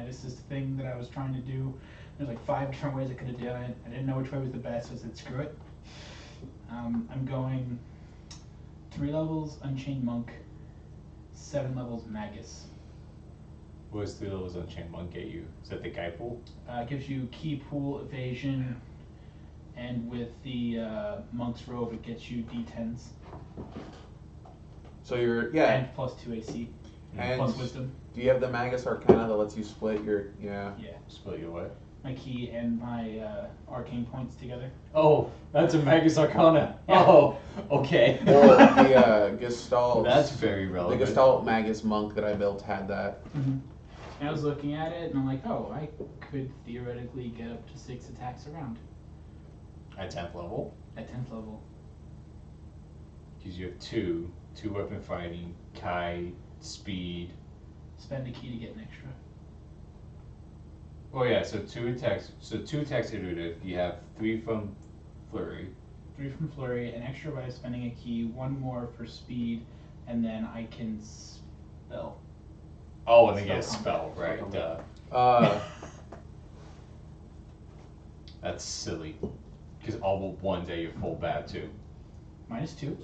geneticist thing that I was trying to do. There's like 5 different ways I could have done it. I didn't know which way was the best, so I said screw it. I'm going 3 levels Unchained Monk, 7 levels Magus. What does 3 levels Unchained Monk get you? Is that the guy pool? It gives you key pool evasion, and with the Monk's Robe it gets you D10s. So you're And plus 2 AC. And plus Wisdom. Do you have the Magus Arcana that lets you split your Yeah. Split your what? My key and my arcane points together. Oh, that's a Magus Arcana. Yeah. Oh, okay. Well, the Gestalt. That's very The relevant. Gestalt Magus Monk that I built had that. Mm-hmm. And I was looking at it and I'm like, oh, I could theoretically get up to 6 attacks around. At 10th level? At 10th level. Because you have 2 weapon fighting, Kai, speed. Spend a key to get an extra. Oh yeah, so 2 attacks. So 2 attacks iterative. You have 3 from flurry. 3 from flurry, an extra by spending a key, 1 more for speed, and then I can spell. Oh, and then get a Spell spell, right? That's silly. Because all but 1's at your full bat too. -2.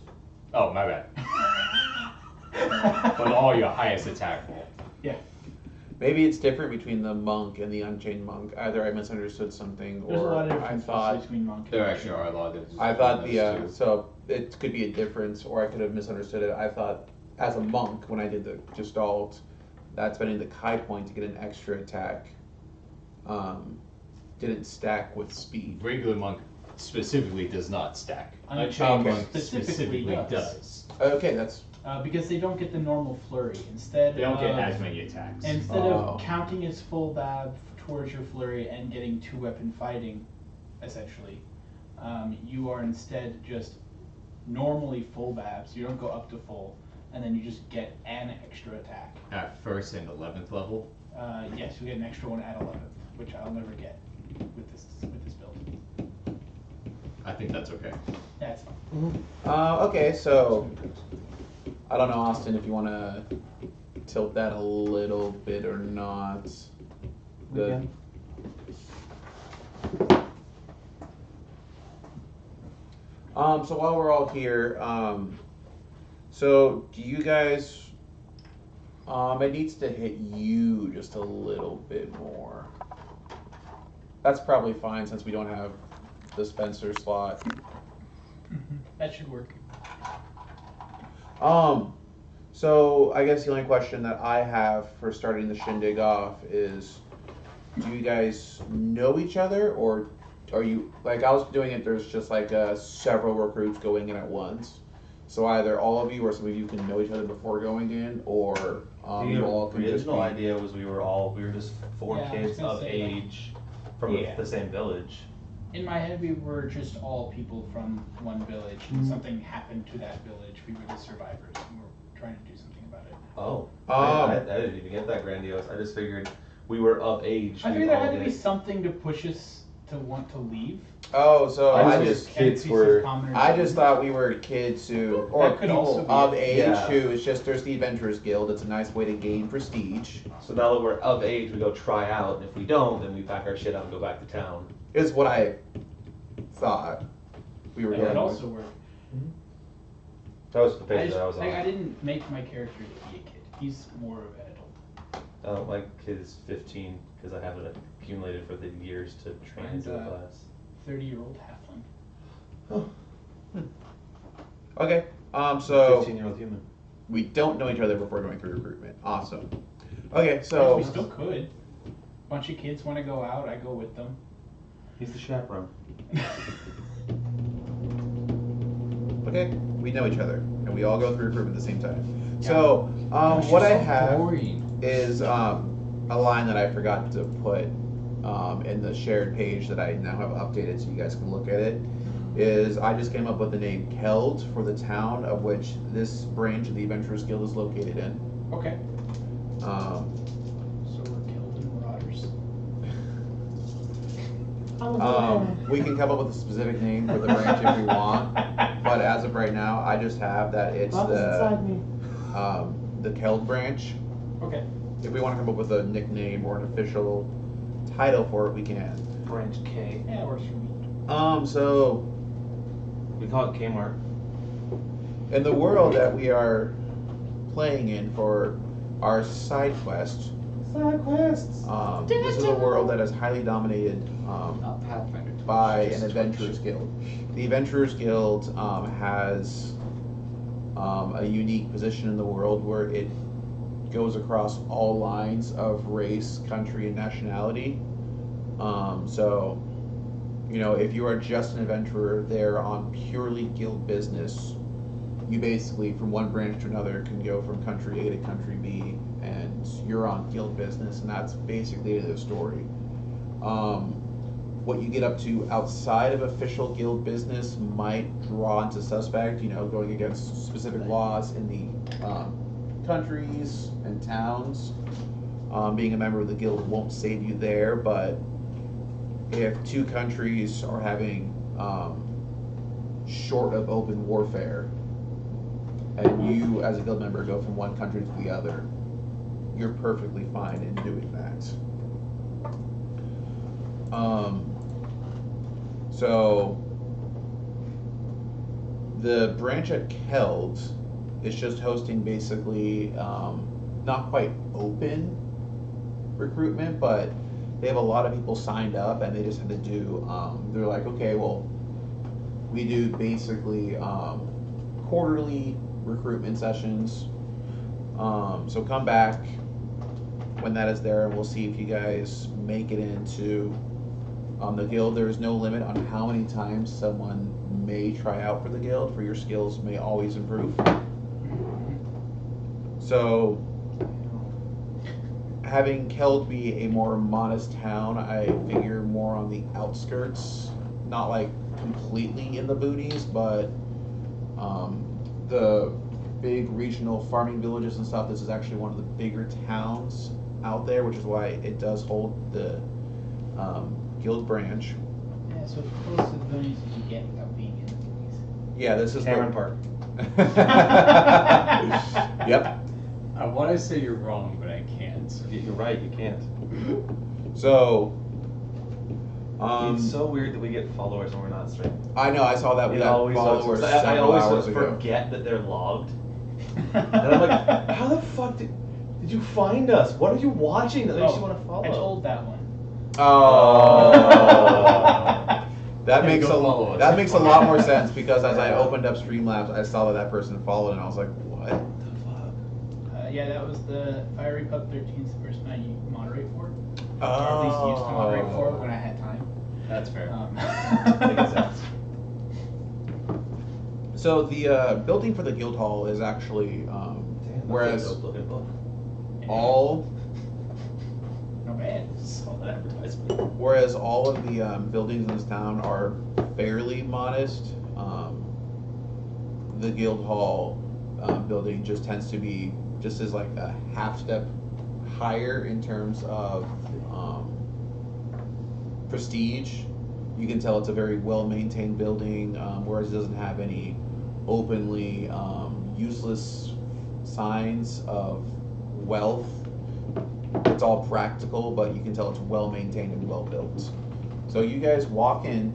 Oh, my bad. But all your highest attack roll. Yeah. Maybe it's different between the monk and the Unchained Monk. Either I misunderstood something, There's a or lot of I differences thought between monk and There actually are a lot of differences. I thought between those two. so it could be a difference, or I could have misunderstood it. I thought as a monk when I did the Gestalt, that spending the Kai point to get an extra attack didn't stack with speed. Regular monk specifically does not stack. Unchained Monk specifically does. does. Okay, that's Because they don't get the normal flurry. Instead They don't get of, as many attacks. Instead Oh. of counting as full bab towards your flurry and getting 2 weapon fighting, essentially, you are instead just normally full bab, so you don't go up to full, and then you just get an extra attack. At 1st and 11th level. Yes, you get an extra one at 11th, which I'll never get with this build. I think that's okay. That's fine. okay. So I don't know, Austin, if you want to tilt that a little bit or not. Again? So while we're all here, so do you guys? It needs to hit you just a little bit more. That's probably fine since we don't have the Spencer slot. That should work. So I guess the only question that I have for starting the shindig off is, do you guys know each other, or are you, like I was doing it, there's just like several recruits going in at once. So either all of you or some of you can know each other before going in, or you all The can just original be... idea was we were just 4 Yeah, I was kids gonna of say, age from Yeah. the same village. In my head, we were just all people from one village, and something happened to that village. We were the survivors, and we're trying to do something about it. Oh, Um, I didn't even get that grandiose. I just figured we were of age. I we figured there all had to be did. something to push us to want to leave. Oh, so I I just- just... kids NPCs were- commoners. I just thought we were kids who, or That could also people be of it. age Yeah. who, it's just there's the Adventurers Guild. It's a nice way to gain prestige. So now that we're of age, we go try out, and if we don't, then we pack our shit up and go back to town. Is what I thought we were That going could with. also work. That was the I, page just, that I was on. I didn't make my character to be a kid. He's more of an adult. My kid is 15 because I haven't accumulated for the years to train And, into the class. 30-year-old halfling. Okay, so 15-year-old human. we don't know each other before going through recruitment. Awesome. Okay, so we still could. Bunch of kids want to go out. I go with them. He's the chaperone. okay, we know each other, and we all go through recruitment at the same time. Yeah. So, Gosh, what you're I so have boring. is a line that I forgot to put in the shared page that I now have updated so you guys can look at it. Is I just came up with the name Keld for the town of which this branch of the Adventurers Guild is located in. Okay. Um, So we're killed in marauders. we can come up with a specific name for the branch if we want, but as of right now, I just have that it's the Keld branch. Okay. If we want to come up with a nickname or an official title for it, we can. Branch K. Yeah, it works for me. So We call it Kmart. in the world that we are playing in for our side quest, Side quests. this is a world that is highly dominated Not Pathfinder. by just an adventurers guild. The adventurers guild has a unique position in the world where it goes across all lines of race, country, and nationality. So, you know, if you are just an adventurer there on purely guild business, you basically, from one branch to another, can go from country A to country B, and you're on guild business, and that's basically the story. What you get up to outside of official guild business might draw into suspect, you know, going against specific laws in the countries and towns. Being a member of the guild won't save you there, but if two countries are having short of open warfare, and you as a guild member go from one country to the other, you're perfectly fine in doing that. So the branch at Keld is just hosting basically not quite open recruitment, but they have a lot of people signed up, and they just had to do they're like, okay, well, we do basically quarterly recruitment sessions, so come back when that is there, and we'll see if you guys make it into the guild. There is no limit on how many times someone may try out for the guild, for your skills may always improve. So having Keld be a more modest town, I figure more on the outskirts, not like completely in the boonies, but the big regional farming villages and stuff. This is actually one of the bigger towns out there, which is why it does hold the guild branch. Yeah, so close to the boonies as you get without being in the boonies. Yeah, this is Cameron the Park. Yep. I want to say you're wrong, but I can't. You're right, you can't. So It's so weird that we get followers when we're not streaming. I know, I saw that we It got always followers sucks. I several hours always ago. forget that they're logged. And I'm like, how the fuck did you find us? What are you watching that makes you want to follow? I told that one. Oh. That Hey, makes go follow us. that makes a lot more sense, because as I opened up Streamlabs, I saw that person followed, and I was like, what? the fuck? Yeah, that was the Fiery Pup 13's the person I moderate for. Oh. Or at least used to moderate for when I had time. That's fair. Makes sense. So the building for the guild hall is actually Damn, whereas that's a dope-looking book. all No bad. Saw that advertisement. whereas all of the buildings in this town are fairly modest, the guild hall building just tends to be just as like a half step higher in terms of prestige. You can tell it's a very well maintained building, whereas it doesn't have any openly useless signs of wealth. It's all practical, but you can tell it's well maintained and well built. So you guys walk in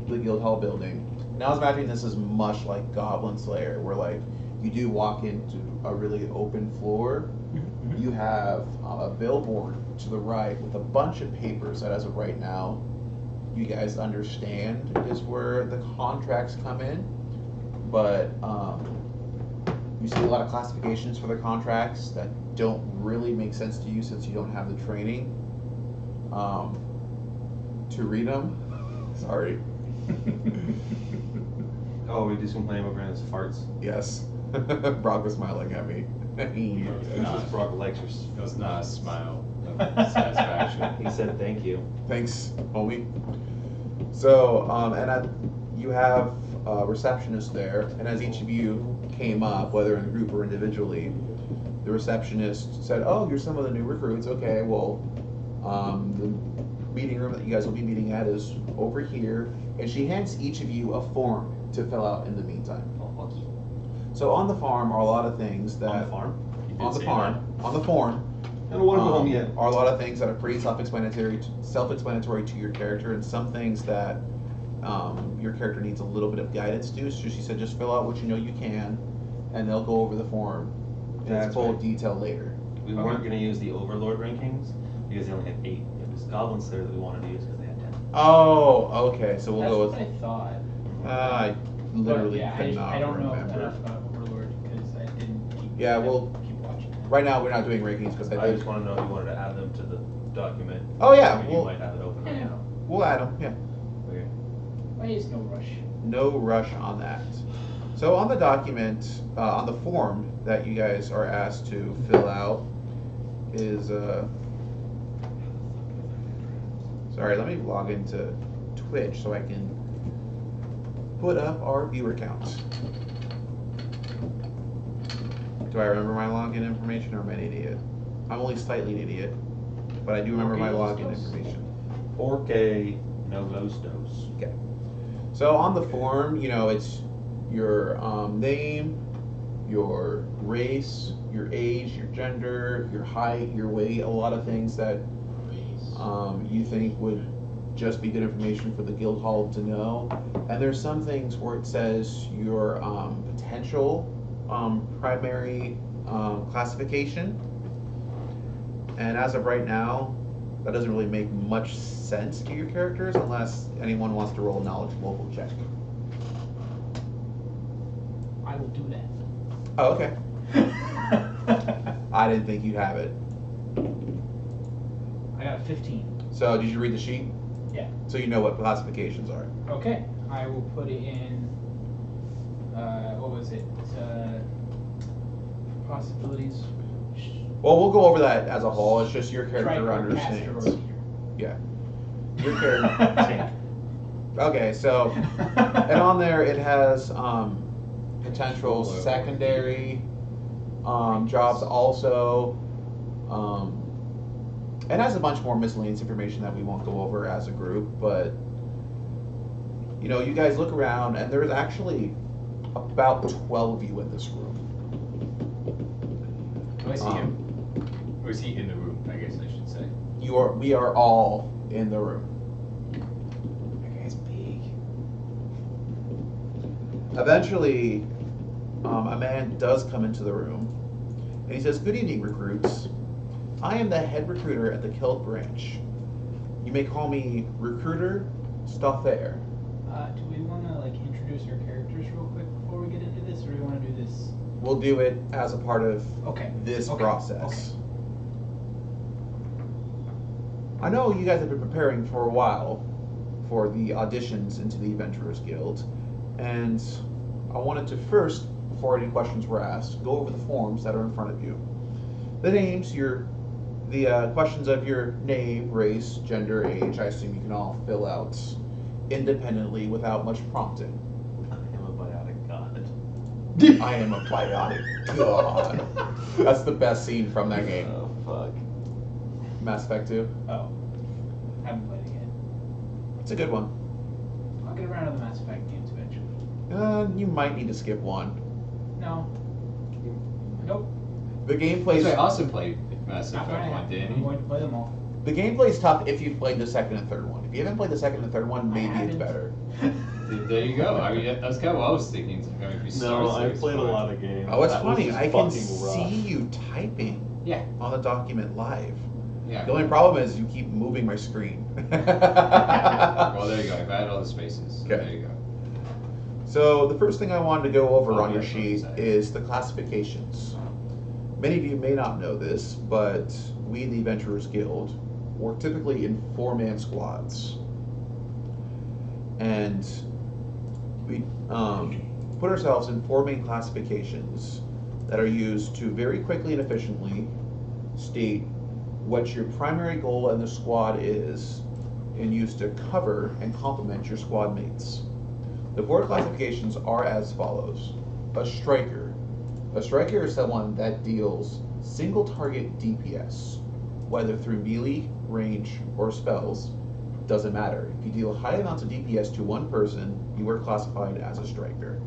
the guild hall building. Now I was imagining this is much like Goblin Slayer, where like you do walk into a really open floor. You have a billboard to the right with a bunch of papers that, as of right now, you guys understand is where the contracts come in. But you see a lot of classifications for the contracts that don't really make sense to you since you don't have the training to read them. Sorry. Oh, we just complaining about Brandon's farts. Yes. Brock was smiling at me. Brock likes your. It was not a smile of satisfaction. He said thank you. Thanks, homie. So, you have a receptionist there, and as each of you came up, whether in a group or individually, the receptionist said, "Oh, you're some of the new recruits. Okay, well, the meeting room that you guys will be meeting at is over here," and she hands each of you a form to fill out in the meantime. Oh, fuck you. So on the farm are a lot of things that On the farm? You did on the say farm, that. on the farm, I don't want to go home yet. are a lot of things that are pretty self-explanatory to your character, and some things that your character needs a little bit of guidance to. So she said, just fill out what you know you can, and they'll go over the form in its That's full right. detail later. We weren't going to use the Overlord rankings because they only had 8. It was Goblin Slayer that we wanted to use because they had 10. Oh, okay. So we'll That's go what with. I thought. I literally But, yeah, could not I don't know remember. enough about Overlord because I didn't keep. Yeah, I well, didn't keep watching it. Right now, we're not doing rankings because I I think. just want to know if you wanted to add them to the document. Oh, yeah, Or you well- might have it open right Yeah. now. We'll add them. Yeah. Okay. Why is no rush? No rush on that. So on the document, on the form that you guys are asked to fill out is, sorry, let me log into Twitch so I can put up our viewer count. Do I remember my login information, or am I an idiot? I'm only slightly an idiot, but I do remember my login information. 4K, no ghost dose. Okay. So on the form, you know, it's your name, your race, your age, your gender, your height, your weight, a lot of things that you think would just be good information for the guild hall to know. And there's some things where it says your potential primary classification. And as of right now, that doesn't really make much sense to your characters unless anyone wants to roll a knowledge local check. I will do that. Oh, okay. I didn't think you'd have it. I got a 15. So did you read the sheet? Yeah. So you know what classifications are. Okay. I will put it in. What was it? Possibilities. Well, we'll go over that as a whole. It's just your character Striker, understands. caster, or Yeah. Your character. leader. Okay, so and on there it has potential secondary jobs also. It has a bunch more miscellaneous information that we won't go over as a group, but you know, you guys look around and there's actually about 12 of you in this room. Do I see him? Or is he in the room, I guess I should say. We are all in the room. That guy's big. Eventually, a man does come into the room, and he says, "Good evening, recruits. I am the head recruiter at the Kilt branch. You may call me Recruiter Stoffair." Do we want to introduce our characters real quick before we get into this, or do we want to do this? We'll do it as a part of this Okay. process. I know you guys have been preparing for a while for the auditions into the Adventurers Guild, and I wanted to first, before any questions were asked, go over the forms that are in front of you. The names, the questions of your name, race, gender, age, I assume you can all fill out independently without much prompting. I am a biotic god. I am a biotic god. That's the best scene from that game. Oh, fuck. Mass Effect 2. Oh, haven't played it yet. It's a good one. I'll get around to the Mass Effect games eventually. You might need to skip one. No. Nope. The gameplay's Wait, Austin played Mass Not Effect gonna 1, happen. didn't I'm he? going to play them all. the gameplay's tough if you've played the second and third one. If you haven't played the second and third one, maybe it's haven't. better. There you go. I mean, that's kind of what I was thinking. If you No, start I search played a for it. lot of games. Oh, it's That was funny. just I can fucking rough. see you typing Yeah. on the document live. Yeah. The only problem is you keep moving my screen. Well, there you go. I've added all the spaces. Okay. There you go. So the first thing I wanted to go over Oh, on your yeah, sheet sorry. is the classifications. Many of you may not know this, but we in the Adventurers Guild work typically in 4-man squads. And we put ourselves in 4 main classifications that are used to very quickly and efficiently state what your primary goal in the squad is and used to cover and complement your squad mates. The 4 classifications are as follows. A striker. A striker is someone that deals single target DPS, whether through melee, range, or spells. Doesn't matter. If you deal high amounts of DPS to one person, you are classified as a striker.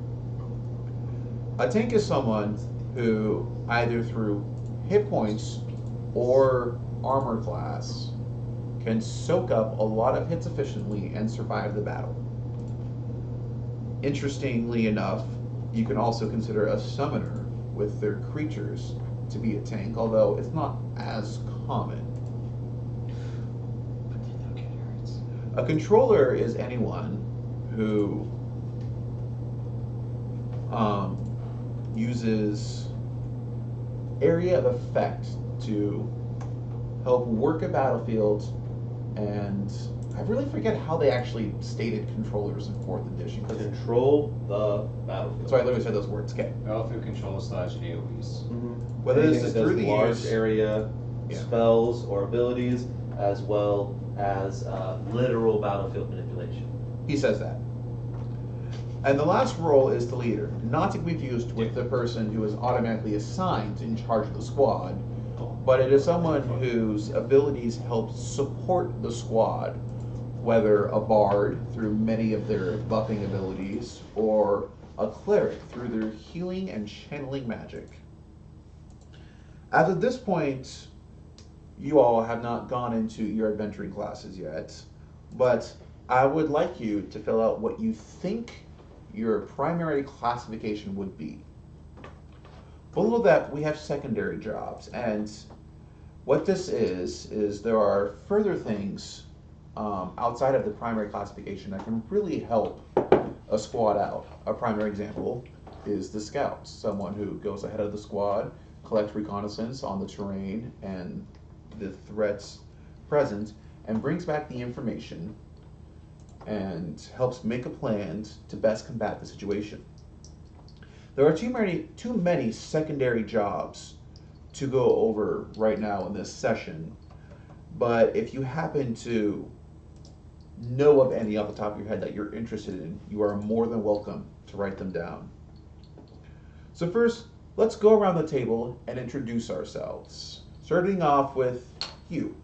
A tank is someone who, either through hit points or armor class can soak up a lot of hits efficiently and survive the battle. Interestingly enough, you can also consider a summoner with their creatures to be a tank, although it's not as common. A controller is anyone who uses area of effect to help work a battlefield, and I really forget how they actually stated controllers in 4th edition. Control the battlefield. So I literally said those words. Okay. Battlefield control / AoEs. Whether Anything this is that does through the large years, area Yeah. spells or abilities, as well as literal battlefield manipulation. he says that. And the last role is the leader, not to be confused with the person who is automatically assigned in charge of the squad, but it is someone whose abilities help support the squad, whether a bard through many of their buffing abilities, or a cleric through their healing and channeling magic. As of this point, you all have not gone into your adventuring classes yet, but I would like you to fill out what you think your primary classification would be. Below that, we have secondary jobs, and what this is there are further things outside of the primary classification that can really help a squad out. A primary example is the scout, someone who goes ahead of the squad, collects reconnaissance on the terrain and the threats present, and brings back the information and helps make a plan to best combat the situation. There are too many secondary jobs to go over right now in this session, but if you happen to know of any off the top of your head that you're interested in, you are more than welcome to write them down. So first, let's go around the table and introduce ourselves, starting off with you.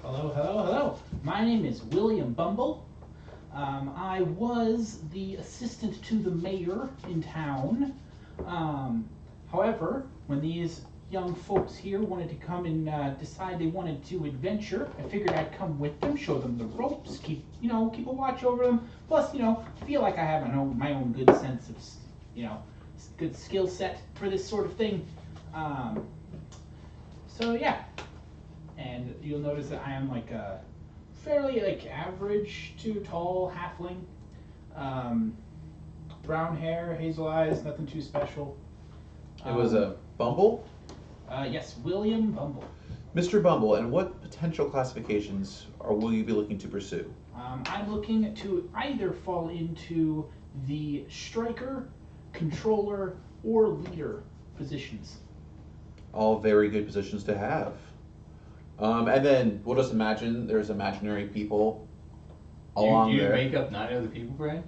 Hello, hello, hello. My name is William Bumble. I was the assistant to the mayor in town. However, when these young folks here wanted to come and decide they wanted to adventure, I figured I'd come with them, show them the ropes, keep a watch over them. Plus, feel like I have my own good sense of, good skill set for this sort of thing. So yeah. And you'll notice that I am like a fairly average to tall halfling. Brown hair, hazel eyes, nothing too special. It was a Bumble? Yes, William Bumble. Mr. Bumble, and what potential classifications will you be looking to pursue? I'm looking to either fall into the striker, controller, or leader positions. All very good positions to have. And then we'll just imagine there's imaginary people along you there. make up 9 other people, Brian?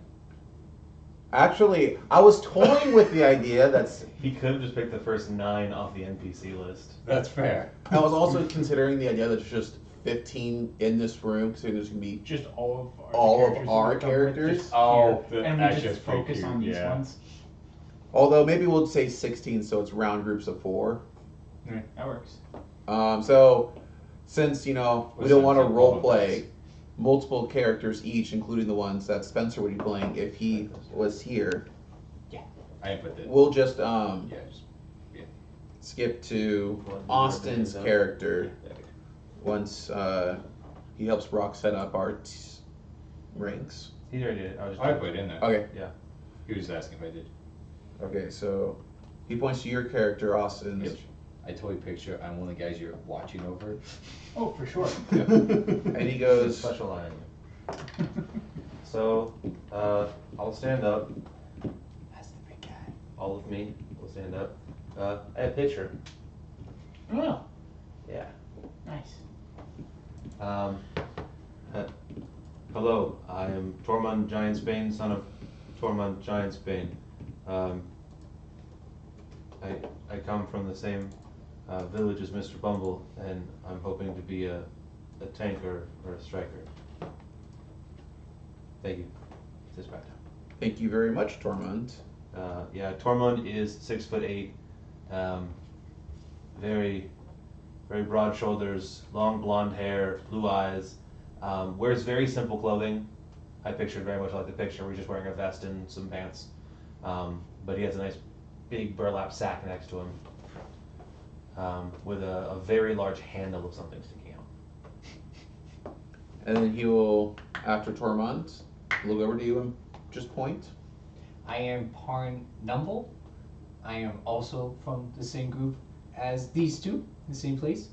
Actually, I was toying with the idea that's. He could have just picked the first 9 off the NPC list. That's fair. I was also considering the idea that there's just 15 in this room, so there's gonna be. Just all All of our our characters? just Oh, here, the- and we actually, just that's pretty focus cute, on these yeah. ones. Although maybe we'll say 16, so it's round groups of 4. That works. So since we don't want to sense of role all of play us? multiple characters each, including the ones that Spencer would be playing if he was here, I input that. we'll just just skip to What, Austin's the- character once he helps Brock set up our ranks. He already did it. I was just I put it in there. Okay. Yeah. He was asking if I did. Okay, so he points to your character, Austin's. Yep. I totally picture I'm one of the guys you're watching over. Oh, for sure. And he goes, Special eye on you. So, I'll stand up. That's the big guy. All of me will stand up. I have a picture. Oh, Yeah. nice. Hello, I am Tormund Giantsbane, son of Tormund Giantsbane. I come from the same village as Mr. Bumble, and I'm hoping to be a tanker or a striker. Thank you. This back down. thank you very much, Tormund. Yeah, Tormund is 6'8", very very broad shoulders, long blonde hair, blue eyes, wears very simple clothing. I pictured very much like the picture where he's just wearing a vest and some pants. But he has a nice big burlap sack next to him with a very large handle of something sticking out. And then he will, after Tormund, look over to you and just point. I am Parn Numble. I am also from the same group as these two, the same place.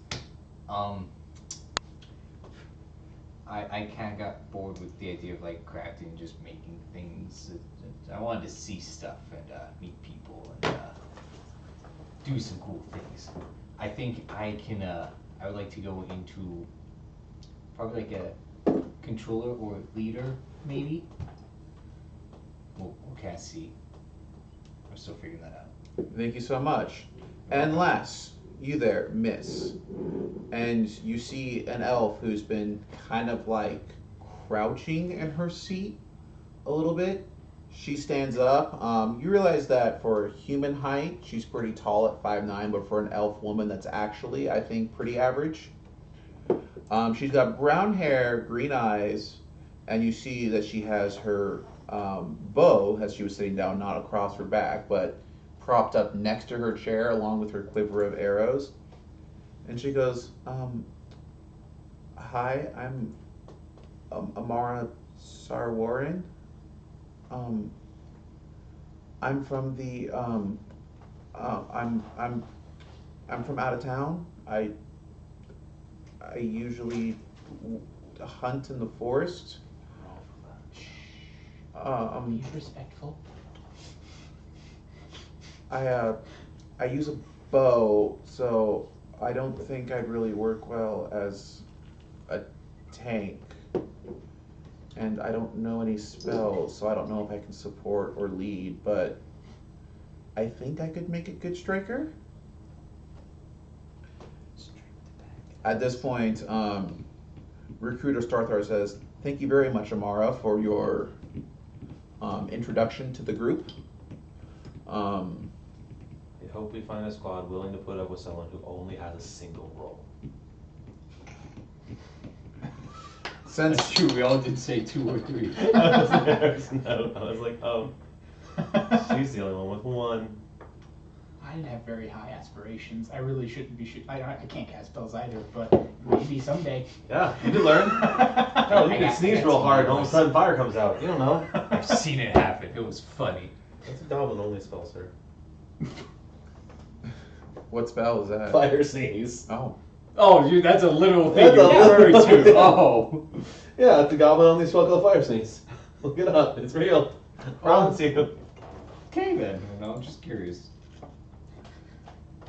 I kind of got bored with the idea of like crafting and just making things. I wanted to see stuff and meet people and do some cool things. I think I can. I would like to go into probably like a controller or leader, maybe. We'll kind of see. I'm still figuring that out. Thank you so much. And last, you there, miss. And you see an elf who's been kind of like crouching in her seat a little bit. She stands up. You realize that for human height, she's pretty tall at 5'9", but for an elf woman, that's actually, I think, pretty average. She's got brown hair, green eyes, and you see that she has her bow, as she was sitting down, not across her back, but propped up next to her chair along with her quiver of arrows. And she goes, hi, I'm Amara Sarwarin. I'm from the I'm from out of town. I usually hunt in the forest. Be respectful. I use a bow, so I don't think I'd really work well as a tank. And I don't know any spells, so I don't know if I can support or lead, but I think I could make a good striker. At this point, Recruiter Starthar says, thank you very much, Amara, for your introduction to the group. I hope we find a squad willing to put up with someone who only has a single role. That's true. We all did say 2 or 3. I was like, oh, she's the only one with one. I didn't have very high aspirations. I really shouldn't be I can't cast spells either, but maybe someday. Yeah, you did learn. No, you can sneeze real hard and all of a sudden fire comes out. You don't know. I've seen it happen. It was funny. That's a goblin only spell, sir. What spell is that? Fire sneeze. Oh. Oh, dude, that's a literal thing That's you're a referring literal to. thing. Oh. Yeah, it's a goblin only spell called fire sneeze. Look it up. It's real. Promise you. Okay then. No, I'm just curious.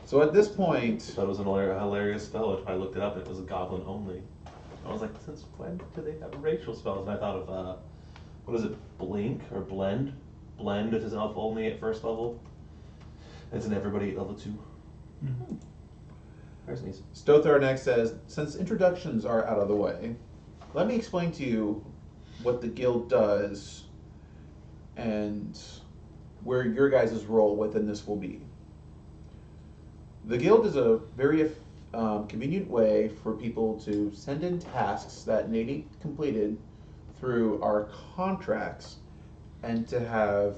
So at this point, I thought it was an hilarious spell. If I looked it up, it was a goblin only. I was like, since when do they have racial spells? And I thought of, what is it, Blink or Blend? Blend is elf only at first level. It's in everybody at level 2. Mm-hmm. Fire sneeze. Stothar next says, since introductions are out of the way, let me explain to you what the guild does and where your guys' role within this will be. The guild is a very convenient way for people to send in tasks that need completed through our contracts and to have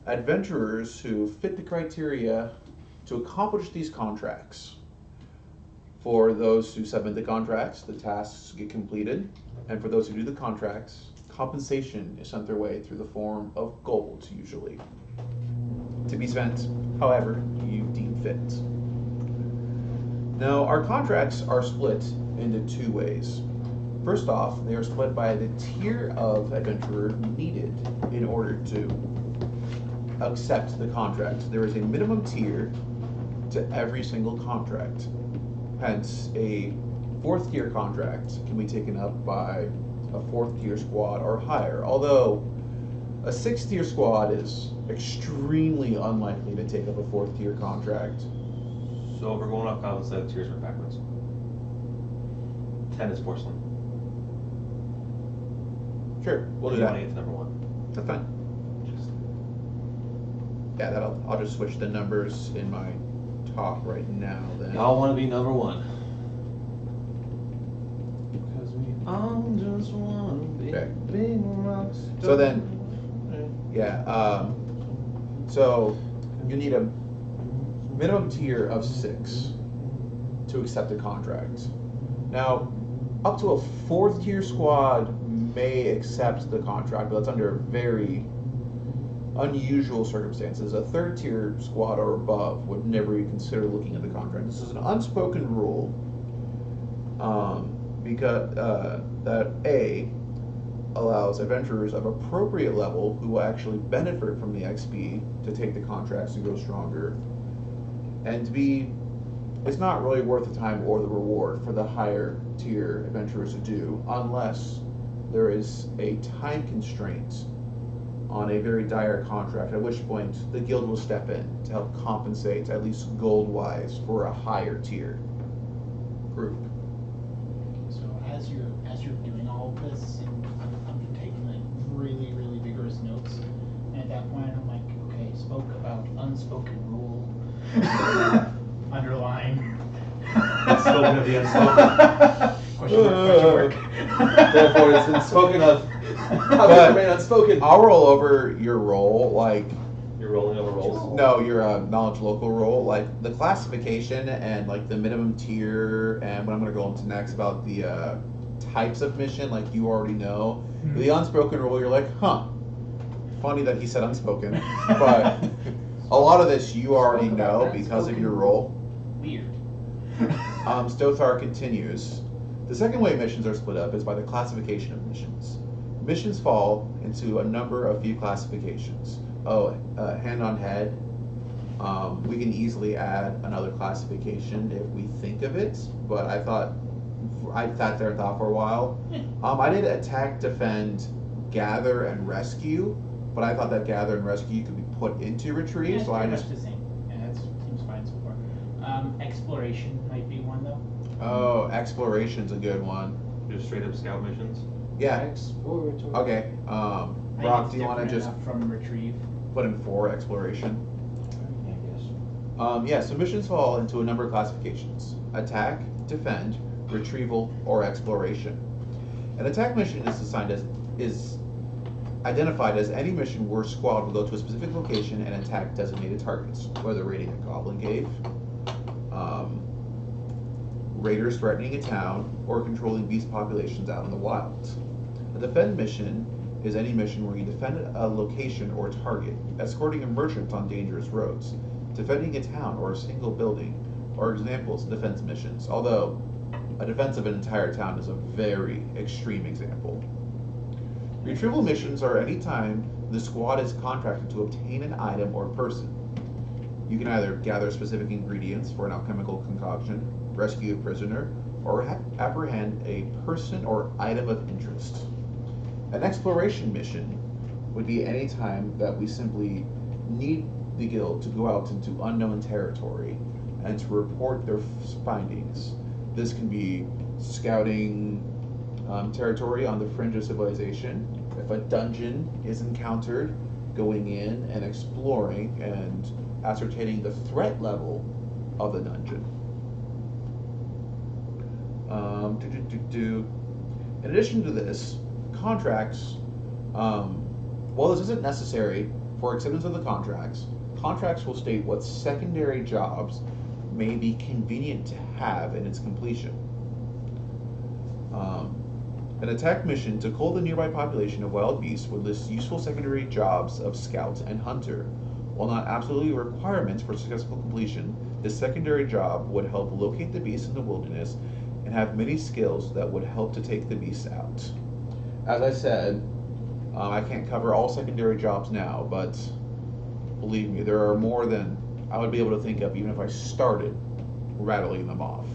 adventurers who fit the criteria to accomplish these contracts. For those who submit the contracts, the tasks get completed, and for those who do the contracts, compensation is sent their way through the form of gold, usually, to be spent however you deem fit. Now, our contracts are split into 2 ways. First off, they are split by the tier of adventurer needed in order to accept the contract. There is a minimum tier to every single contract. Hence, a 4th tier contract can be taken up by a 4th tier squad or higher, although a 6th tier squad is extremely unlikely to take up a 4th tier contract. So if we're going up goblin set, tiers work backwards. 10 is porcelain. Sure, we'll do You that. want to get to number 1. That's fine. Just Yeah, I'll just switch the numbers in my talk right now then. Y'all want to be number one. Because we all just want to be Okay. big rocks. So then, yeah, so you need a minimum tier of 6 to accept a contract. Now, up to a 4th tier squad may accept the contract, but that's under very unusual circumstances. A 3rd tier squad or above would never even consider looking at the contract. This is an unspoken rule, because that A allows adventurers of appropriate level who will actually benefit from the XP to take the contracts and grow stronger, and B, it's not really worth the time or the reward for the higher tier adventurers to do unless there is a time constraint on a very dire contract, at which point the guild will step in to help compensate, at least gold-wise, for a higher tier group. So as you're doing all of this, and I'm taking like really, really vigorous notes, and at that point I'm like, okay, spoke about unspoken rule. Underline. Unspoken of the unspoken. Question mark. Therefore, it's been spoken of. How But- can it remain unspoken? I'll roll over your roll, like, You're rolling over rolls. no, your knowledge local roll, like the classification and like the minimum tier, and what I'm gonna go into next about the types of mission, like you already know. The unspoken rule, you're like, huh, funny that he said unspoken, but a lot of this you already know because of your role. Weird. Stothar continues. The second way missions are split up is by the classification of missions. Missions fall into a number of few classifications. Hand on head. We can easily add another classification if we think of it, but I sat there and thought for a while. I did attack, defend, gather, and rescue, but I thought that gather and rescue could be put into retrieve, Yeah, so I pretty just... much the same. Yeah, that seems fine so far. Exploration might be one though. Oh, exploration's a good one. Just straight up scout missions. Yeah. Exploratory. Okay. I think Brock, it's do you want to different just enough from retrieve? put in 4 exploration? Yeah, I guess. Yeah, so missions fall into a number of classifications: attack, defend, retrieval, or exploration. An attack mission is identified as any mission where a squad will go to a specific location and attack designated targets, whether raiding a goblin cave, raiders threatening a town, or controlling beast populations out in the wild. A defend mission is any mission where you defend a location or target, escorting a merchant on dangerous roads, defending a town or a single building, or examples of defense missions, although a defense of an entire town is a very extreme example. Retrieval missions are any time the squad is contracted to obtain an item or person. You can either gather specific ingredients for an alchemical concoction, rescue a prisoner, or apprehend a person or item of interest. An exploration mission would be any time that we simply need the guild to go out into unknown territory and to report their findings. This can be scouting territory on the fringe of civilization. If a dungeon is encountered, going in and exploring and ascertaining the threat level of the dungeon. In addition to this, contracts, while this isn't necessary for acceptance of the contracts will state what secondary jobs may be convenient to have in its completion. An attack mission to cull the nearby population of wild beasts would list useful secondary jobs of scout and hunter. While not absolutely requirements for successful completion, this secondary job would help locate the beasts in the wilderness and have many skills that would help to take the beasts out. As I said, I can't cover all secondary jobs now, but believe me, there are more than I would be able to think of even if I started rattling them off.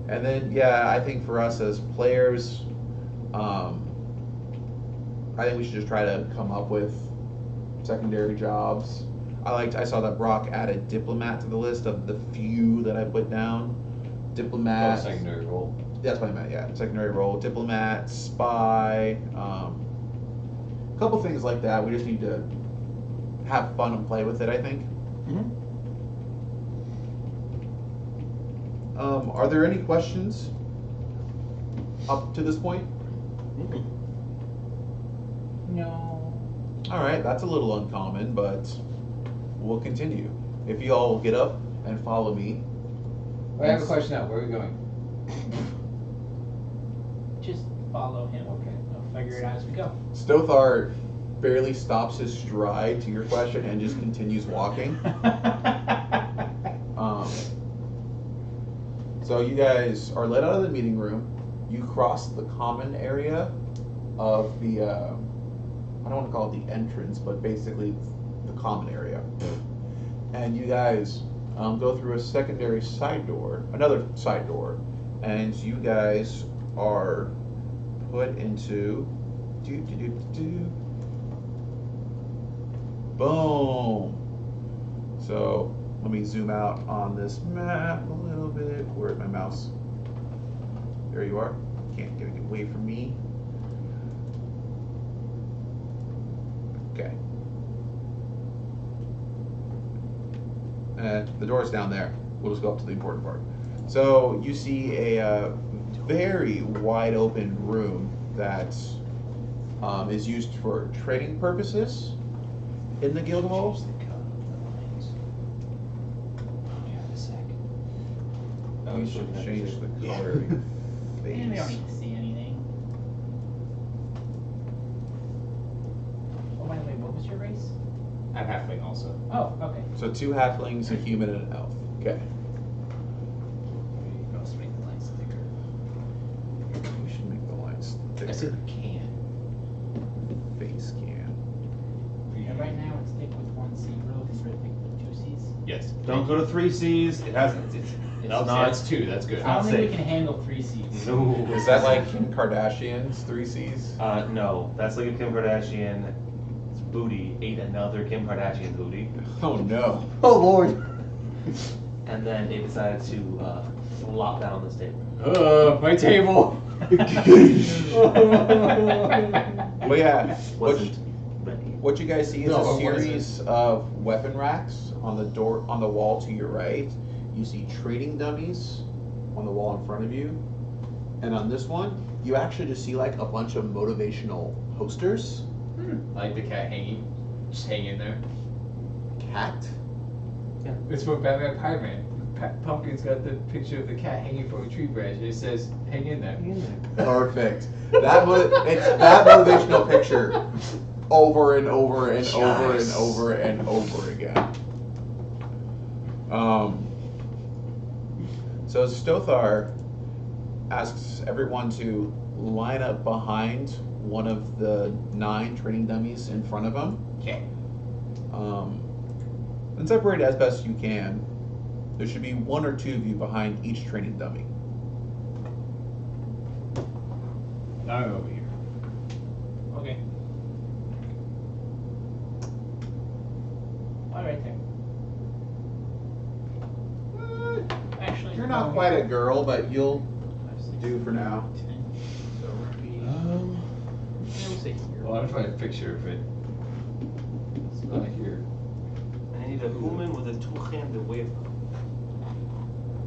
And then, yeah, I think for us as players, I think we should just try to come up with secondary jobs. I saw that Brock added diplomat to the list of the few that I put down. Diplomat. Secondary role. That's what I meant, yeah. Secondary role, diplomat, spy, a couple things like that. We just need to have fun and play with it, I think. Mm-hmm. Are there any questions up to this point? No. All right, that's a little uncommon, but we'll continue. If you all get up and follow me. I have a question now. Where are we going? Just follow him. Okay. We'll figure it out as we go. Stothar barely stops his stride to your question and just continues walking. So you guys are let out of the meeting room. You cross the common area of the, I don't want to call it the entrance, but basically the common area. And you guys go through a secondary side door, another side door, and you guys are put into, boom. So let me zoom out on this map a little bit. Where's my mouse? There you are. Can't get it away from me. Okay. The door's down there. We'll just go up to the important part. So you see a very wide open room that is used for trading purposes in the guild halls. You should change the color of your face. And we don't need to see anything. Oh, by the way, what was your race? I'm halfling also. Oh, okay. So 2 halflings, a human, and an elf. Okay. You can also make the lines thicker. We should make the lines thicker. I said can. Face can. And right now, it's thick with 1 C. We're looking for thick with 2 Cs. Yes. Don't go to 3 C's. It hasn't. It's No, not. it's 2. That's good. I don't think safe. we can handle 3 Cs. No. Is that like Kim Kardashian's 3 C's? No. That's like if Kim Kardashian's booty ate another Kim Kardashian booty, Oh no. Oh Lord. and then they decided to flop that on this table. My table. Well, yeah. Wasn't ready. What you guys see is No, a what is series of weapon racks on the door, on the wall to your right. You see trading dummies on the wall in front of you, and on this one, you actually just see like a bunch of motivational posters. I like the cat hanging, just hang in there. Cat. It's from Batman Pie-Man. Pumpkin's got the picture of the cat hanging from a tree branch. And it says, "Hang in there." Perfect. It's that motivational picture over and over and over and over and over again. So Stothar asks everyone to line up behind one of the 9 training dummies in front of him. Okay. And separate as best you can. There should be 1 or 2 of you behind each training dummy. I'm over here. Okay. All right there. Actually, You're not quite a girl, but you'll 5, 6, do for now. 10. So we're gonna be. Yeah, we'll say here. Well, I'm trying to picture if it. It's not here. I need a human with a 2-handed weapon.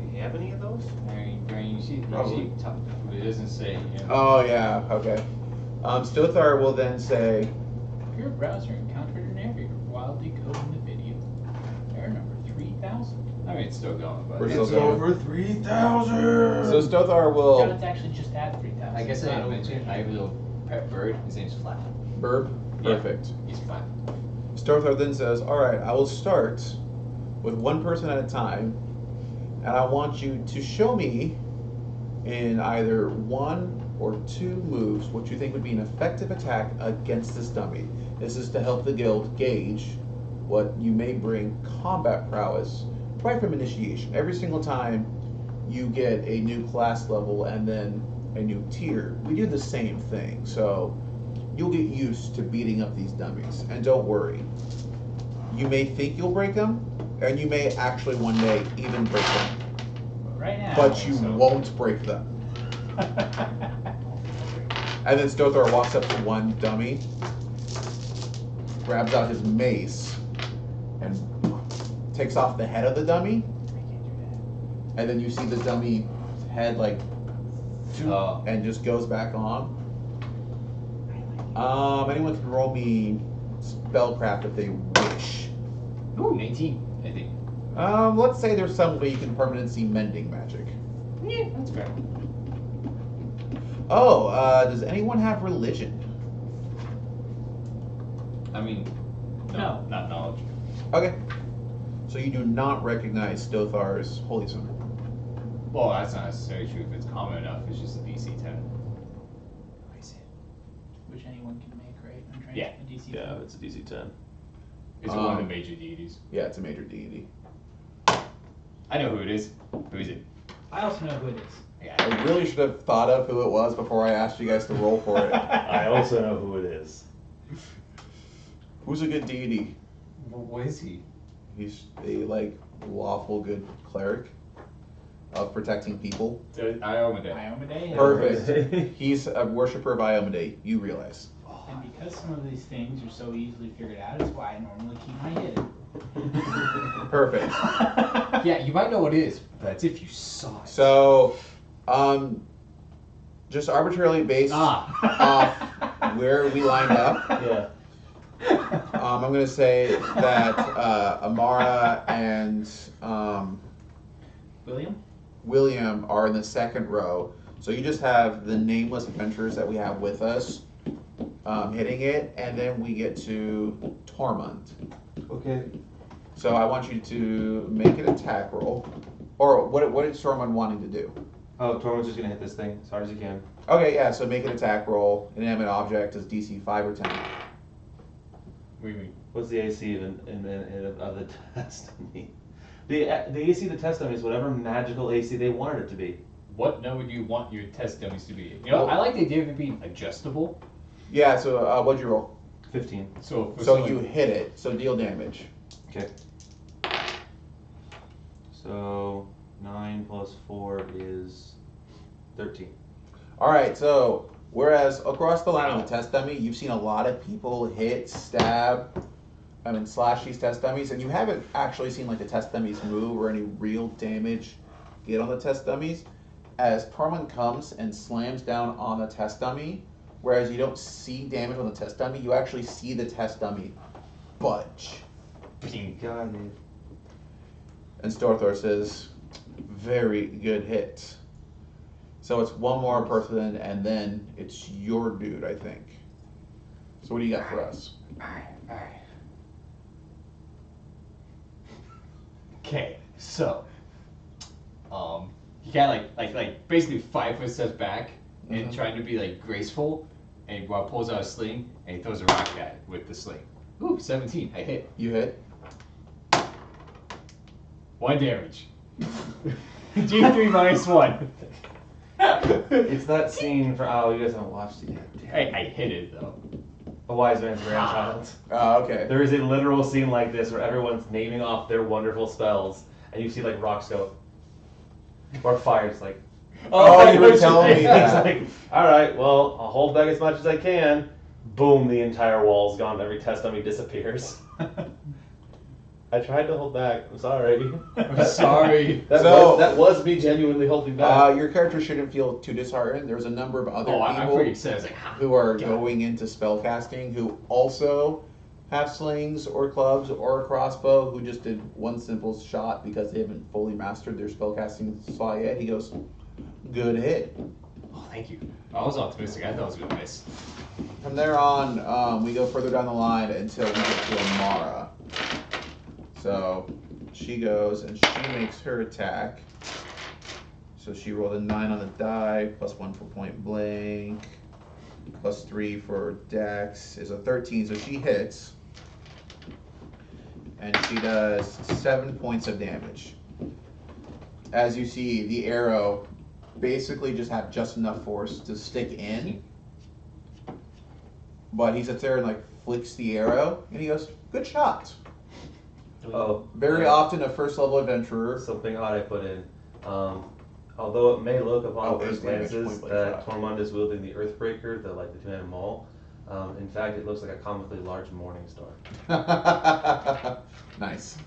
Do you have any of those? Brian, you see, Probably. but it doesn't say. You know. Oh yeah, okay. Stothar will then say, Your browser encountered an error while decoding the video. Error number 3000. I mean, it's still going, but We're it's still going. over 3,000. so Stothar No, will, it's actually just at 3000. I guess I It's not didn't over mention. 3000. I have a little pet bird. His name's Flap. Burb, Yeah. perfect. He's Flap. Stothar then says, alright, I will start with 1 person at a time, and I want you to show me in either 1 or 2 moves what you think would be an effective attack against this dummy. This is to help the guild gauge what you may bring combat prowess right from initiation. Every single time you get a new class level and then a new tier, we do the same thing. So you'll get used to beating up these dummies. And don't worry, you may think you'll break them, and you may actually one day even break them, Right now. but you so- won't break them. And then Stothar walks up to one dummy, grabs out his mace, and takes off the head of the dummy, and then you see the dummy head like, Oh. and just goes back on. Anyone can roll me spellcraft if they wish. Ooh, 19, I think. Let's say there's some way you can permanency mending magic. Yeah, that's fair. Oh, does anyone have religion? I mean, No. not knowledge. Okay. So you do not recognize Stothar's holy symbol. Well, that's not necessarily true if it's common enough. It's just a DC 10. I see. Which anyone can make, right? I'm trying Yeah. A DC. Yeah, it's a DC 10. Is it one of the major deities? Yeah, it's a major deity. I know who it is. Who is it? I also know who it is. Yeah. I really should have thought of who it was before I asked you guys to roll for it. I also know who it is. Who's a good deity? What is he? He's a lawful good cleric of protecting people. Iomade. Iomade. Perfect. He's a worshiper of Iomade. You realize. And because some of these things are so easily figured out, is why I normally keep my hidden. Perfect. Yeah, you might know what it is, but that's if you saw it. So, just arbitrarily based off where we lined up, Yeah. I'm going to say that Amara and William are in the second row. So you just have the nameless adventurers that we have with us hitting it, and then we get to Tormund. Okay. So I want you to make an attack roll. Or what is Tormund wanting to do? Oh, Tormund's just gonna hit this thing as hard as he can. Okay, yeah, so make an attack roll. Inanimate object is DC 5 or 10. What do you mean? What's the AC of the test dummy? The AC of the test dummy is whatever magical AC they wanted it to be. What number do you want your test dummies to be? You know, I like the idea of it being adjustable. Yeah, so what'd you roll? 15. So for So someone- you hit it, so deal damage. Okay. So 9 plus 4 is 13. Alright, so whereas across the line on the test dummy, you've seen a lot of people hit, stab, slash these test dummies, and you haven't actually seen the test dummies move or any real damage get on the test dummies. As Tormund comes and slams down on the test dummy, whereas you don't see damage on the test dummy, you actually see the test dummy budge. Got it. And Storthor says, very good hit. So it's one more person, and then it's your dude, I think. So what do you got for us? Alright. Okay, so he kind of like basically 5 foot steps back and Mhm. trying to be graceful, and he pulls out a sling and he throws a rock at it with the sling. Ooh, 17, I hit. You hit? 1 damage. G3 minus 1. It's that scene for you guys haven't watched it yet. Damn. I hit it though. A wise man's grandchild. Oh, okay. There is a literal scene like this where everyone's naming off their wonderful spells, and you see rocks go, or fire just Oh, you were telling me It's that. all right, well, I'll hold back as much as I can. Boom, the entire wall's gone. Every test dummy disappears. I tried to hold back. I'm sorry. I'm sorry. That was me genuinely holding back. Your character shouldn't feel too disheartened. There's a number of other I'm people pretty excited. I was like, ha. who are God. going into spellcasting who also have slings or clubs or a crossbow who just did one simple shot because they haven't fully mastered their spellcasting slot yet. He goes, good hit. Oh, thank you. I was optimistic. I thought I was gonna miss. From there on, we go further down the line until we get to Amara. So she goes and she makes her attack. So she rolled a 9 on the die, plus 1 for point blank, plus 3 for dex is a 13, so she hits. And she does 7 points of damage. As you see, the arrow basically just had just enough force to stick in. But he sits there and flicks the arrow, and he goes, good shot. Oh, Very often a first level adventurer. something odd I put in. Although it may look upon first damage, glances point blank that shot. Tormund is wielding the Earthbreaker, the two-handed maul, in fact it looks like a comically large morning star. Nice.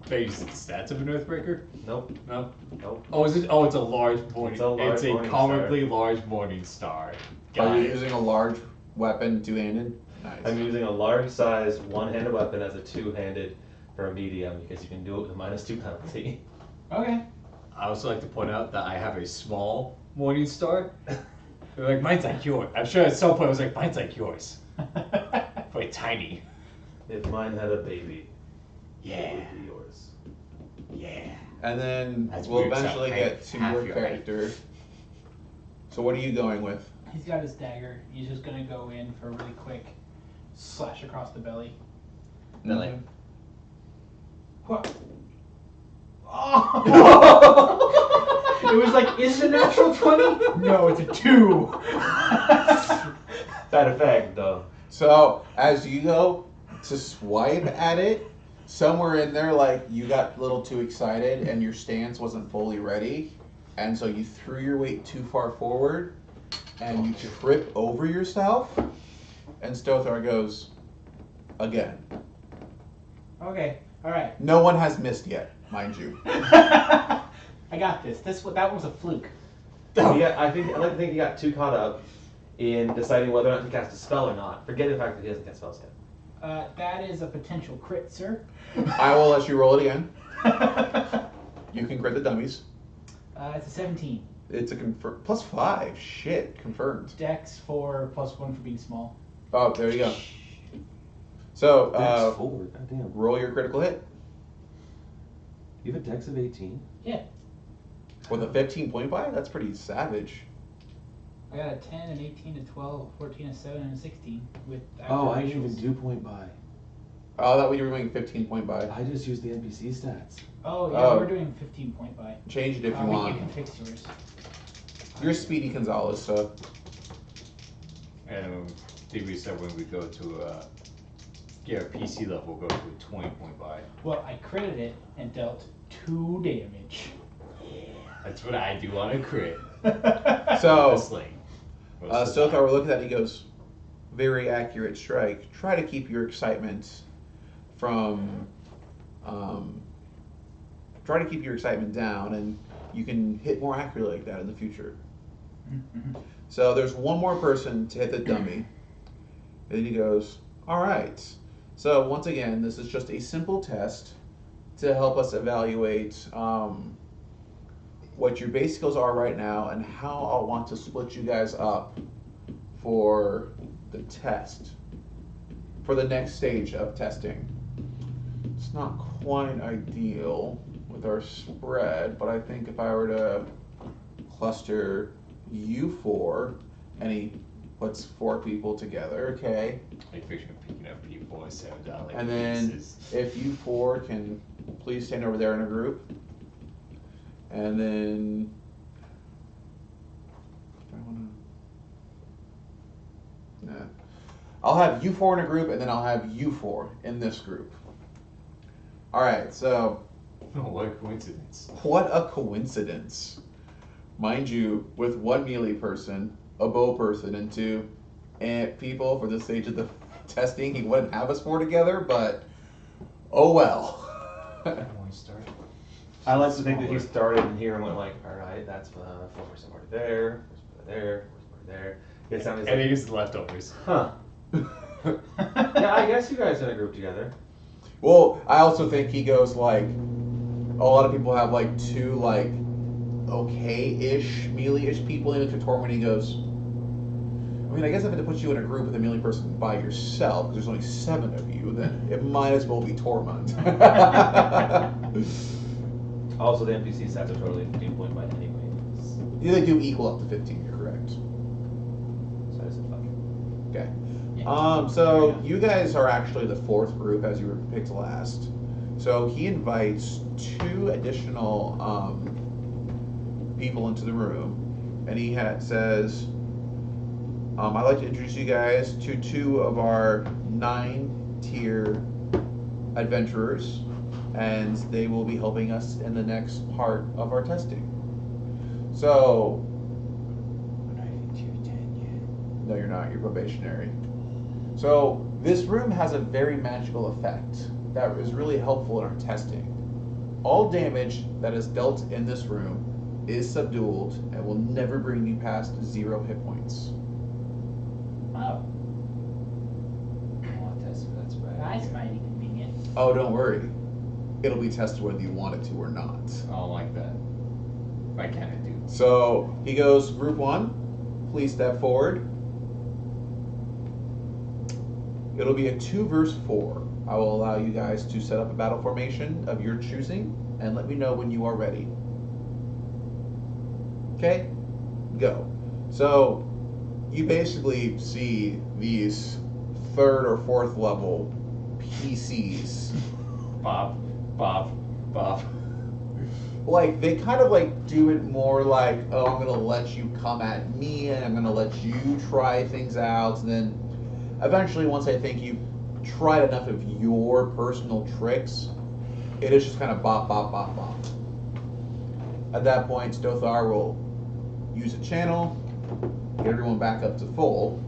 base stats of an Earthbreaker? Nope. No. Nope. Oh, is it? Oh, it's a large morning. It's a large morning comically large morning star. Got Are you it. using a large weapon two-handed? Nice. I'm using a large-sized one-handed weapon as a two-handed for a medium because you can do it with -2 penalty. Okay. I also like to point out that I have a small morning star. They're like, mine's like yours. I'm sure at some point I was like, mine's like yours. Like tiny. If mine had a baby, it Yeah. would be yours. Yeah. And then That's we'll weird, so eventually I get have to half your your height. character. So what are you going with? He's got his dagger. He's just gonna go in for a really quick slash across the belly. Belly. Mhm. What? Oh! It was like, is it a natural 20? No, it's a 2. That effect, though. So as you go to swipe at it, somewhere in there, like you got a little too excited and your stance wasn't fully ready, and so you threw your weight too far forward, and you trip over yourself. And Stothar goes again. Okay, alright. No one has missed yet, mind you. I got this. That was a fluke. I like to think he got too caught up in deciding whether or not to cast a spell or not, forgetting the fact that he hasn't cast spells yet. That is a potential crit, sir. I will let you roll it again. You can crit the dummies. It's a 17. It's a +5. Shit, confirmed. Dex for +1 for being small. Oh, there you go. So, Dex 4, goddamn. roll your critical hit You have a dex of 18? Yeah. with a 15 point buy. That's pretty savage. I got a 10, an 18, a 12, a 14, a 7, and a 16 with Oh, I didn't racials. even do point buy. Oh, that way you were doing 15 point buy. I just used the NPC stats. Oh, yeah, Oh. we're doing 15 point buy. Change it if you You want. can fix yours. You're Speedy Gonzalez, so And I think we said when we go to PC level, we'll go to a 20 point buy. Well, I critted it and dealt 2 damage. That's what I do on a crit. So, With a sling. Most of the Stothar, time. we're looking at it, he goes, very accurate strike. Try to keep your excitement from, try to keep your excitement down, and you can hit more accurately like that in the future. So there's one more person to hit the dummy. And he goes, all right. So once again, this is just a simple test to help us evaluate what your base skills are right now and how I'll want to split you guys up for the test, for the next stage of testing. It's not quite ideal with our spread, but I think if I were to cluster you 4, and he puts 4 people together, okay, Like fiction of picking up people instead of down like and then pieces. if you 4 can please stand over there in a group, and then do I wanna, nah. I'll have you 4 in a group, and then I'll have you 4 in this group. Alright, so Oh, what a coincidence. what a coincidence. Mind you, with 1 melee person, a bow person, and 2 ant people for this stage of the testing, he wouldn't have us 4 together, but oh well. Morning star. I like to think that he started in here and went like, all right, that's 4% more there, 4% there, 4% there. It sounded And he like, uses the leftovers. huh. Yeah, I guess you guys in a group together. Well, I also think he goes like, a lot of people have like 2 like okay-ish, melee-ish people in it. Torment, he goes, I mean, I guess if I had to put you in a group with a melee person by yourself, because there's only 7 of you, then it might as well be Torment. Also, the NPC stats are totally 15 point by anyways. Yeah, they do equal up to 15, you're correct. So I said fuck it. Okay. Yeah. So you guys are actually the 4th group, as you were picked last. So he invites 2 additional people into the room, and he says, I'd like to introduce you guys to 2 of our 9-tier adventurers, and they will be helping us in the next part of our testing. So, We're not even tier 10 no, you're not, you're probationary. So, this room has a very magical effect that is really helpful in our testing. All damage that is dealt in this room is subdued and will never bring you past 0 hit points. Oh, Oh, that's right. that's mighty convenient. Oh, don't worry. It'll be tested whether you want it to or not. I don't like that. Why can't I do? So he goes, Group 1, please step forward. It'll be a 2 versus 4. I will allow you guys to set up a battle formation of your choosing and let me know when you are ready. Okay? Go. So you basically see these 3rd or 4th level PCs. Bob. Like, they kind of like do it more like, oh, I'm gonna let you come at me and I'm gonna let you try things out, and then eventually once I think you've tried enough of your personal tricks, it is just kind of bop, bop, bop, bop. At that point, Stothar will use a channel, get everyone back up to full,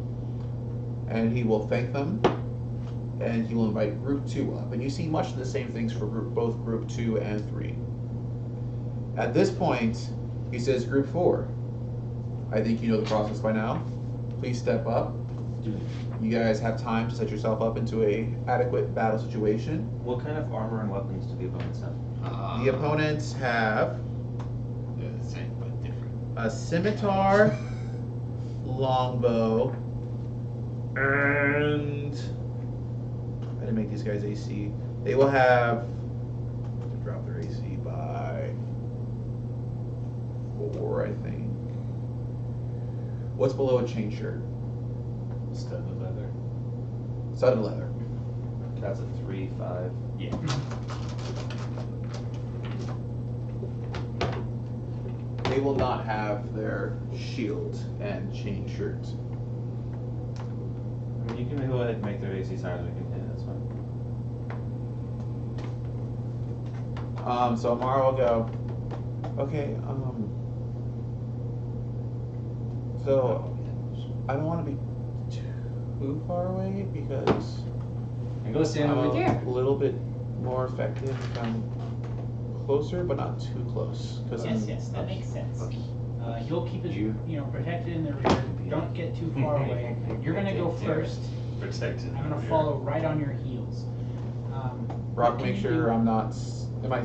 and he will thank them, and he will invite Group 2 up. And you see much of the same things for both Group 2 and 3. At this point, he says, Group 4, I think you know the process by now. Please step up. You guys have time to set yourself up into a adequate battle situation. What kind of armor and weapons do the opponents have? The opponents have They're the same but different. a scimitar, longbow, and I didn't make these guys AC. They will have to drop their AC by 4, I think. What's below a chain shirt? Studded leather. Studded leather. That's a 3-5. Yeah. They will not have their shield and chain shirt. I mean, you can go ahead and make their AC higher than we can hit. That's fine. So Amara will go, okay, so I don't want to be too far away because And go stand I'm over there. a little bit more effective if I'm closer, but not too close. Yes, that makes sense. You'll keep it, You- protected in the rear. Don't get too far away. You're gonna go first. Protected. I'm gonna follow right on your heels. Rock, what make can sure you do? I'm not. Am I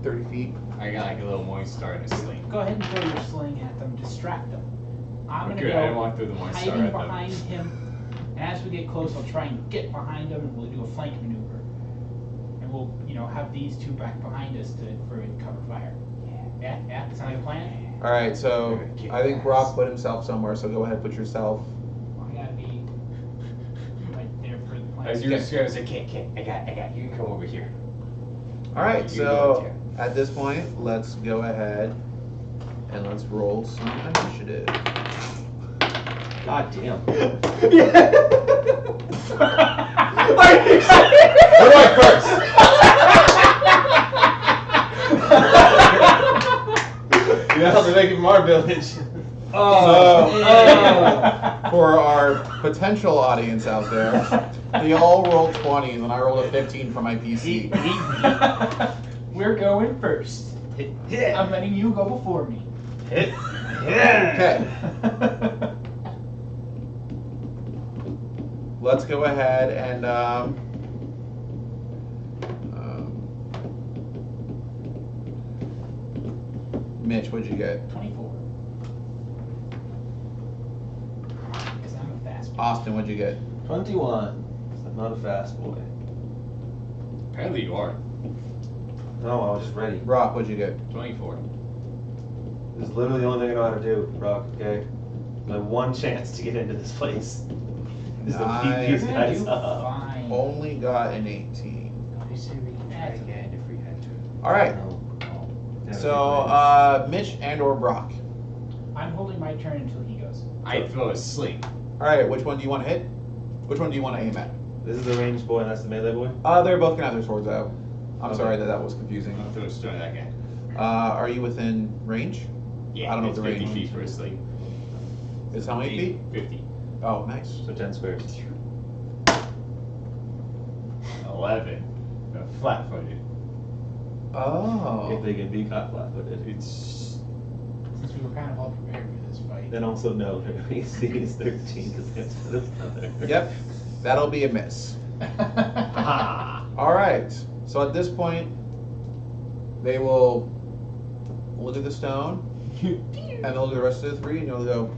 30 feet? I got like a little Morningstar and a sling. Go ahead and throw your sling at them. Distract them. I'm gonna Good, I didn't go want to throw the Morningstar hiding at them. behind him. And as we get close, I'll try and get behind him, and we'll do a flank maneuver. And we'll, have these two back behind us for cover fire. Yeah. Sound like a plan? All right, so Kick I think ass. Rock put himself somewhere. So go ahead, put yourself. I gotta be right there for the plan. As you were scared, I was like, okay, I got you. You can come over here. All right, You go so there. at this point, let's go ahead and let's roll some initiative. God damn. What do I first? You have to make it from our village. So, for our potential audience out there, they all rolled 20s and I rolled a 15 for my PC. We're going first. I'm letting you go before me. Okay, let's go ahead and Mitch, what'd you get? 24. Because I'm a fast boy. Austin, what'd you get? 21. I'm not a fast boy. Apparently you are. No, I was just ready. Rock, what'd you get? 24. This is literally the only thing I know how to do, Rock, okay? My one chance to get into this place is to beat Nice. these You're gonna guys do up. fine. Only got an 18. You say we can try again if we had to. All right, No. Damn it, so Mitch and or Brock. I'm holding my turn until he goes. I'd throw a sling. All right, which one do you want to hit? Which one do you want to aim at? this is the ranged boy and that's the melee boy? They're both gonna have their swords out. I'm Okay. sorry that was confusing. I'll throw a stone at that guy. Are you within range? Yeah, I don't know it's if the 50 range- feet for a sling. It's how many feet? 50. Oh, nice. So 10 squares. 11. Flat-footed. Oh. if they can be caught flat-footed. Since we were kind of all prepared for this fight. And also no, their AC is 13 because that's another. Yep. That'll be a miss. All right. So at this point, they will look at the stone, and they'll look at the rest of the three, and you'll go,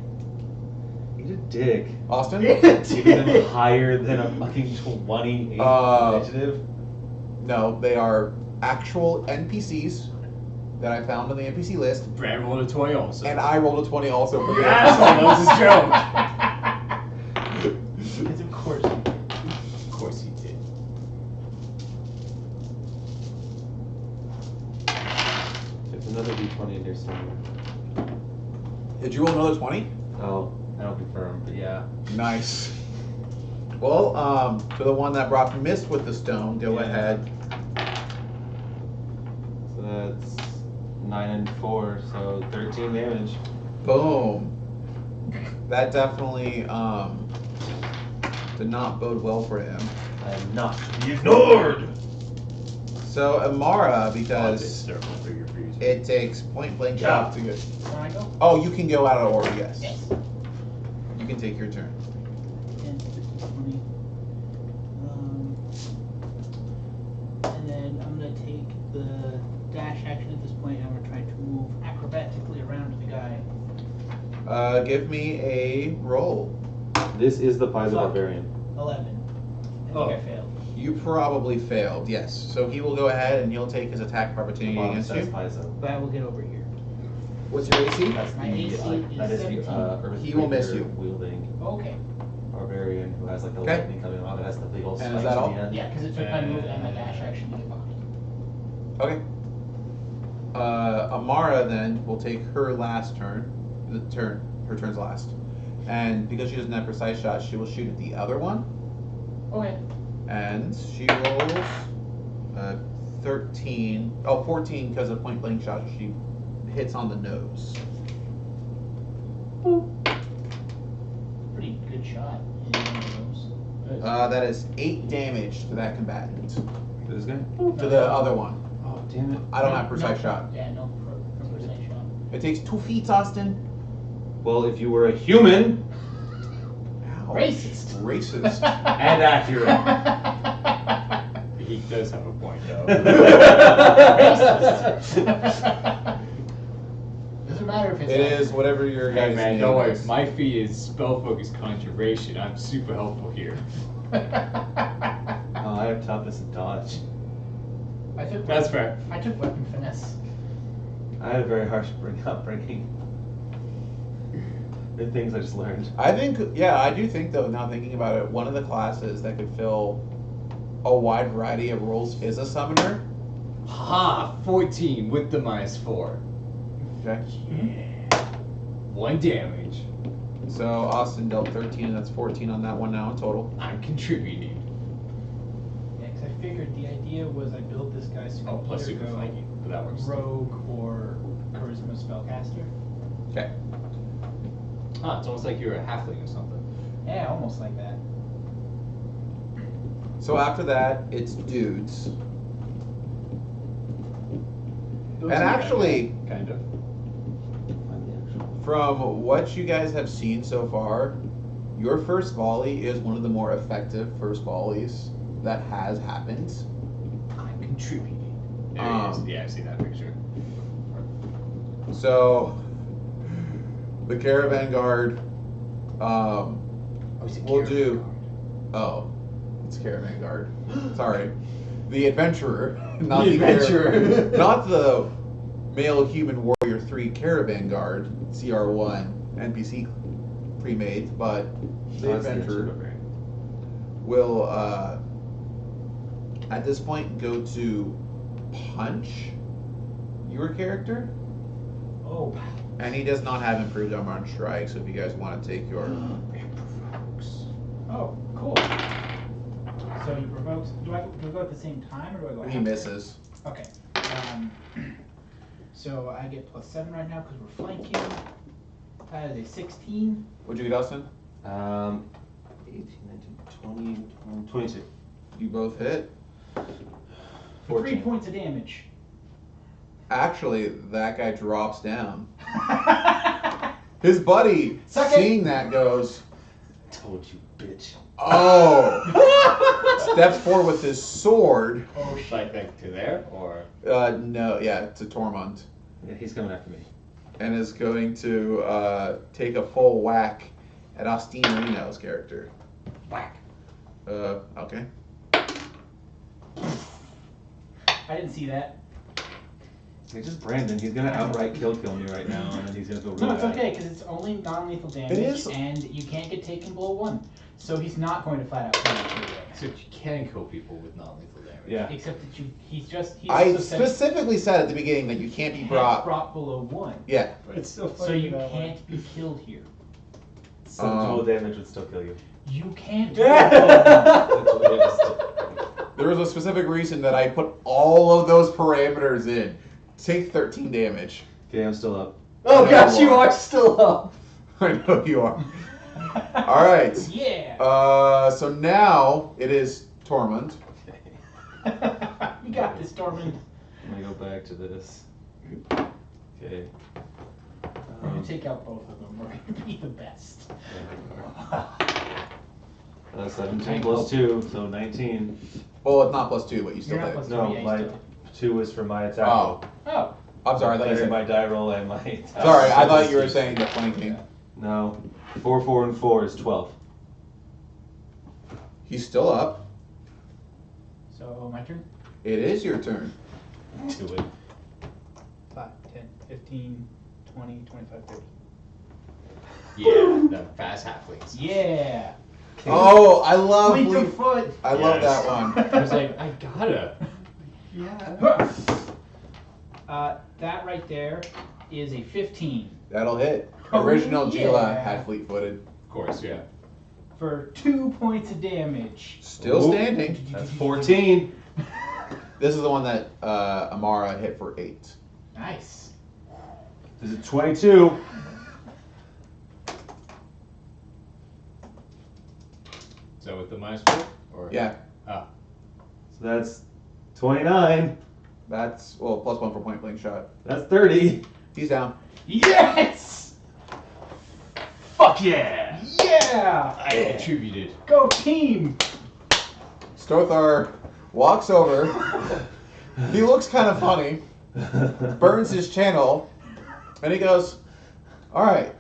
Eat a dick. Austin? Even them higher than a fucking 28 initiative. No, they are actual NPCs that I found on the NPC list, Brad rolled a 20 also. and I rolled a 20 also for the Asshole, that was a joke. Because of course you did. Of course he did. There's another D20 in here somewhere. Did you roll another 20? Oh, I don't confirm, but yeah. Nice. Well, to the one that brought mist with the stone, go Yeah. ahead. So that's 9 and 4, so 13 damage. Boom. That definitely did not bode well for him. I am not to be ignored! So Amara, Oh, it's because circle figure for you. it takes point blank shot to get. Can I go? Oh, you can go out of order. Yes. Yes. You can take your turn. 10, 15, 20. And then I'm going to take the dash action at this point, and I'm going to try to move acrobatically around the guy. Give me a roll. This is the Paizo Fuck. Barbarian. 11. I think I failed. You probably failed. Yes. So he will go ahead and he'll take his attack of opportunity Bottom against says you. Paizo. But I will get over here. What's your AC? That's My the, AC is that is 17. the Earth He will miss Breaker you. wielding Okay. barbarian who has like the Okay. lightning coming off. It has the big old And spikes is that at all? the end. Yeah, because it took my move and my dash action to get behind. Okay. Amara then will take her last turn. Her turn's last. And because she doesn't have precise shot, she will shoot at the other one. Okay. And she rolls 14 because of point blank shot. She hits on the nose. Pretty good shot in one of those. That is 8 damage to that combatant. This guy? To the other one. Oh, damn it. I don't have precise shot. Yeah, no precise shot. It takes 2 feet, Austin. Well, if you were a human Ouch. Racist. Racist. and accurate. He does have a point, though. Doesn't matter if it's. It is whatever your Hey guys' man, name don't worry. is. My fee is spell focus conjuration. I'm super helpful here. Oh, I have toughness and dodge. That's fair. I took weapon finesse. I had a very harsh upbringing. The things I just learned. I think, yeah, I do think though, now thinking about it, one of the classes that could fill a wide variety of roles is a summoner. Ha! 14 with the -4. Okay. 1 damage. So Austin dealt 13, that's 14 on that one now in total. I'm contributing. Yeah, because I figured the idea was I built this guy so Oh, plus either super go flanking, but that works. rogue or charisma spellcaster. Okay. Ah, it's almost like you're a halfling or something. Yeah, almost like that. So after that, it's dudes. Those And are actually, kind of. from what you guys have seen so far, your first volley is one of the more effective first volleys that has happened. I'm contributing. There he is. Yeah, I've seen that picture. So the caravan guard Is it will Karen? do. Oh, it's caravan guard. Sorry, the adventurer, not The caravan- adventurer. not the male human warrior 3 caravan guard CR1 NPC pre-made, but the adventurer will at this point go to punch your character, Oh. and he does not have improved armor on strike. So if you guys want to take your Oh, cool. So he provokes. Do I go at the same time or do I go? he after? misses. Okay. So I get +7 right now because we're flanking. That is a 16. What'd you get, Austin? 18, 19, 20, 22. You both hit. 3 points of damage. Actually, that guy drops down. His buddy, Suck it. seeing that, goes, Told you, bitch. oh! Steps forward with his sword. Oh Like, shit. like to there, or? No, yeah, it's a Tormund. Yeah, he's coming after me. And is going to take a full whack at Austin Marino's character. Whack. Okay. I didn't see that. It's just Brandon. He's gonna outright kill me right now, and then he's gonna feel really No, it's bad. okay because it's only non-lethal damage, is. and you can't get taken below 1. So he's not going to flat out kill you anyway. Except you can kill people with non-lethal damage. Yeah. Except that he's I also said specifically said at the beginning that you can't be can't brought. below 1. Yeah. It's still So you can't be killed here. So dual damage would still kill you. You can't be below 1. There was a specific reason that I put all of those parameters in. Take 13 damage. Okay, I'm still up. Oh No gosh, you more. are still up. I know you are. All right. Yeah. So now it is Tormund. You got this, Tormund. I'm gonna go back to this. Okay. We're gonna take out both of them. We're gonna be the best. 17 plus 2, so 19. Well, it's not +2, but you still You're not did. plus- No, yeah, my still. 2 is for my attack. Oh, Oh. I'm sorry. I thought you said. My die roll and my attack. Sorry, I thought you were saying the flanking. No. 4, 4, and 4 is 12. He's still up. So my turn. It is your turn. Do it. 5, 10, 15, 20, 25, 30. Yeah, the fast halflings. Yeah. Oh, I love. Fleet Fleet- of foot. I love Yes. that one. I was like, I gotta. Yeah. That right there is a 15 That'll hit. Oh, Original yeah. Gila had fleet-footed. Of course, yeah. for 2 points of damage. Still Ooh. standing. That's 14. This is the one that Amara hit for 8. Nice. Is it 22? So with the -4? Or? Yeah, Oh. So that's 29. that's +1 for point blank shot. That's 30. He's down. Yes! Fuck yeah! Yeah! I contributed. Go team! Stothar walks over. He looks kind of funny. Burns his channel, and he goes, "All right,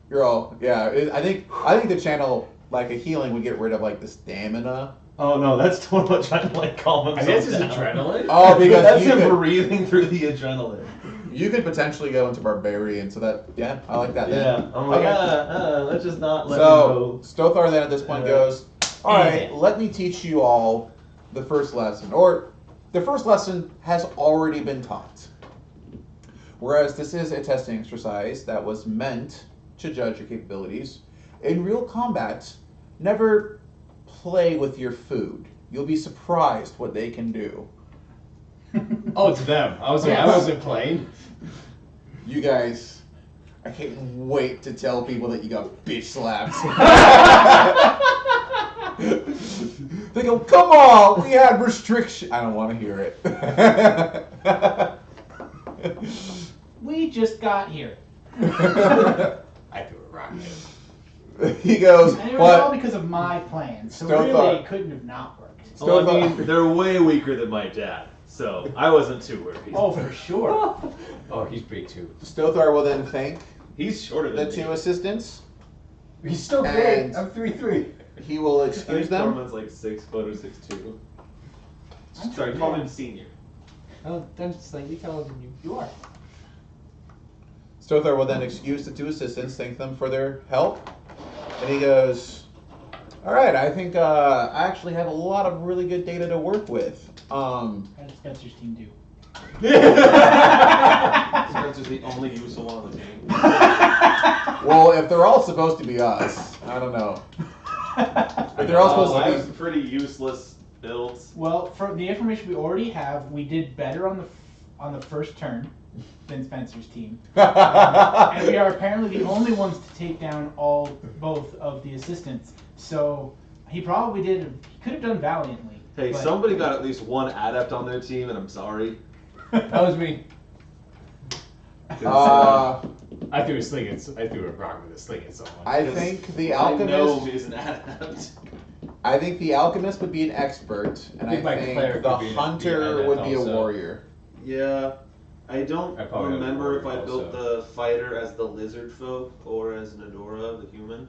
you're all I think the channel, like a healing, would get rid of like the stamina. Oh no, that's Tomo trying to like calm I himself guess it's down. adrenaline. Oh, because That's you him could, breathing through the adrenaline. you could potentially go into barbarian. So that I like that. Yeah, Then. I'm like, Okay. let's just not let So Stothar then at this point goes, "All right, Easy. let me teach you all the first lesson, or the first lesson has already been taught. Whereas this is a testing exercise that was meant to judge your capabilities. In real combat, never play with your food. You'll be surprised what they can do. Oh, it's them. I was like, I wasn't playing. You guys, I can't wait to tell people that you got bitch slapped." They go, "Come on, we had restriction." I don't want to hear it. We just got here. I threw a rock at him. He goes, And it was all "What?" because of my plan, so Stothar. really it couldn't have not worked. Well, I mean, they're way weaker than my dad, so I wasn't too worried. Oh, for sure. Oh, he's big too. Stothar will then thank He's shorter the than two me. assistants. He's still big. I'm 3'3". He will I excuse think them. Norman's like 6 foot or 6'2". I'm Sorry, pretty call big. him senior. Oh, I'm slightly taller than you. You are. Stothar will then excuse the two assistants, thank them for their help, and he goes, "All right, I think I actually have a lot of really good data to work with. How does Spencer's team do? Spencer's the only useful one on the team. Well, if they're all supposed to be us, I don't know. If they're all supposed I to have be, pretty useless builds. Well, from the information we already have, we did better on the first turn than Spencer's team, and we are apparently the only ones to take down both of the assistants. So he probably did. He could have done valiantly. Hey, but- somebody got at least one adept on their team, and I'm sorry. That was me. I threw a rock with a sling at someone. I think the I know alchemist. is an adept. I think the alchemist would be an expert, and think my I think cleric the would be an hunter adept would be a also. warrior. Yeah. I don't I probably have remember if I warrior built also. the fighter as the lizard folk or as Nadora, the human.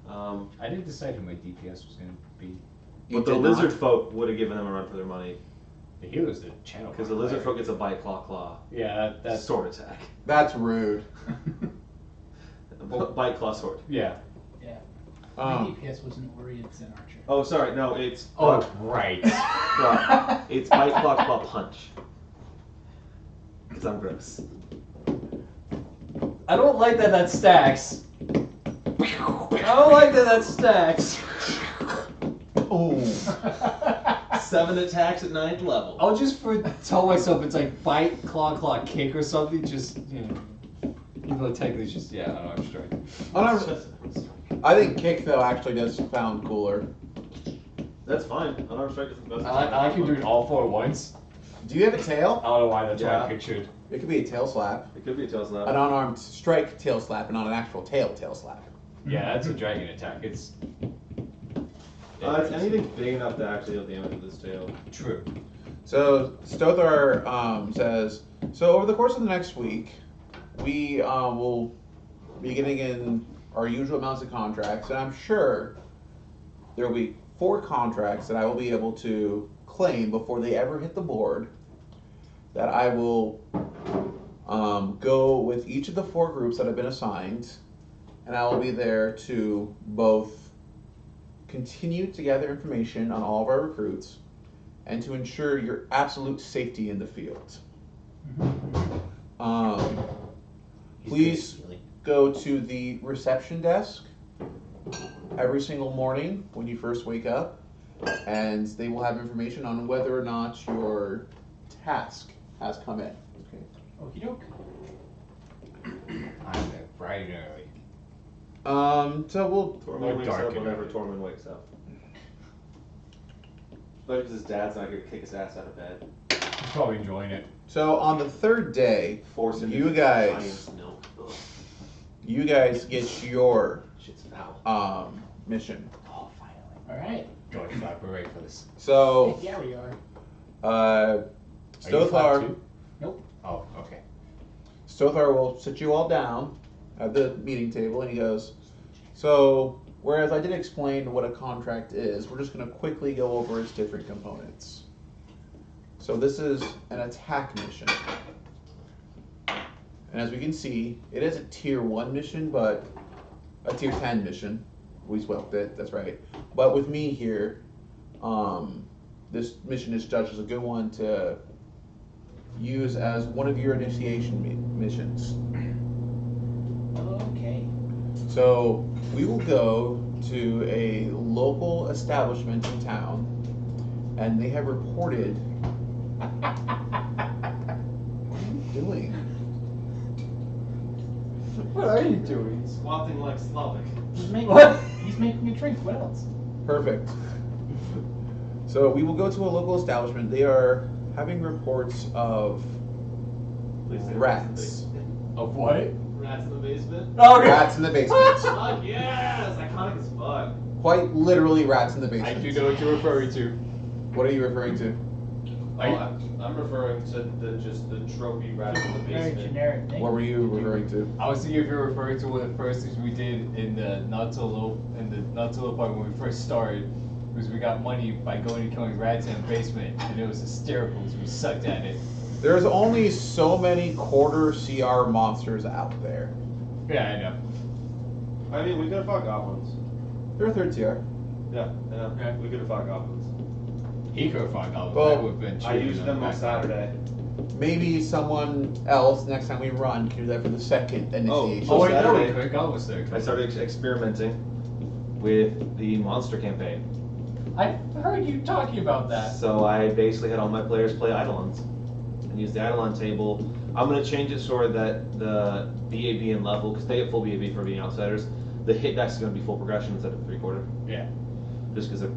I didn't decide who my DPS was going to be. You But the did lizard not? folk would have given them a run for their money. The healer's the channel. Because the lizard folk gets a bite claw. Yeah, that's Sword attack. That's rude. Bite claw sword. Yeah. Yeah. My Um, DPS was an Orient's an archer. Oh, sorry, no, it's Oh, right. claw. It's bite claw punch. Because I'm gross. I don't like that stacks. I don't like that stacks. oh. 7 attacks at 9th level. I'll just tell myself it's like bite, claw, kick or something. Just, you know. Even though technically it's just, yeah, unarmed strike. I think kick though actually does sound cooler. That's fine. Unarmed strike is the best. I like you doing all 4 at once. Do you have a tail? I don't know why that's what Yeah. I pictured. It could be a tail slap, It could be a tail slap. an unarmed strike tail slap, and not an actual tail slap. Yeah, that's a dragon attack. It's It's anything big enough to actually deal damage with this tail. true. So Stothar says, so over the course of the next week, we will be getting in our usual amounts of contracts, and I'm sure there will be 4 contracts that I will be able to claim before they ever hit the board. That I will go with each of the 4 groups that have been assigned, and I will be there to both continue to gather information on all of our recruits and to ensure your absolute safety in the field. Please go to the reception desk every single morning when you first wake up, and they will have information on whether or not your task has come in. Okay. Okie doke. I'm there bright and early. So we'll. Tormund wakes dark up and whenever early. Tormund wakes up. But because his dad's not going to kick his ass out of bed. He's probably enjoying it. So on the 3rd day, Force him to you drink guys, giant's milk. Ugh, you guys get your shit's foul. mission. Oh, finally. All right. George Flapper, ready for this. So Yeah, we are. Are you Flap Stothar. too? Nope. Oh, okay. Stothar will sit you all down at the meeting table, and he goes, so, whereas I did explain what a contract is, we're just going to quickly go over its different components. So this is an attack mission. And as we can see, it is a tier 1 mission, but a tier 10 mission. We swapped it, that's right. But with me here, this mission is judged as a good one to use as one of your initiation missions. Okay. So we will go to a local establishment in town, and they have reported. What are you doing? What are you doing? Squatting like Slavic. He's making a drink. What else? Perfect. So we will go to a local establishment. They are having reports of Please say rats. Of what? Rats in the basement? Oh, okay. Rats in the basement. Fuck yes! Iconic as fuck. Quite literally rats in the I basement. do know what you're referring to. What are you referring to? I'm referring to the trophy rats in the Very basement. generic thing. What were you referring to? I was thinking if you're referring to one of the first things we did in the Thenotsolittleparty when we first started, was we got money by going and killing rats in the basement, and it was hysterical because we sucked at it. There's only so many quarter CR monsters out there. Yeah, I know. I mean, we could have fought goblins. They're a 3rd CR. Yeah, Okay. we could have fought goblins. He could have found out. Well, that would have been I cheating used on them the on back. Saturday. Maybe someone else next time we run can do that for the 2nd initiation. Oh, wait, no, Saturday. we could. God was there. I started experimenting with the monster campaign. I heard you talking about that. So I basically had all my players play Eidolons and use the Eidolon table. I'm going to change it so that the BAB and level, because they get full BAB for being outsiders, the hit dice is going to be full progression instead of 3/4, Yeah. just because they're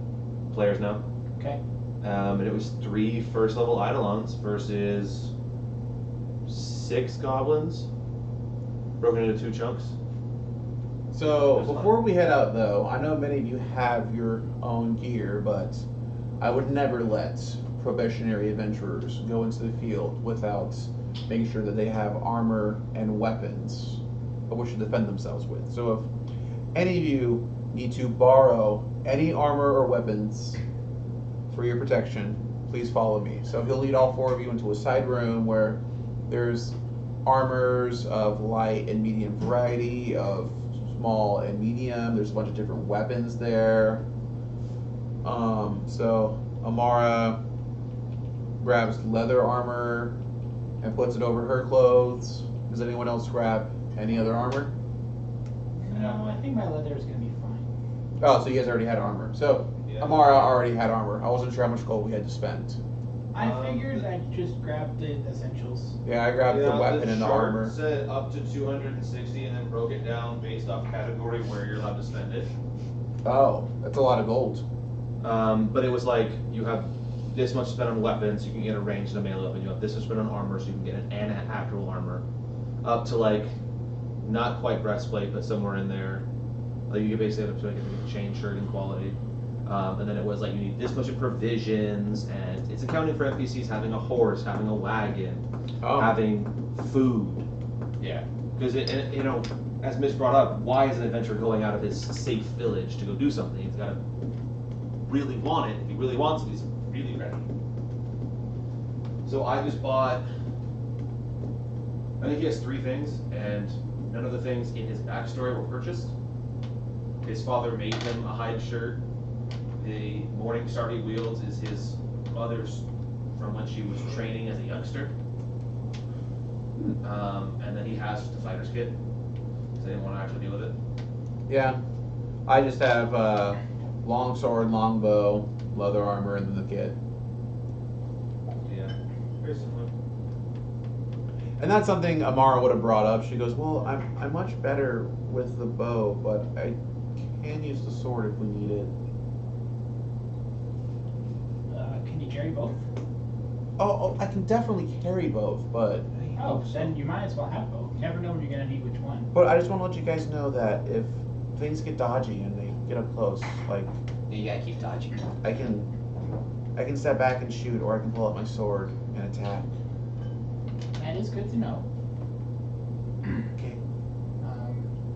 players now. Okay. And it was 3 first level Eidolons versus 6 goblins broken into 2 chunks. So That's before fine. we head out, though, I know many of you have your own gear, but I would never let probationary adventurers go into the field without making sure that they have armor and weapons of which to defend themselves with. So if any of you need to borrow any armor or weapons for your protection, please follow me. So he'll lead all 4 of you into a side room where there's armors of light and medium variety, of small and medium. There's a bunch of different weapons there. So Amara grabs leather armor and puts it over her clothes. Does anyone else grab any other armor? No, I think my leather is gonna be fine. Oh, so you guys already had armor. So Yeah. Amara already had armor. I wasn't sure how much gold we had to spend. I figured I'd just grab the essentials. Yeah, I grabbed the weapon and the chart armor. said up to 260 and then broke it down based off category where you're allowed to spend it. Oh, that's a lot of gold. But it was like you have this much spent on weapons, you can get a ranged and a melee weapon. You have this much spent on armor, so you can get an actual armor. Up to like not quite breastplate, but somewhere in there. Like you can basically have to like a chain shirt in quality. And then it was like you need this much of provisions, and it's accounting for NPCs having a horse, having a wagon, having food. Yeah. Because you know, as Mitch brought up, why is an adventurer going out of his safe village to go do something? He's got to really want it. If he really wants it, he's really ready. So I just bought. I think he has 3 things, and none of the things in his backstory were purchased. His father made him a hide shirt. The morning star he wields is his mother's from when she was training as a youngster. And then he has just a fighter's kit, because they didn't want to actually deal with it. Yeah, I just have long sword, long bow, leather armor, and then the kit. Yeah, very similar. And that's something Amara would have brought up. She goes, "Well, I'm much better with the bow, but I can use the sword if we need it." Can you carry both? Oh, I can definitely carry both, but Oh, then you might as well have both. You never know when you're gonna need which one. I just want to let you guys know that if things get dodgy and they get up close, like You gotta keep dodging. I can step back and shoot, or I can pull out my sword and attack. That is good to know. Okay.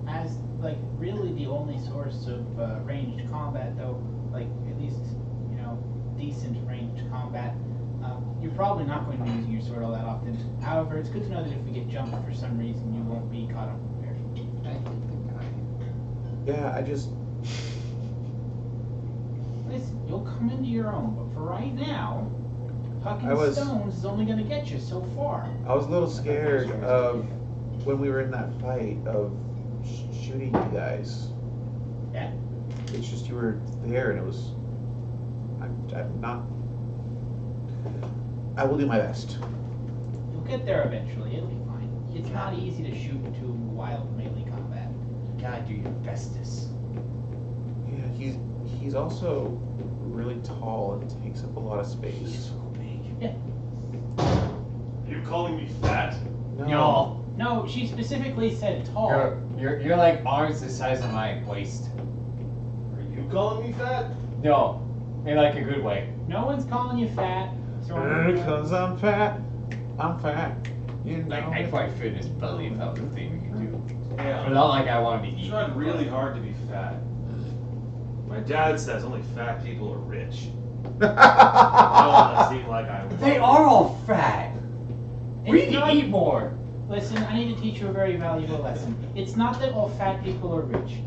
As like really the only source of ranged combat, though, like at least decent ranged combat, you're probably not going to be using your sword all that often. However, it's good to know that if we get jumped for some reason, you won't be caught unprepared. Yeah, I just Listen, you'll come into your own, but for right now, hucking I was- stones is only going to get you so far. I was a little scared of when we were in that fight of shooting you guys. Yeah. It's just you were there, and it was. I'm not. I will do my best. You'll get there eventually. It'll be fine. It's not easy to shoot into wild melee combat. You gotta do your bestest. Yeah, he's also really tall and takes up a lot of space. Yeah. Are you calling me fat? No. No, she specifically said tall. You're like arms the size of my waist. Are you calling me fat? No. In like a good way. No one's calling you fat. Because I'm fat. I'm fat. You know. Like I quite fit in his belly if that was a thing we could do. Yeah. But not like I wanted to I eat. tried really hard to be fat. My dad says only fat people are rich. I don't want to seem like I was. They are all fat. We It's need not- to eat more. Listen, I need to teach you a very valuable lesson. It's not that all fat people are rich.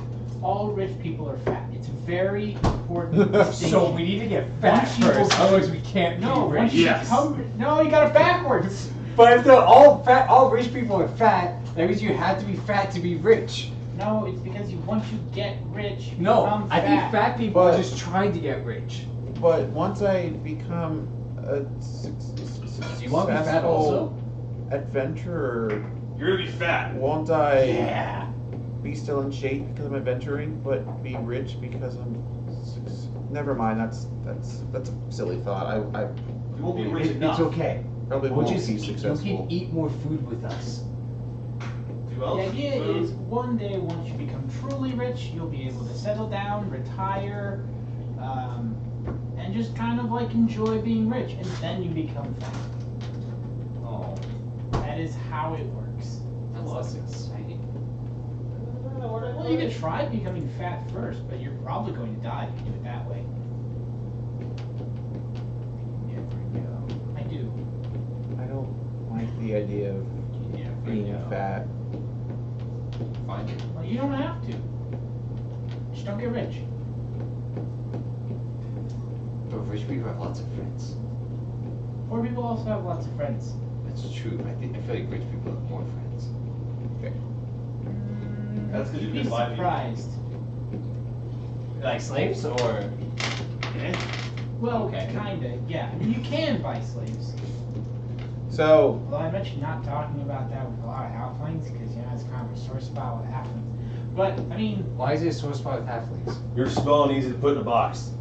All rich people are fat. It's a very important distinction. So we need to get fat Once you first, go- otherwise we can't No, be once rich. you Yes. No, you got it backwards. But if they're all rich people are fat, that means you have to be fat to be rich. No, it's because once you get rich, you No, become I think fat people But- are just trying to get rich. But once I become a Do you want to be fat also? adventurer, You're gonna be fat. won't I Yeah. be still in shape because I'm adventuring, but be rich because I'm? Never mind. That's a silly thought. I You won't be rich enough. It's okay. Probably We'll won't just be you successful. can eat more food with us. Who else? The idea Food? is one day once you become truly rich, you'll be able to settle down, retire, and just kind of like enjoy being rich, and then you become fat. Oh, That is how it works. that's less exciting. Well, you could try becoming fat first, but you're probably going to die if you do it that way. Never know. I do. I don't like the idea of You never being know. fat. Find it. Well, you don't have to. Just don't get rich. But rich people have lots of friends. Poor people also have lots of friends. That's true. I feel like rich people have more friends. That's 'cause You'd you be can buy people. surprised. Like slaves or? Well, Okay. kinda, yeah. I mean, you can buy slaves. So, Although I bet you're not talking about that with a lot of halflings, because, you know, it's kind of a sore spot with halflings. But, I mean, Why is it a sore spot with halflings? You're small and easy to put in a box.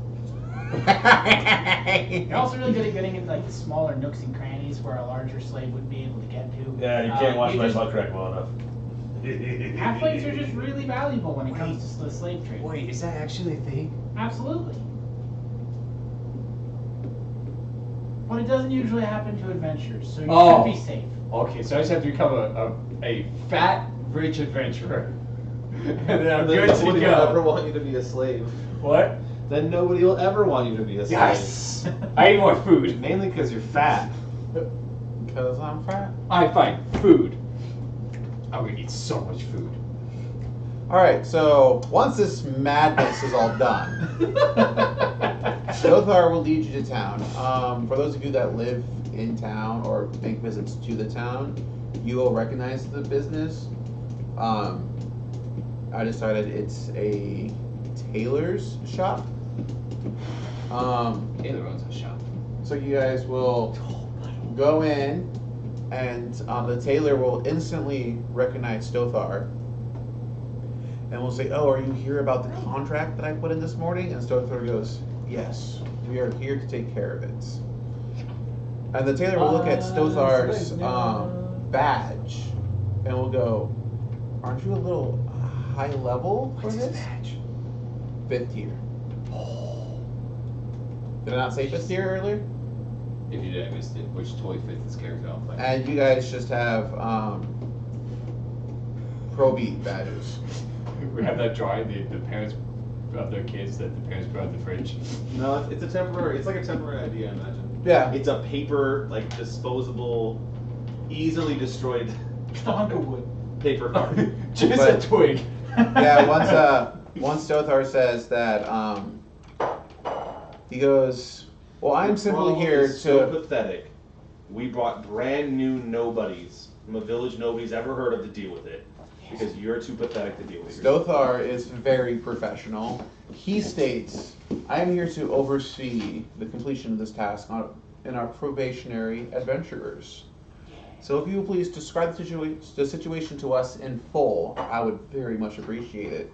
you're also really good at getting into, like, the smaller nooks and crannies where a larger slave wouldn't be able to get to. Yeah, you can't watch you my just- butt crack well enough. Halflings are just really valuable when it comes to the slave trade. Wait, is that actually a thing? Absolutely. But it doesn't usually happen to adventurers, so you Oh. should be safe. Okay, so I just have to become a fat, rich adventurer. And then I'm Then good to nobody will ever go. want you to be a slave. What? Then nobody will ever want you to be a slave. Yes! I need more food. Mainly because you're fat. because I'm fat. I find food. I'm gonna eat so much food. Alright, so once this madness is all done, Lothar will lead you to town. For those of you that live in town or make visits to the town, you will recognize the business. I decided it's a tailor's shop. Taylor owns a shop. So you guys will go in, and the tailor will instantly recognize Stothar. And we'll say, "Oh, are you here about the contract that I put in this morning?" And Stothar goes, "Yes, we are here to take care of it." And the tailor will look at Stothar's badge, and will go, "Aren't you a little high level for What's his this?" badge? 5th tier. Did I not say 5th tier earlier? If you did, I missed it. Which totally fits this character I'll play. And you guys just have pro beat badges. We have that drawing, the parents of their kids that the parents put on the fridge. No, it's a temporary. It's like a temporary idea, I imagine. Yeah. It's a paper, like disposable, easily destroyed Just a hunk of wood. paper card. Just But- a twig. Yeah, once Stothar says that, he goes, "Well, I'm Your simply problem here is so to." pathetic. We brought brand new nobodies from a village nobody's ever heard of to deal with it because you're too pathetic to deal with. Stothar is very professional. He states, "I am here to oversee the completion of this task in our probationary adventurers. So if you will please describe the situation to us in full, I would very much appreciate it."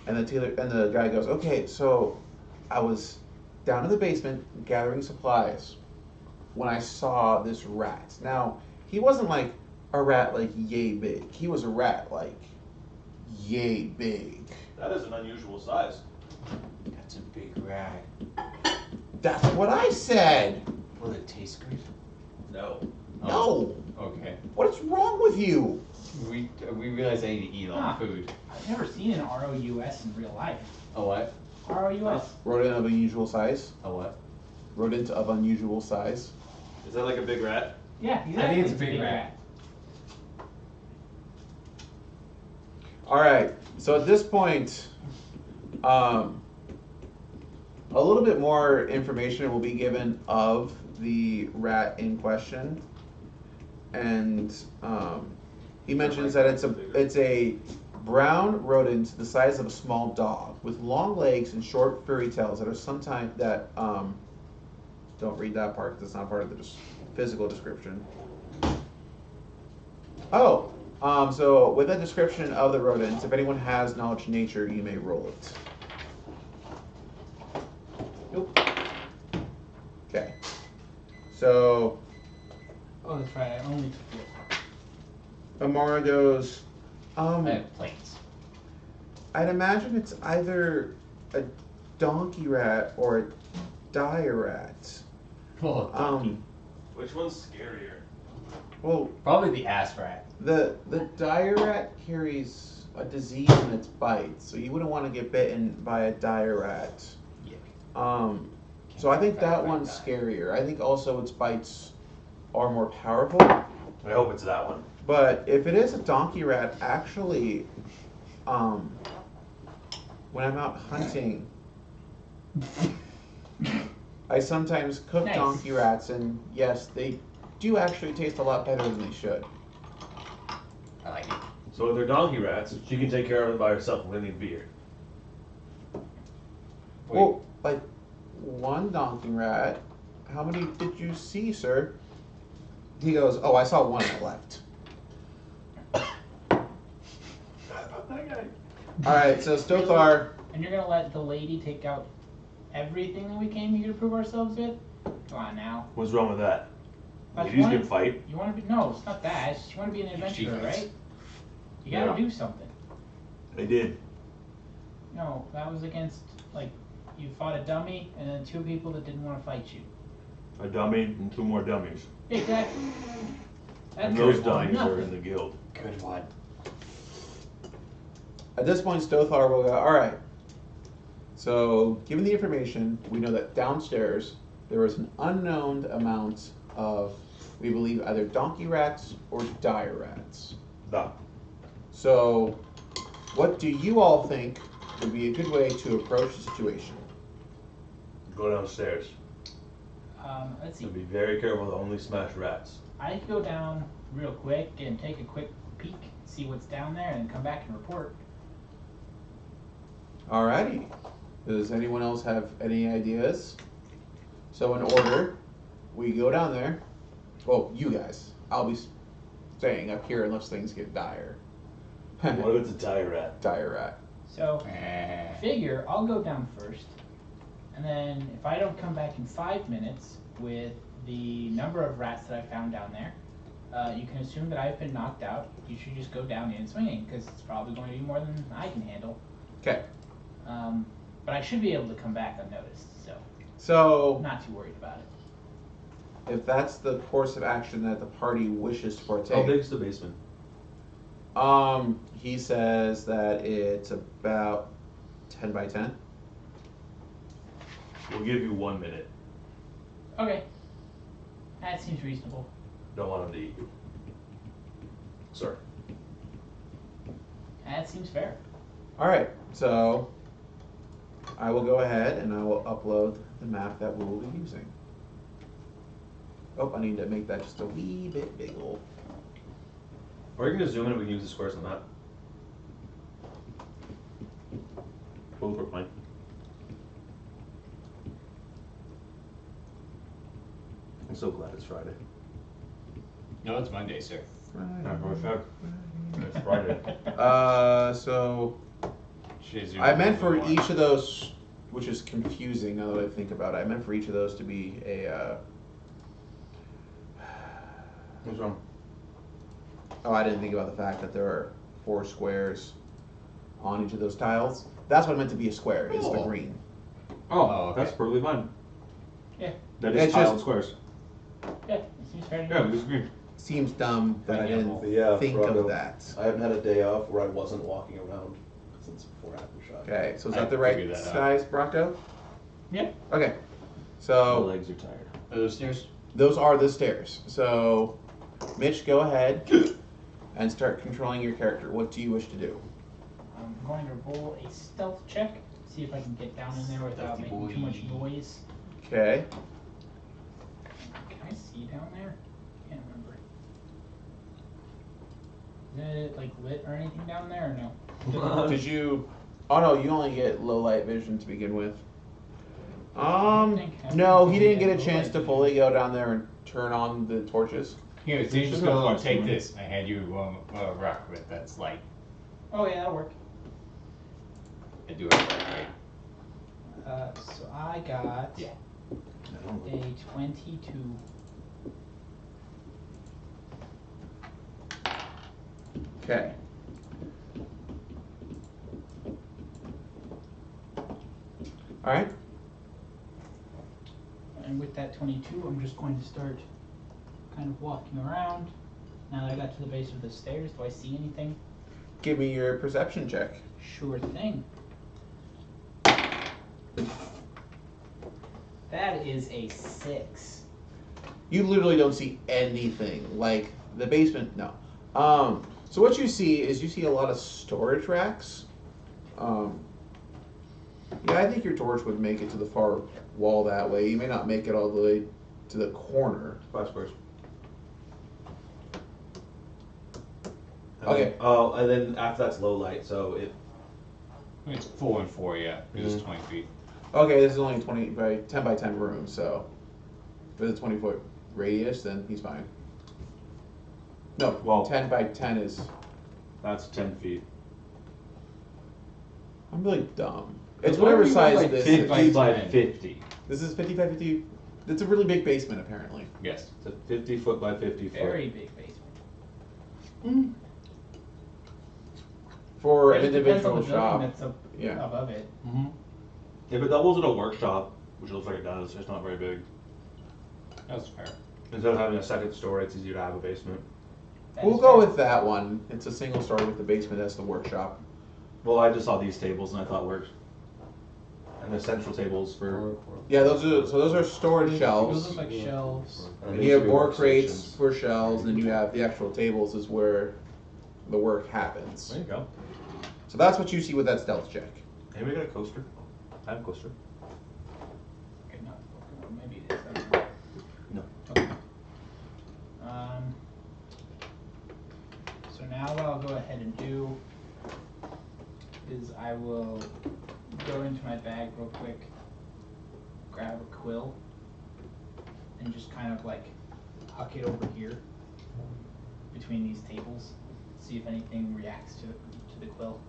And the guy goes, "Okay, so I was down in the basement gathering supplies when I saw this rat. Now, he wasn't like a rat like yay big. He was a rat like yay big." That is an unusual size. That's a big rat. That's what I said. Will it taste good? No. No. Okay. What is wrong with you? We realized I need to eat a lot of food. I've never seen an ROUS in real life. A what? ROUS. Rodent of unusual size. A what? Rodent of unusual size. Is that like a big rat? Yeah, exactly. I think it's a big rat. All right. So at this point, a little bit more information will be given of the rat in question, and he mentions that it's a brown rodent the size of a small dog with long legs and short furry tails that are sometimes that don't read that part because it's not part of the physical description. Oh, so with that description of the rodent, if anyone has knowledge of nature, you may roll it. Nope. Okay. So Oh, that's right. I only took it. Amara goes, I have planes. I'd imagine it's either a donkey rat or a dire rat. Oh, Which one's scarier? Well, probably the ass rat. the dire rat carries a disease in its bites, so you wouldn't want to get bitten by a dire rat. Yeah. So I think that one's scarier. I think also its bites are more powerful. I hope it's that one. But if it is a donkey rat, actually, when I'm out hunting, I sometimes cook Nice. donkey rats, and yes, they do actually taste a lot better than they should. I like it. So if they're donkey rats, she can take care of them by herself. We're gonna need beer. Wait. Well, like one donkey rat. How many did you see, sir? He goes, oh, I saw one that left. All right, so Stothar. And you're gonna let the lady take out everything that we came here to prove ourselves with? Come on now. What's wrong with that? But Ladies can fight. You want to be? No, it's not that. It's just you want to be an adventurer, Achievements. right? You gotta Yeah. do something. They did. No, that was against like you fought a dummy and then two people that didn't want to fight you. A dummy and two more dummies. Exactly. And That's those dummies are in nothing. the guild. Good one. At this point, Stothar will go, all right. So, given the information, we know that downstairs there was an unknown amount of, we believe, either donkey rats or dire rats. Da. So, what do you all think would be a good way to approach the situation? Go downstairs. Let's see. And be very careful to only smash rats. I could go down real quick and take a quick peek, see what's down there, and come back and report. Alrighty. Does anyone else have any ideas? So in order, we go down there. Well, you guys. I'll be staying up here unless things get dire. What if it's a dire rat? Dire rat. So, figure I'll go down first, and then if I don't come back in 5 minutes with the number of rats that I found down there, you can assume that I've been knocked out. You should just go down in swinging, because it's probably going to be more than I can handle. Okay. But I should be able to come back unnoticed, so So I'm not too worried about it. if that's the course of action that the party wishes to How partake, big's the basement? he says that it's about 10 by 10. We'll give you 1 minute. Okay. That seems reasonable. Don't want him to eat you. Sir. That seems fair. All right. So I will go ahead and I will upload the map that we will be using. Oh, I need to make that just a wee bit bigger. Or you can just zoom in and we can use the squares on that. Both work fine. I'm so glad it's Friday. No, it's Monday, sir. It's Friday. So Should've zoomed I in meant a for little more. each of those, which is confusing now that I think about it. I meant for each of those to be a. What's wrong? Oh, I didn't think about the fact that there are 4 squares on each of those tiles. That's what I meant to be a square, is the Cool. green. Oh, okay. That's perfectly fine. Yeah. That It's is tiled just- squares. Yeah, it seems fair to me. Yeah, we disagree. Seems dumb that I Pineapple. didn't Yeah, think Rocco. of that. I haven't had a day off where I wasn't walking around since before Aftershock. Okay, so is I that the right figured that out. size, Bronco? Yeah. Okay, My so legs are tired. Are those stairs? those are the stairs. So, Mitch, go ahead and start controlling your character. What do you wish to do? I'm going to roll a stealth check, see if I can get down in there without Stealthy making too much boy. noise. Okay. Can I see down there? Can't remember. Is it like lit or anything down there or no? Did you? Oh no, you only get low light vision to begin with. think No, he everything didn't get a low chance light to vision. fully go down there and turn on the torches. Here, so you just There's no go, cost take to it. this. I hand you a rock with that's light. Oh yeah, that'll work. I do it right. So I got Yeah. a 22. Okay. All right. And with that 22, I'm just going to start kind of walking around. Now that I got to the base of the stairs, do I see anything? Give me your perception check. Sure thing. That is a 6. You literally don't see anything. Like the basement, no. So what you see is you see a lot of storage racks. Yeah, I think your torch would make it to the far wall that way. You may not make it all the way to the corner. 5 squares. Okay. Oh, and then after that's low light, so it. It's 4 and 4, yeah. It's 20 feet. Okay, this is only 20 by 10 by 10 room, so with a 20-foot radius, then he's fine. No, Well- 10 by 10 is. That's 10 feet. I'm really dumb. It's Why whatever are we size like this 50 is. by 50 by 10? 50. This is 50 by 50. It's a really big basement, apparently. Yes. It's a 50 foot by 50 foot. Very big basement. For It an just depends on individual the building shop. that's up Yeah. above it. Mm-hmm. If it doubles in a workshop, which it looks like it does, it's not very big. That's fair. Instead of having a second story, it's easier to have a basement. That We'll is go fair. with that one. It's a single story with the basement as the workshop. Well, I just saw these tables and I thought worked. And the central tables for. Yeah, those are storage Those shelves. look like shelves. And you have more crates for shelves, and then you have the actual tables is where the work happens. There you go. So that's what you see with that stealth check. Anybody got a coaster? I have a coaster. Okay, not maybe it is. I don't know. No. Okay. So now what I'll go ahead and do is I will go into my bag real quick, grab a quill, and just kind of like huck it over here between these tables. See if anything reacts to the quill.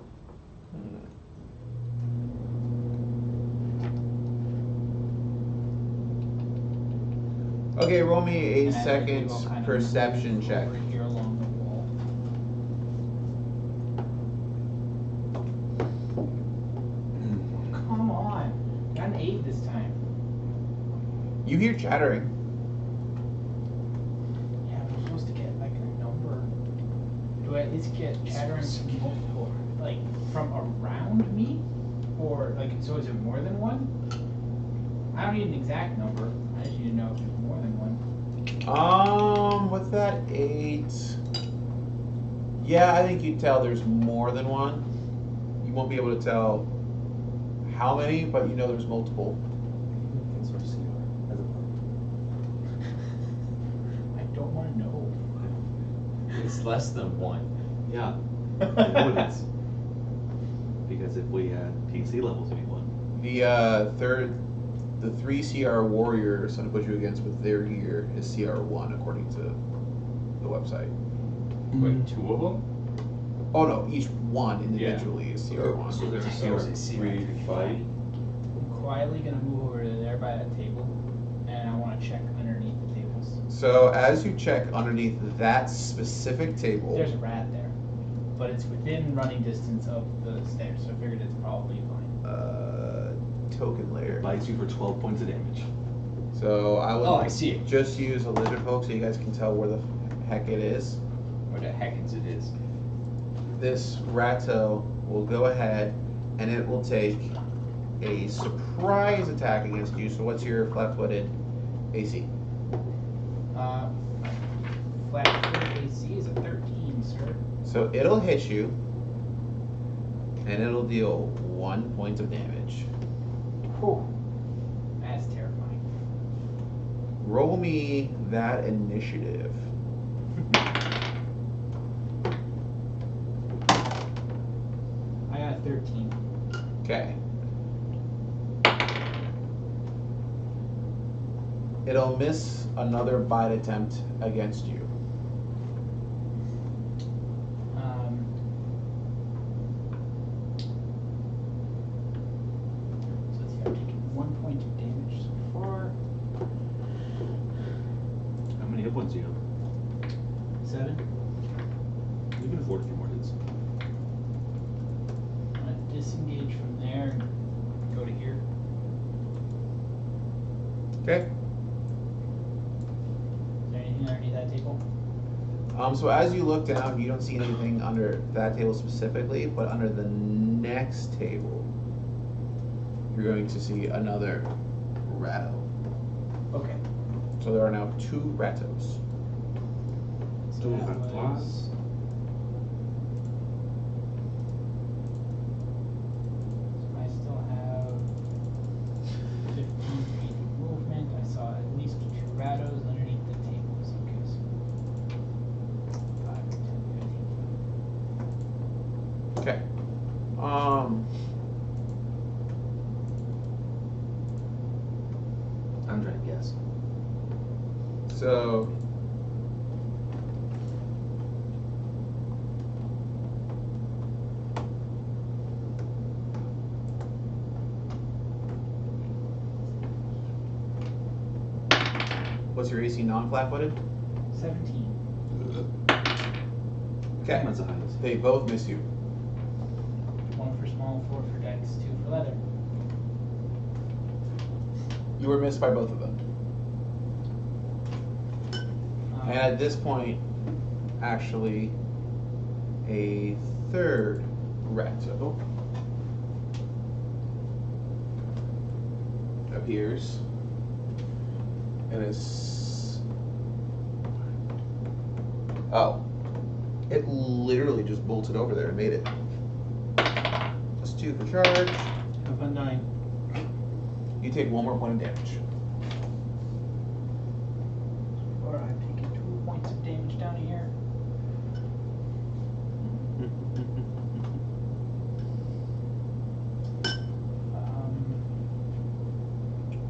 Okay, roll me a And as I do, second I'll kind of perception move check. over here along the wall. Come on, got an 8 this time. You hear chattering. Yeah, I'm supposed to get like a number. Do I at least get chattering from multiple, like from around me, or like so? Is it more than one? I don't need an exact number. I just need to know if there's more than one. With that 8, yeah, I think you'd tell there's more than one. You won't be able to tell how many, but you know there's multiple. I don't want to know. It's less than 1. Yeah. I know it is. Because if we had PC levels, it'd be 1. The 3 CR warriors I'm gonna put you against with their gear is CR1 according to the website. Wait, 2 of them? Oh no, each one individually is CR1. So there's a CR3 fight. I'm quietly gonna move over to there by that table, and I want to check underneath the tables. So as you check underneath that specific table, There's a rat there, but it's within running distance of the stairs, so I figured it's probably fine. token layer. Bites you for 12 points of damage. So I would Oh, I see it. just use a lizard poke so you guys can tell where the heck it is. Where the heck is it is? This ratto will go ahead and it will take a surprise attack against you. So what's your flat-footed AC? Flat-footed AC is a 13, sir. So it'll hit you and it'll deal 1 point of damage. Whew. That's terrifying. Roll me that initiative. I got a 13. Okay. It'll miss another bite attempt against you. So let's see, I've taken 1 point of damage so far. How many hit points do you have? 7. You can afford a few more. disengage from there and go to here. Okay. Is there anything underneath that table? So as you look down, you don't see anything under that table specifically, but under the next table, you're going to see another rattle. Okay. So there are now 2 rattos. So Do we that have was- glass? I still have 15 feet of movement. I saw at least 2 rattos underneath the tables. Okay, so 5, 10, 15. Okay. I'm trying to guess. So what's your AC non-flat-footed? 17. Okay. That's the highest. They both miss you. 1 for small, 4 for dex, 2 for leather. You were missed by both of them. And at this point, actually, a third ratto appears and is. Oh. It literally just bolted over there and made it. Plus 2 for charge. Have fun dying. You take 1 more point of damage. Or I'm taking 2 points of damage down here.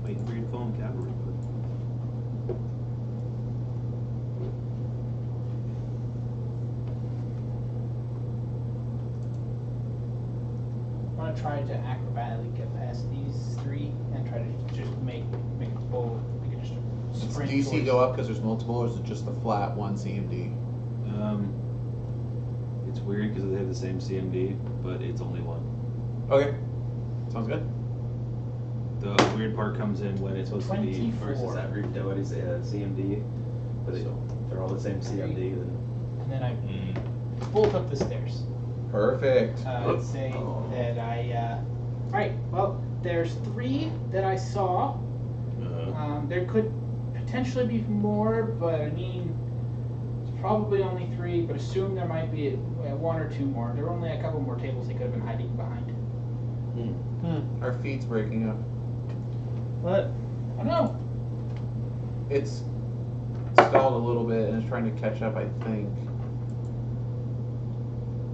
Waiting for you to call him cavalry. I want to try to acrobatically get past these 3 and try to just make a full, make it just a Does sprint. DC towards- go up because there's multiple, or is it just the flat 1 CMD? It's weird because they have the same CMD, but it's only 1. Okay. Sounds good. The weird part comes in when it's supposed to be 24. versus everybody's CMD, but they're all the same CMD. Then And then I bolt up the stairs. Perfect. I'd say that right, well, there's 3 that I saw. There could potentially be more, but I mean, it's probably only 3, but assume there might be 1 or 2 more. There were only a couple more tables they could have been hiding behind. Our feet's breaking up. What? I don't know. It's stalled a little bit and it's trying to catch up, I think.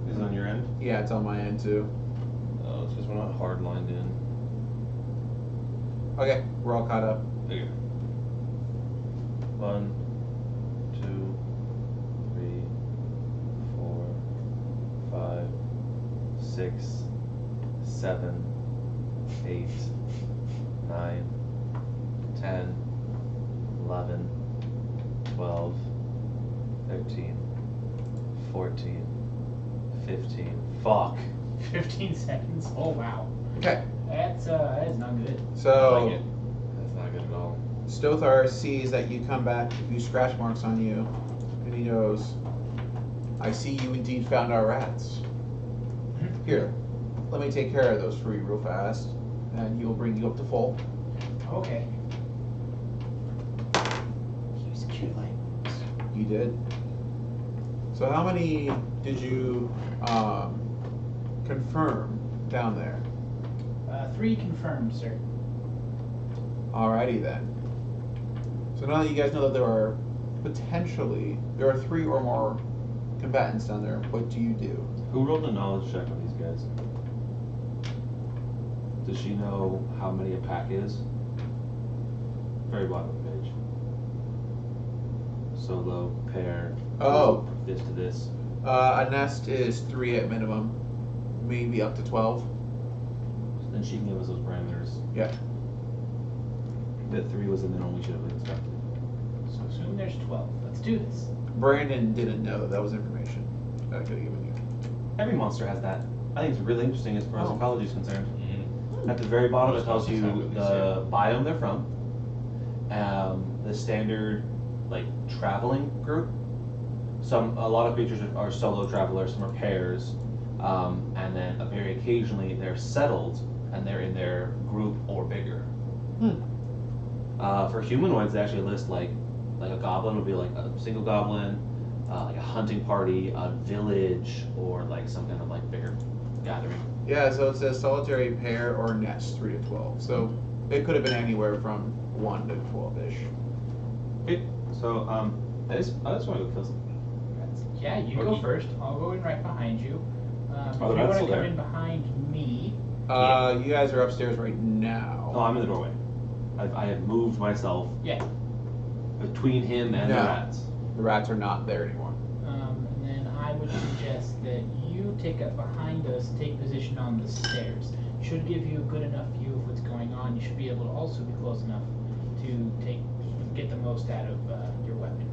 Is it on your end? Yeah, it's on my end too. Oh, it's because we're not hard lined in. Okay, we're all caught up. Okay. 1, 2, 3, 4, 5, 6, 7, 8, 9, 10, 11, 12, 13, 14, 15. Fuck. 15 seconds. Oh wow. Okay, That is not good. so I like it. That's not good at all. Stothar sees that you come back, a few scratch marks on you, and he goes, I see you indeed found our rats. Here, let me take care of those for you real fast, and he will bring you up to full. Okay. Use cure light wounds. You did. So how many did you confirm down there? 3 confirmed, sir. Alrighty then. So now that you guys know that there are 3 or more combatants down there, what do you do? Who rolled a knowledge check on these guys? Does she know how many a pack is? Very bottom of the page. Solo, pair. Oh. This to this. A nest is 3 at minimum, maybe up to 12. Then she can give us those parameters. Yeah. That 3 was the minimum we should have expected. So assume there's 12. Let's do this. Brandon didn't know that was information that I could have given you. every monster has that. I think it's really interesting as far as Oh. ecology is concerned. Mhm. At the very bottom, it tells Most you of the time the biome they're from, the standard like traveling group. A lot of creatures are solo travelers, some are pairs, and then very occasionally they're settled and they're in their group or bigger. For humanoids, they actually list like a goblin would be like a single goblin, like a hunting party, a village, or like some kind of like bigger gathering. Yeah, so it says solitary pair or nest, 3 to 12. So it could have been anywhere from 1 to 12-ish. Okay, so I just want to go kill some. Yeah, you go first. I'll go in right behind you. If Oh, you the rat's want to still come there. in behind me, You guys are upstairs right Oh, now. I'm in the doorway. I have moved myself yeah. between him and the No. rats. The rats are not there anymore. And then I would suggest that you take up behind us, take position on the stairs. Should give you a good enough view of what's going on. You should be able to also be close enough to get the most out of your weapon.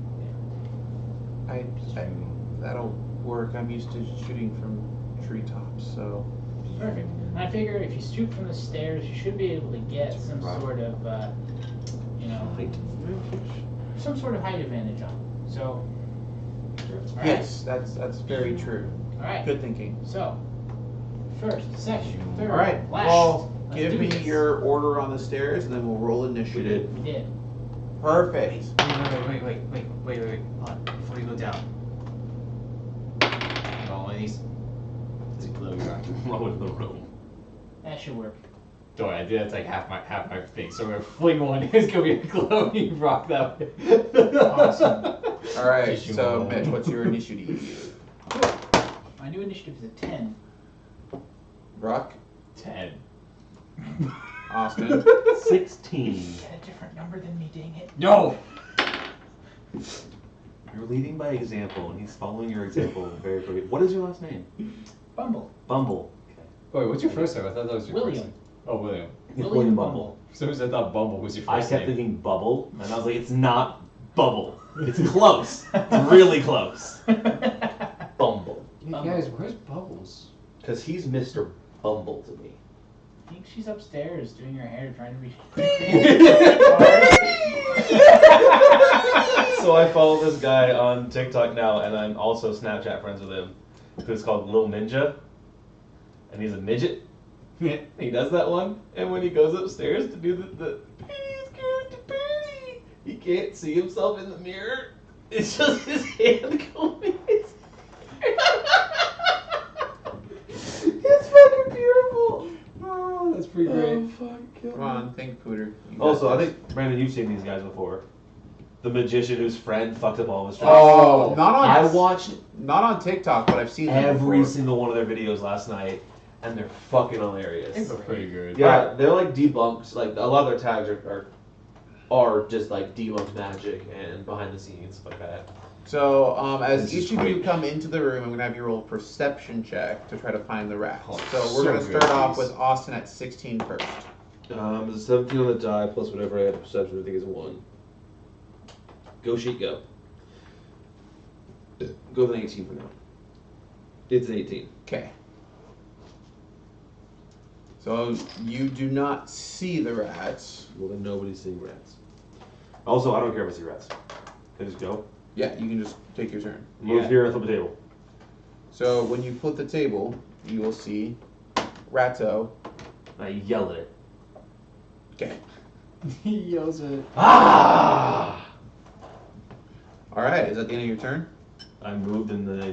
I that'll work. I'm used to shooting from treetops, so. Perfect. And I figure if you shoot from the stairs, you should be able to get some Right. sort of, some sort of height advantage on. So, all right. Yes, that's very true. All right. Good thinking. So, first, second, third, All right. last. Well, Let's give do me this. your order on the stairs, and then we'll roll initiative. We did. Perfect. Wait. Hold on. Before you go down. Roll one of these. It's a glowing rock. Roll into the room. That should work. Don't worry, I think that's like half my thing. So we're gonna fling one. It's gonna be a glowing rock that way. Awesome. All right. Just you So, roll. Mitch, what's your initiative? My new initiative is a 10. Brock, 10. Austin. 16. Get a different number than me, dang it. No. You're leading by example, and he's following your example very quickly. What is your last name? Bumble. Bumble. Wait, what's your first name? I thought that was your first William. name. Oh, William. William Bumble. For some reason I thought Bumble was your I first kept name. thinking bubble, and I was like, it's not bubble. It's close. It's really close. Bumble. Guys, where's Bubbles? Because he's Mr. Bumble to me. I think she's upstairs doing her hair, trying to be. So I follow this guy on TikTok now, and I'm also Snapchat friends with him. Who's called Lil Ninja, and he's a midget. He does that one, and when he goes upstairs to do the prettiest girl to pretty, he can't see himself in the mirror. It's just his hand going. It's fucking beautiful. Oh, that's pretty great. Come on, think, Pooter. You got Also, I this. think Brandon, you've seen these guys before. The magician whose friend fucked up all of his tricks. Oh, not on. I watched Not on TikTok, but I've seen them every before. single one of their videos last night, and they're fucking hilarious. That's pretty good. Yeah, they're like debunks. Like a lot of their tags are just like debunked magic and behind the scenes stuff like that. So, as This is each of you great. come into the room, I'm gonna have you roll a perception check to try to find the rats. Oh, So we're so gonna good, start off please. with Austin at 16 first. It's a 17 on the die plus whatever I had perception. I think is a 1. Go sheet, go. Go with an 18 for now. It's an 18. Okay. So you do not see the rats. Well, then nobody's seeing rats. Also, I don't care if I see rats. Can I just go? Yeah, you can just take your turn. Move Yeah. here and flip the table. So when you flip the table, you will see Ratto. I yell at it. Okay. He yells at it. Ah! All right. Is that the end of your turn? I moved and then I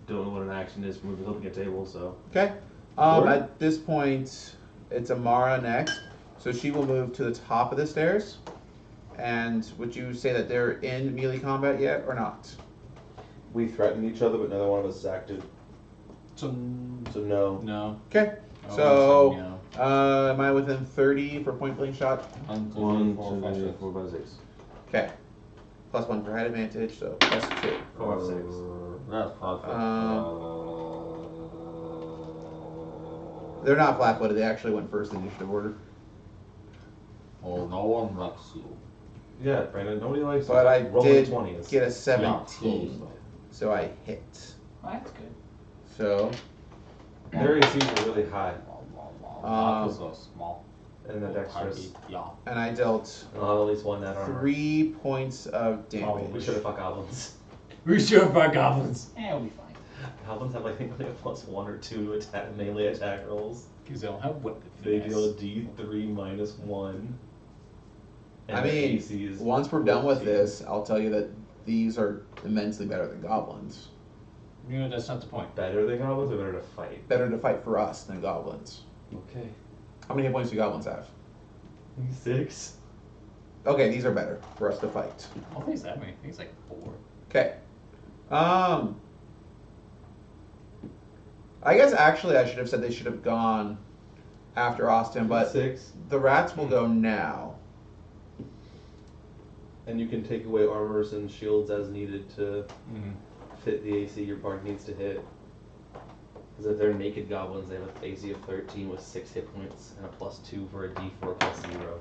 don't know what an action is for moving flipping a table, so. Okay. Sure. At this point, it's Amara next. So she will move to the top of the stairs. And would you say that they're in melee combat yet or not? We threatened each other, but neither one of us is active. So, So no. no. Okay. Oh, So, no. am I within 30 for point blank shot? 1, 2, 1, 3, 4, 2, 5, 3, 6. 4, 5, 6. Okay. Plus 1 for height advantage, so plus 2. 4, 5, 6. That's perfect. They're not flat footed, they actually went first in initiative order. Oh, no one likes you. Yeah, Brandon, nobody likes But I rolling did 20s. get a Yeah, 17. close, So I hit. Well, that's good. So Their ACs are really high, Not so small. and the dexterous. Yeah. And I dealt And I'll have at least one that armor. 3 points of We damage. should have fought goblins. We should have fought goblins. We'll be fine. Goblins have, I think, only a +1 or 2 to attack melee attack rolls. Because they don't have weapon They finesse. deal D3 -1. And I their mean, AC is once we're done with 14. this, I'll tell you that these are immensely better than goblins. You know, that's not the point. Better than goblins or better to fight? Better to fight for us than goblins. Okay. How many hit points do goblins have? 6. Okay, these are better for us to fight. I don't think it's that many. I think it's like 4. Okay. I guess actually I should have said they should have gone after Austin, but 6. the rats will go now. And you can take away armors and shields as needed to Mm-hmm. fit the AC your party needs to hit. Because if they're naked goblins, they have an AC of 13 with 6 hit points and a +2 for a D4 +0.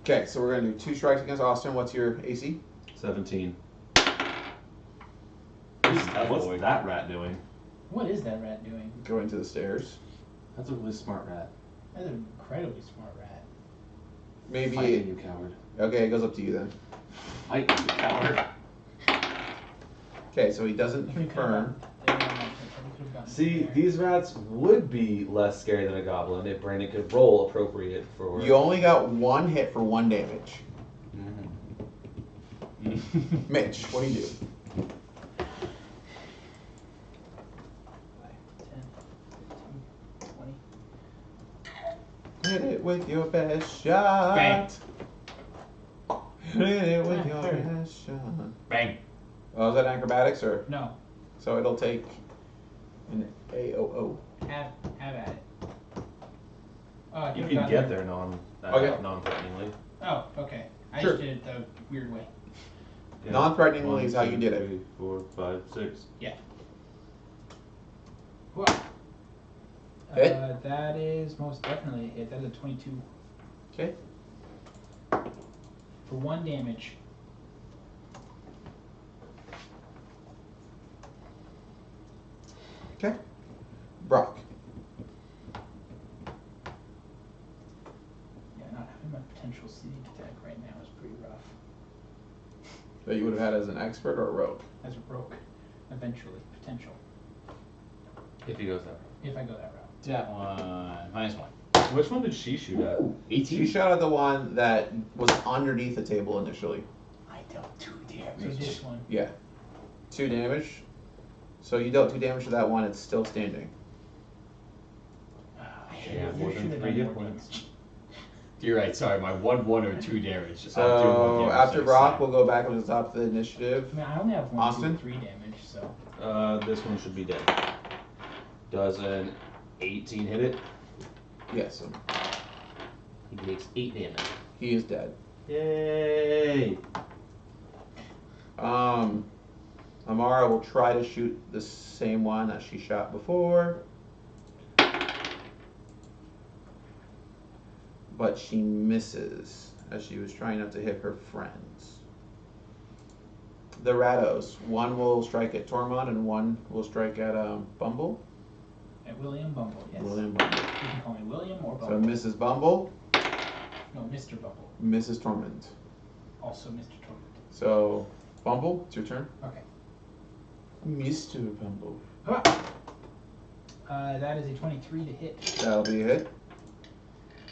Okay, so we're gonna do 2 strikes against Austin. What's your AC? 17. Tough What's boy. that rat doing? What is that rat doing? Going to the stairs. That's a really smart rat. That's an incredibly smart rat. Maybe. Fighting, you coward. Okay, it goes up to you then. Fight, you coward. Okay, so he doesn't We could've confirm. gone- we could've gotten See, there. these rats would be less scary than a goblin if Brandon could roll appropriate for. You only got 1 hit for 1 damage. Mitch, what do you do? 10, 15, 20. Hit it with your best shot. Bang. Hit it with your Third. best shot. Bang. Oh, is that acrobatics or? No, So it'll take an AOO. have at it. Oh, I You could've can gotten get there. there Okay. non-threateningly. Oh, okay. I Sure. just did it the weird way. Yeah. Non-threateningly is how 1, you did 2, it. 3, 4, 5, 6. Whoa. Hit? That is most definitely a hit. That is a 22. Okay. For 1 damage. Okay. Brock. Yeah, not having my potential sneak attack right now is pretty rough. That you would have had as an expert or a rogue. As a rogue, eventually, potential. If he goes that If I go that route. That one. -1. Which one did she shoot at? 18. She shot at the one that was underneath the table initially. I dealt 2 So damage. this one. Yeah. 2 damage. So you dealt 2 damage to that one, it's still standing. I Yeah, should more have than done 3 hit more points. damage. You're right. Sorry, my 1 or 2 damage. I'll do 1 So damage after next Brock, time. we'll go back to the top of the initiative. I mean, I only have 1, 2, Austin? and 3 damage, so. This one should be dead. Does an 18 hit it? Yes, so He takes 8 damage. he is dead. Yay! Amara will try to shoot the same one that she shot before. But she misses as she was trying not to hit her friends. The Rattos. One will strike at Tormund and one will strike at Bumble. At William Bumble, yes. William Bumble. You can call me William or So Bumble. Mrs. Bumble, No, Mr. Bumble. Mrs. Tormund. Also Mr. Torment. So Bumble, it's your turn. Okay. Mr. Bumble. That is a 23 to hit. That'll be a hit.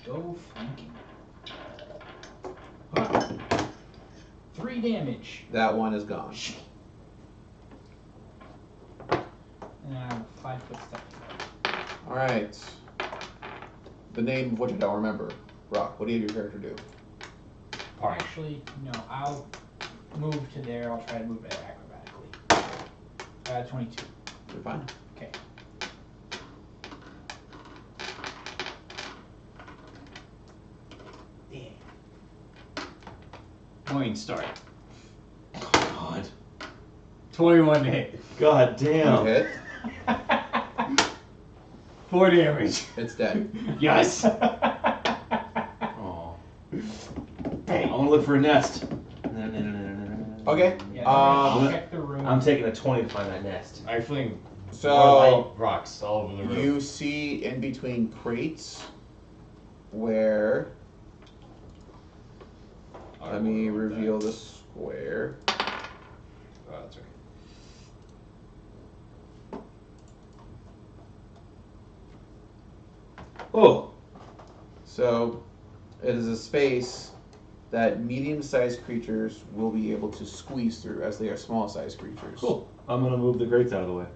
Go flanking. 3 damage. That one is gone. And I have a 5-foot step. All right. The name of which I don't remember. Rock. What do you have your character do? Party. Actually, no, I'll move to there. I'll try to move it acrobatically. 22. You're fine. Okay. Yeah. Point start. God. 21 to hit. God You damn. hit. 4 damage. It's dead. Yes. Oh. I Bang. want to look for a nest. Okay. Yeah, check the room. I'm taking a 20 to find that nest. I fling So rocks all over the room. you see in between crates where. Let me reveal the square. Oh, that's okay. Oh, So it is a space that medium-sized creatures will be able to squeeze through, as they are small-sized creatures. cool. I'm gonna move the grates out of the way.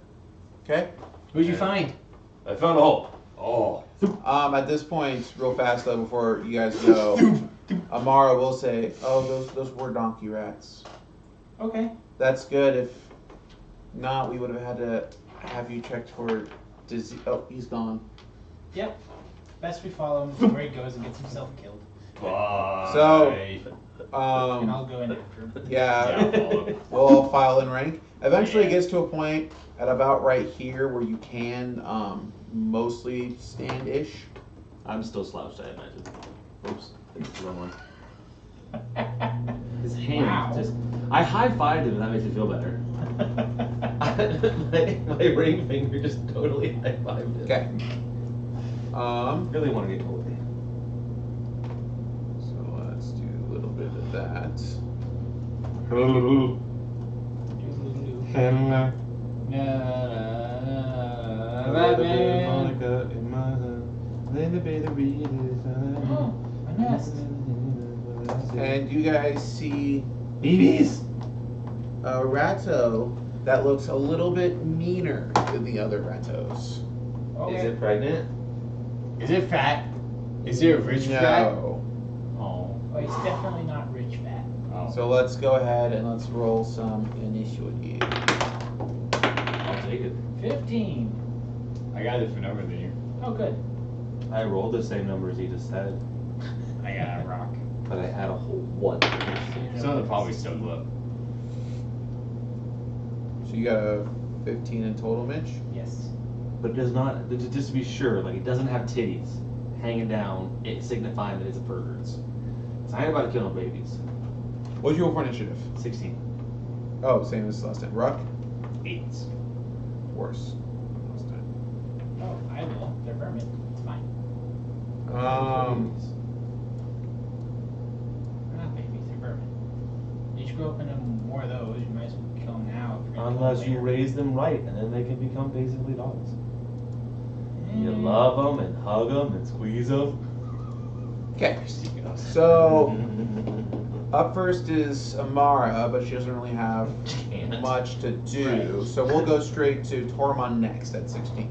Okay. What'd you find? I found a hole. Oh. At this point, real fast though, before you guys go, Amara will say, "Oh, those were donkey rats." Okay. That's good. If not, we would have had to have you checked for disease. Oh, he's gone. Yep. Best we follow him where he goes and gets himself killed. Bye. So, And I'll go in after him. yeah, Yeah, I'll follow. we'll all file in rank. Eventually, it Yeah. gets to a point at about right here where you can mostly stand-ish. I'm still slouched, I imagine. Oops, it's the wrong one. His hand Wow. just. I high-fived him, and that makes me feel better. my ring finger just totally high-fived him. Okay. Really want to get cold. So let's do a little bit of that. Oh, a nest. And you guys see BBs? a ratto that looks a little bit meaner than the other rattos. Okay. Is it pregnant? Is it fat? Is it a rich fat? No. Oh. Oh, it's definitely not rich fat. Oh. So let's go ahead and let's roll some initiative. I'll take it. 15. I got a different number than you. Oh, good. I rolled the same number as he just said, I got a rock. but I add a whole 1. Some of them probably still low. So you got a 15 in total, Mitch? Yes. But it does not, just to be sure, like it doesn't have titties hanging down, it signifying that it's a pervert. So I ain't about to kill no babies. What'd you roll for initiative? 16. Oh, same as last time. Ruck? 8. Worse. Last time. Oh, I will. They're vermin. It's fine. They're not babies. They're vermin. You should grow up into more of those. You might as well kill them now. If you're gonna kill Unless them you later. raise them right, and then they can become basically dogs. You Mm. love them and hug them and squeeze them. Okay. So, up first is Amara, but she doesn't really have Can't. much to do. Right. So we'll go straight to Tormund next at 16.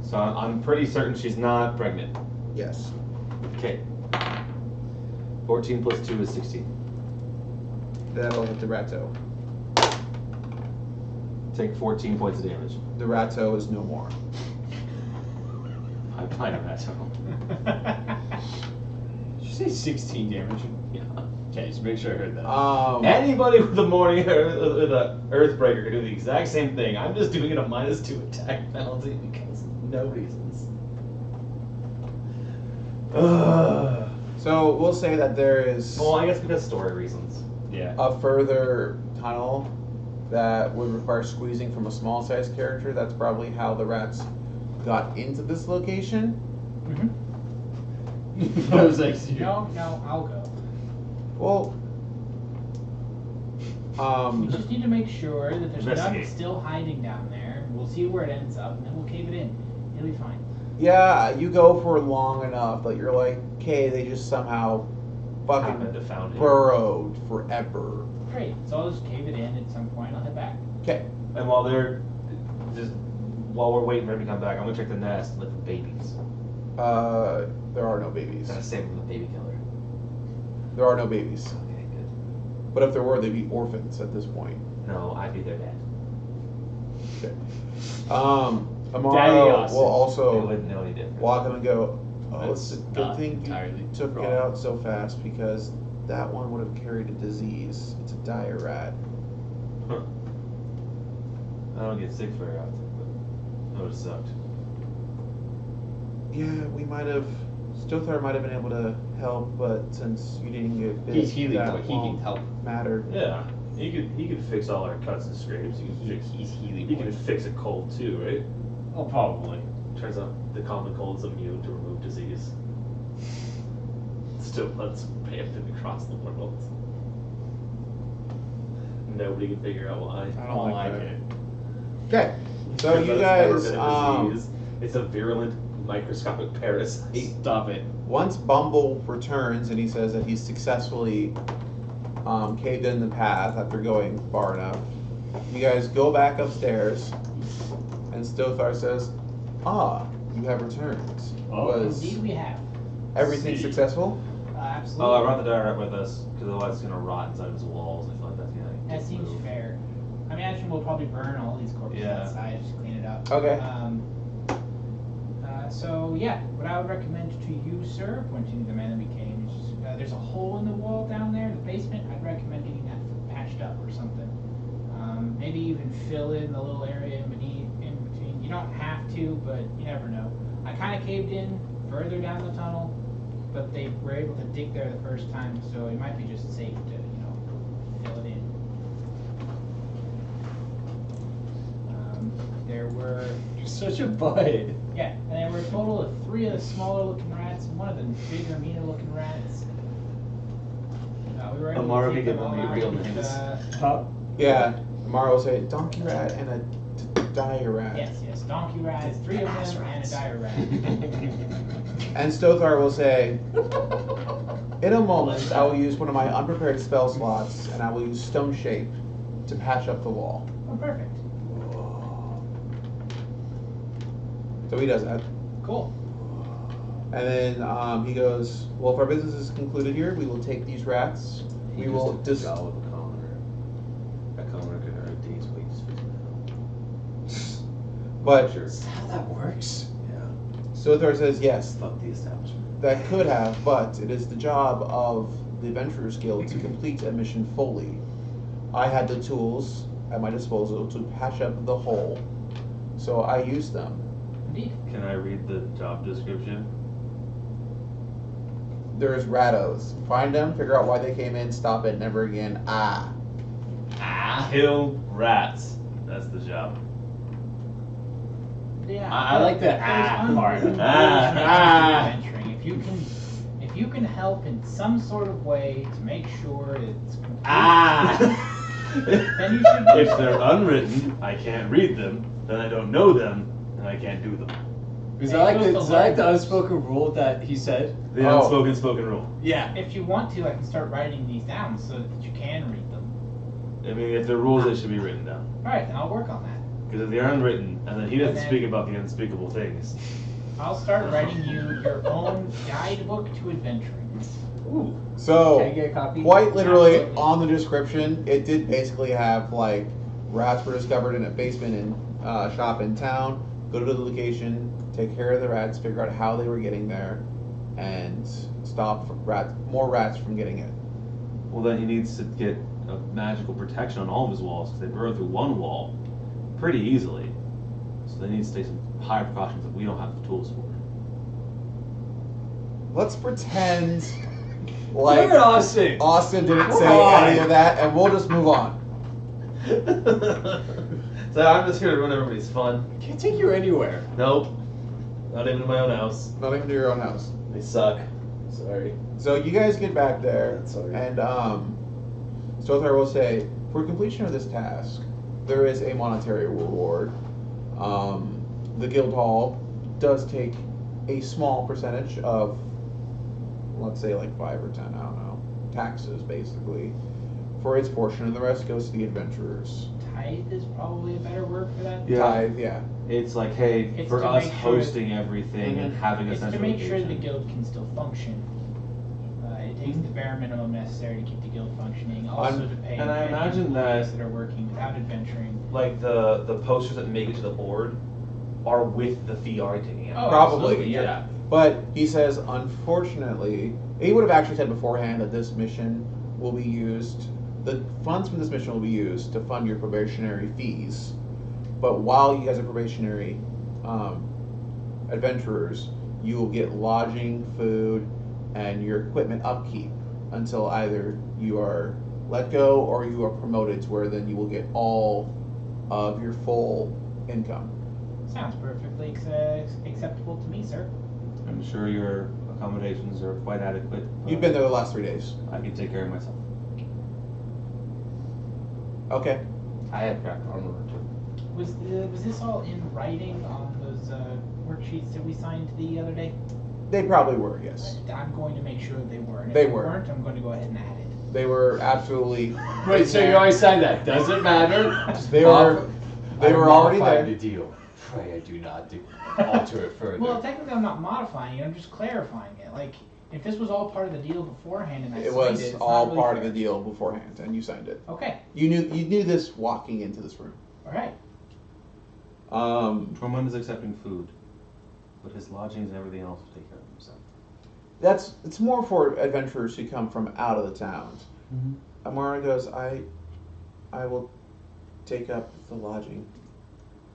So I'm pretty certain she's not pregnant. Yes. Okay. 14 plus 2 is 16. That'll hit the Ratto. Take 14 points of damage. The Ratto is no more. I find a rattle. Did you say 16 damage? Yeah. Okay, just make sure I heard that. Anybody with the morning with a Earthbreaker can do the exact same thing. I'm just doing it a -2 attack penalty because no reasons. Ugh. So we'll say that there is Well, I guess because story reasons. Yeah. a further tunnel that would require squeezing from a small sized character. That's probably how the rats got into this location. Mm-hmm. I was like, No, I'll go. Well, We just need to make sure that there's none Investigate. still hiding down there. We'll see where it ends up, and then we'll cave it in. It'll be fine. yeah, you go for long enough that you're like, okay, they just somehow Happened fucking to found him. burrowed forever. Great. So I'll just cave it in at some point. I'll head back. Okay. And while they're just while we're waiting for him to come back, I'm gonna check the nest and look for babies. There are no babies. Gotta save from the baby killer. There are no babies. Okay, good. But if there were, they'd be orphans at this point. No, I'd be their dad. Okay. Daddy Amaro awesome. will They also wouldn't know any different. walk in and go, oh, That's it's a good not thing you entirely took wrong. it out so fast because that one would have carried a disease. It's a dire rat. Huh. I don't get sick very often, but that would have sucked. Yeah, we might have. Stothar might have been able to help, but since you didn't get bit, He's healing, that but he won't can help. matter. Yeah. He could fix all our cuts and scrapes. He's healing. He can fix a cold too, right? Oh, probably. Turns out the common cold is immune to remove disease. Still lets Pamphlet across the world. Nobody can figure out why. I don't like that. it. Okay, so Turns you out it's never guys, been a disease. It's a virulent microscopic parasite. Stop it. once Bumble returns and he says that he's successfully caved in the path after going far enough, you guys go back upstairs, and Stothar says, you have returned. Was Indeed, we have. everything See. successful? Absolutely. Oh, I brought the diorite with us because otherwise it's gonna rot inside his walls. I feel like that's gonna. That seems fair. I imagine we'll probably burn all these corpses Yeah. outside, just clean it up. Okay. So yeah, what I would recommend to you, sir, pointing to the man that we came, is just, there's a hole in the wall down there in the basement. I'd recommend getting that patched up or something. Maybe even fill in the little area in between. You don't have to, but you never know. I kind of caved in further down the tunnel, but they were able to dig there the first time, so it might be just safe to, fill it in. There were You're such a bud. Yeah, and there were a total of 3 of the smaller looking rats and 1 of the bigger, meaner looking rats. We were able Amara to take could them give all them out real with, names. Huh? Yeah, Amara will say donkey rat and a dire rat. yes, donkey rats, 3 of them, and a dire rat. And Stothar will say, in a moment, I will use one of my unprepared spell slots, and I will use Stone Shape to patch up the wall. Oh, perfect. So he does that. Cool. And then he goes, well, if our business is concluded here, we will take these rats. We will just just... go with a commoner. That commoner could earn a day's wages for But sure. Is that how that works? Yeah. Stothar says, yes, Fuck the establishment. that could have, but it is the job of the Adventurers Guild to complete a mission fully. I had the tools at my disposal to patch up the hole, so I used them. Indeed. Can I read the job description? There's rattos. Find them, figure out why they came in, stop it, never again. Kill rats. That's the job. Yeah. I like the there's part. unlimited Ah. adventuring. If you can help in some sort of way to make sure it's complete, then you should do If so. they're unwritten, I can't read them, then I don't know them, and I can't do them. Is Hey, that like it goes the, to is that like the language. unspoken rule that he said? The Oh. unspoken spoken rule. Yeah. If you want to, I can start writing these down so that you can read them. I mean, if they're rules, they should be written down. Alright, then I'll work on that. Because if they're unwritten, and then he doesn't And then- speak about the unspeakable things. I'll start writing you your own guidebook to adventuring. Ooh. So, Can I get a copy? quite literally, Absolutely. on the description, it did basically have, like, rats were discovered in a basement in shop in town. Go to the location, take care of the rats, figure out how they were getting there, and stop more rats from getting in. Well, then he needs to get a magical protection on all of his walls, because they burrow through one wall pretty easily. So they need to take some higher precautions that we don't have the tools for. Let's pretend like Look at Austin. Austin didn't Come say on. any of that, and we'll just move on. So I'm just here to ruin everybody's fun. Can't take you anywhere. Nope. Not even in my own house. Not even to your own house. They suck. Sorry. So you guys get back there, Sorry. and Stothar will say, for completion of this task, there is a monetary reward. The guild hall does take a small percentage of, let's say like 5 or 10, I don't know, taxes basically, for its portion, and the rest goes to the adventurers. Tithe is probably a better word for that. Yeah. Tithe, yeah. It's like, hey, It's for to us make sure- hosting everything and having a It's to central make sure the location. guild can still function. It takes the bare minimum necessary to keep the guild functioning, also to pay and I any imagine employees that- that are working without adventuring. Like the posters that make it to the board are with the fee already taken out. Oh, Probably, absolutely, yeah. But he says, unfortunately, he would have actually said beforehand that this mission will be used, the funds from this mission will be used to fund your probationary fees. But while you guys are probationary adventurers, you will get lodging, food, and your equipment upkeep until either you are let go, or you are promoted to where then you will get all of your full income. Sounds perfectly acceptable to me, sir. I'm sure your accommodations are quite adequate. You've been there the last 3 days. I can take care of myself. Okay. I have cracked armor too. Was this all in writing on those worksheets that we signed the other day? They probably were, yes. I'm going to make sure that they were. And They if were. Weren't, I'm going to go ahead and add it. They were absolutely. Wait, so you always signed that? Doesn't matter. They were. They were already modified there. the deal. Pray I do not alter it further. Well, technically, I'm not modifying it. I'm just clarifying it. Like, if this was all part of the deal beforehand and I It signed was it, it's all not really part fair. of the deal beforehand, and you signed it. Okay. You knew this walking into this room. All right. Tormund is accepting food, but his lodgings and everything else will take care of himself. It's more for adventurers who come from out of the towns. Amara goes, I will take up the lodging.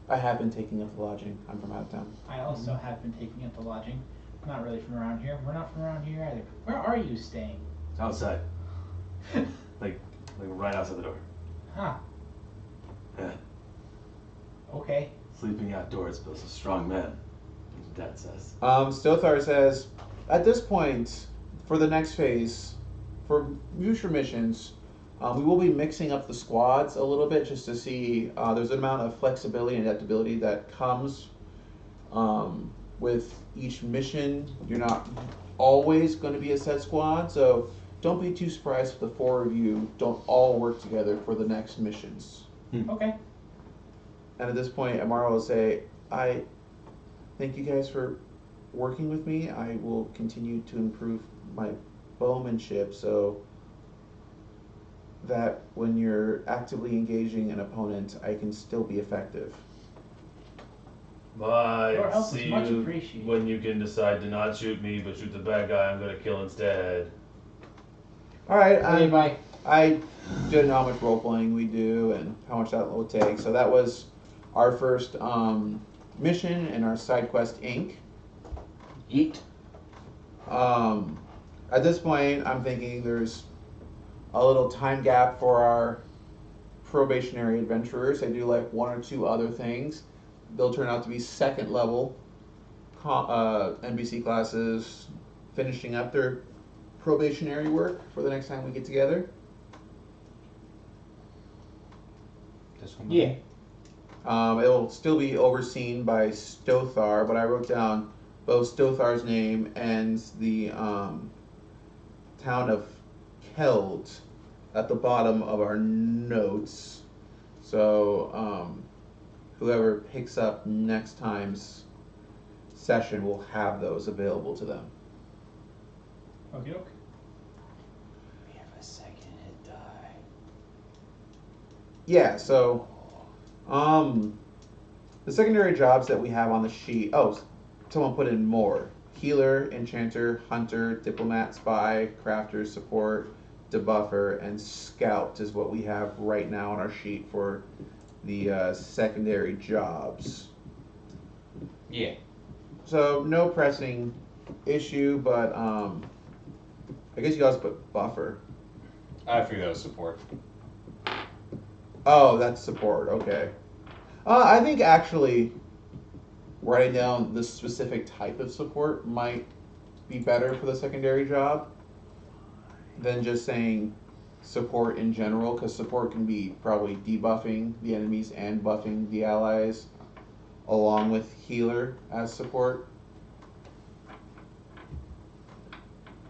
I have been taking up the lodging. I'm from out of town. I also have been taking up the lodging. I'm not really from around here. We're not from around here either. Where are you staying? Outside. like right outside the door. Huh. Yeah. Okay. Sleeping outdoors builds a strong man, as Dad says. Stothar says, at this point, for the next phase, for future missions, we will be mixing up the squads a little bit just to see. There's an amount of flexibility and adaptability that comes with each mission. You're not always going to be a set squad, so don't be too surprised if the 4 of you don't all work together for the next missions. Okay. And at this point, Amara will say, I thank you guys for working with me. I will continue to improve my bowmanship so that when you're actively engaging an opponent, I can still be effective. Your Bye. help is See much you appreciated. when you can decide to not shoot me, but shoot the bad guy I'm gonna kill instead. All right, Okay, bye. I didn't know how much role playing we do and how much that will take. So that was our first mission in our side quest Inc. Eat. At this point, I'm thinking there's a little time gap for our probationary adventurers. They do like 1 or 2 other things. They'll turn out to be 2nd level NPC classes, finishing up their probationary work for the next time we get together. Yeah. It will still be overseen by Stothar, but I wrote down both Stothar's name and the town of Keld at the bottom of our notes. So whoever picks up next time's session will have those available to them. Okie doke. We have a second hit die. Yeah, so the secondary jobs that we have on the sheet. Oh, someone put in more. Healer, enchanter, hunter, diplomat, spy, crafter, support, debuffer, and scout is what we have right now on our sheet for the secondary jobs. Yeah. So no pressing issue, but I guess you also put buffer. I figured that was support. Oh, that's support. Okay. I think actually writing down the specific type of support might be better for the secondary job than just saying support in general, because support can be probably debuffing the enemies and buffing the allies along with healer as support.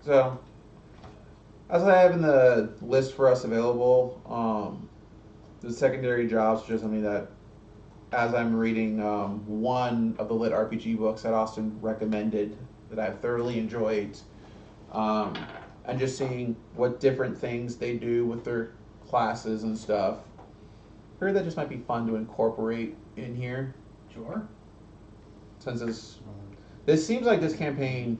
So, as I have in the list for us available, the secondary jobs are just something that, as I'm reading one of the lit RPG books that Austin recommended that I've thoroughly enjoyed, and just seeing what different things they do with their classes and stuff, I heard that just might be fun to incorporate in here. Sure. Since this seems like this campaign,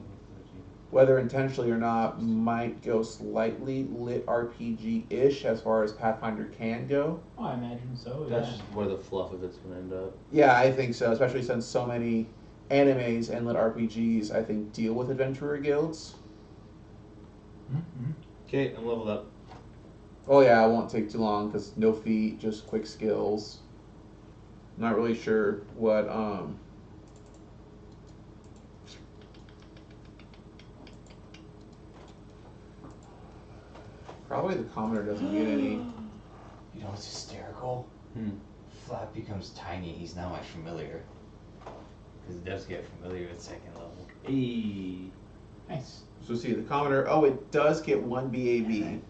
whether intentionally or not, might go slightly lit RPG-ish as far as Pathfinder can go. Oh, I imagine so. That's Yeah. just where the fluff of it's gonna end up. Yeah, I think so, especially since so many animes and lit RPGs, I think, deal with adventurer guilds. Mm-hmm. Okay, I'm leveled up. Oh yeah, it won't take too long because no feat, just quick skills. Not really sure what Probably the commoner doesn't get any. You know what's hysterical? Flap becomes tiny. He's now my familiar. Because it does get familiar at second level. Hey. Nice. So see the commoner. Oh, it does get one BAB,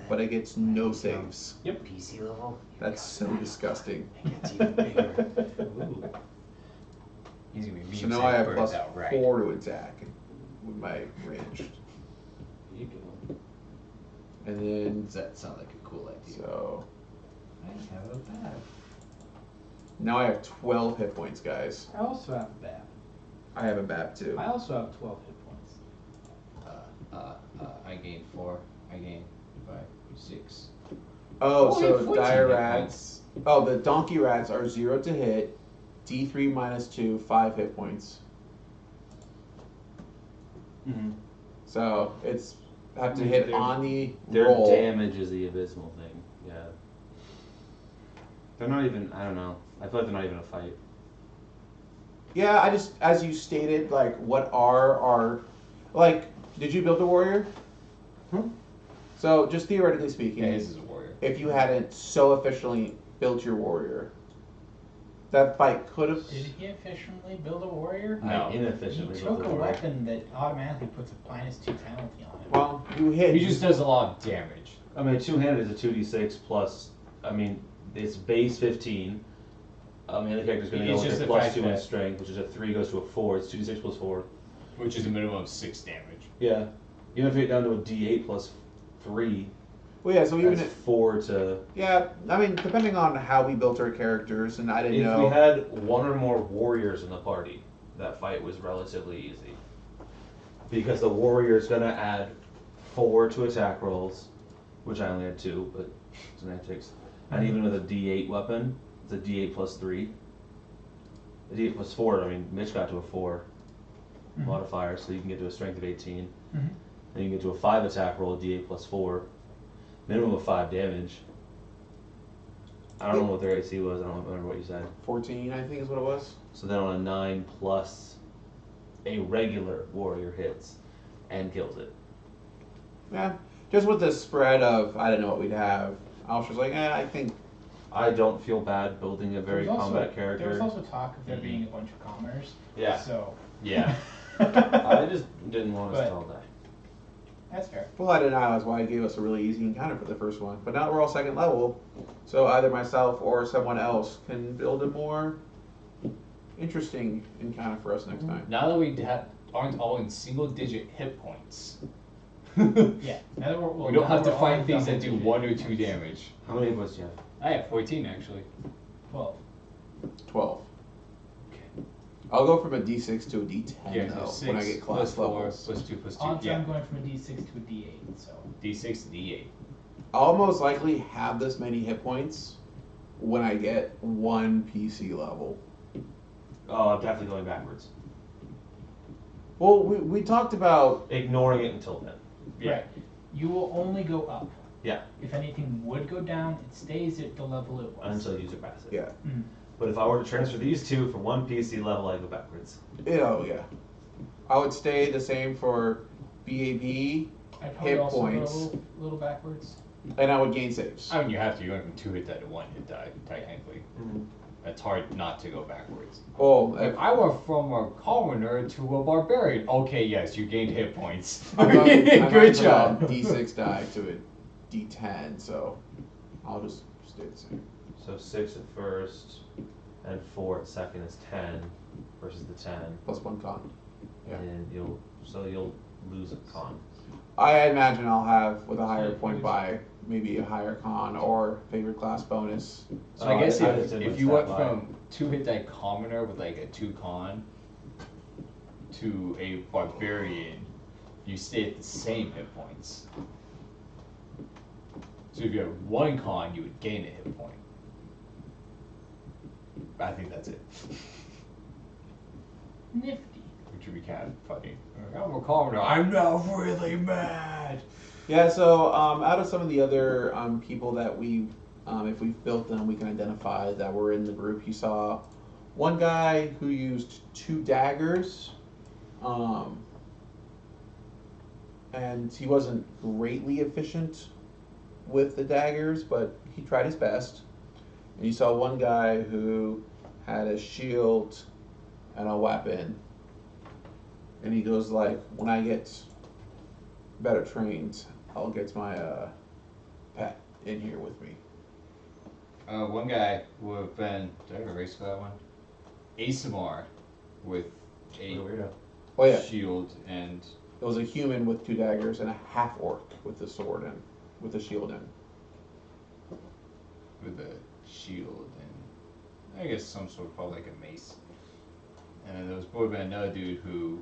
but it gets no saves. Yep. PC level. That's so disgusting. It gets even bigger. Ooh. He's gonna be So now I have birds plus outright. 4 to attack with my ranged. You go. And then Does that sound like a cool idea? so I have a bab. now I have 12 hit points, guys. I also have a bab. I have a BAB too. I also have 12 hit points. I gain 4. I gain 5, 6. Oh, Only so 14 dire hit rats. Oh, the donkey rats are 0 to hit, D3 minus 2, 5 hit points. Mm-hmm. So it's have to Yeah, hit their- on the Their roll. damage is the abysmal thing. Yeah. They're not even. I don't know. I feel like they're not even a fight. Yeah, I just as you stated, like what are our like? Did you build a warrior? Hmm? So just theoretically speaking, Yeah, his is a warrior. if you hadn't so efficiently built your warrior, that fight could have. Did he efficiently build a warrior? No. I He inefficiently built took a a warrior. weapon that automatically puts a -2 penalty on it. Well, you hit. He just does a lot of damage. I mean, two-handed is a 2d6 plus. I mean, it's base 15. The other character's going to It's go just with a the plus fact 2 in that- strength, which is a 3 goes to a 4. It's 2d6 plus 4. Which is a minimum of 6 damage. Yeah. You have to get down to a d8 plus 3. Well, yeah. So even That's if 4 to. yeah, I mean, depending on how we built our characters, and I didn't If know. we had one or more warriors in the party, that fight was relatively easy. Because the warrior's gonna add 4 to attack rolls, which I only had 2, but semantics. And even with a D8 weapon, it's a D8 plus 3. A D8 plus 4, I mean, Mitch got to a 4 Mhm. modifier, so you can get to a strength of 18. Mhm. Then you can get to a 5 attack roll, D8 plus 4. Minimum of 5 damage. I don't know what their AC was, I don't remember what you said. 14, I think is what it was. So then on a 9 plus a regular warrior hits and kills it. Yeah, just with the spread of I didn't know what we'd have. I was just like, I think I don't feel bad building a very There was also- combat There was character. also talk of there being a bunch of commoners. Yeah. So. Yeah. I just didn't want us But- to all die. That's fair. well, I didn't know that's why it gave us a really easy encounter for the first one. But now that we're all second level, so either myself or someone else can build a more interesting encounter for us next time. Now that we aren't all in single digit hit points, Yeah. Now that well, we don't now have to we're all fight in things that double do 1 or digits. 2 damage. How many of us do you have? I have 14 actually. 12. 12. Okay. I'll go from a D6 to a D10 Yeah, though so when I 6 get plus class 4 levels. plus 2 plus 2. Odds Yeah. I'm going from a D6 to a D8. So. D6 to D8. I'll most likely have this many hit points when I get 1 PC level. Oh, I'm definitely going backwards. Well, we talked about Ignoring it until then. Yeah. Right. You will only go up. Yeah. If anything would go down, it stays at the level it was. Until user passes. yeah. Mhm. But if I were to transfer these two from one PC level, I go backwards. Oh yeah. I would stay the same for BAB, I'd probably hit also points. go a little backwards. and I would gain saves. I mean, you have to. You're going from 2 hit die to 1 hit die, technically. Mm-hmm. It's hard not to go backwards. Oh, If I went from a commoner to a barbarian, okay, yes, you gained hit points. I'm going Good from a job. D6 die to a D10, so I'll just stay the same. So 6 at first and 4 at second is 10 versus the 10. Plus 1 con. Yeah. And you'll lose a con. I imagine I'll have with a higher point buy, maybe a higher con or favorite class bonus. So I guess I just didn't if you stat went by. from 2 hit die commoner with like a 2 con to a barbarian, you stay at the same hit points. So if you have 1 con, you would gain a hit point. I think that's it. Nifty. Which would be kind of funny. I'm a commoner. I'm now really mad. Yeah, so out of some of the other people that if we've built them, we can identify that were in the group. You saw one guy who used 2 daggers, and he wasn't greatly efficient with the daggers, but he tried his best. And you saw one guy who had a shield and a weapon, and he goes like, "When I get better trained, I'll get my pet in here with me." One guy would have been. Do I have a race for that one? ASMR with a What a weirdo. Oh yeah, shield and it was a human with 2 daggers and a half orc with a sword in, with a shield in. with a shield and I guess some sort of probably like a mace. And then there was would have been another dude who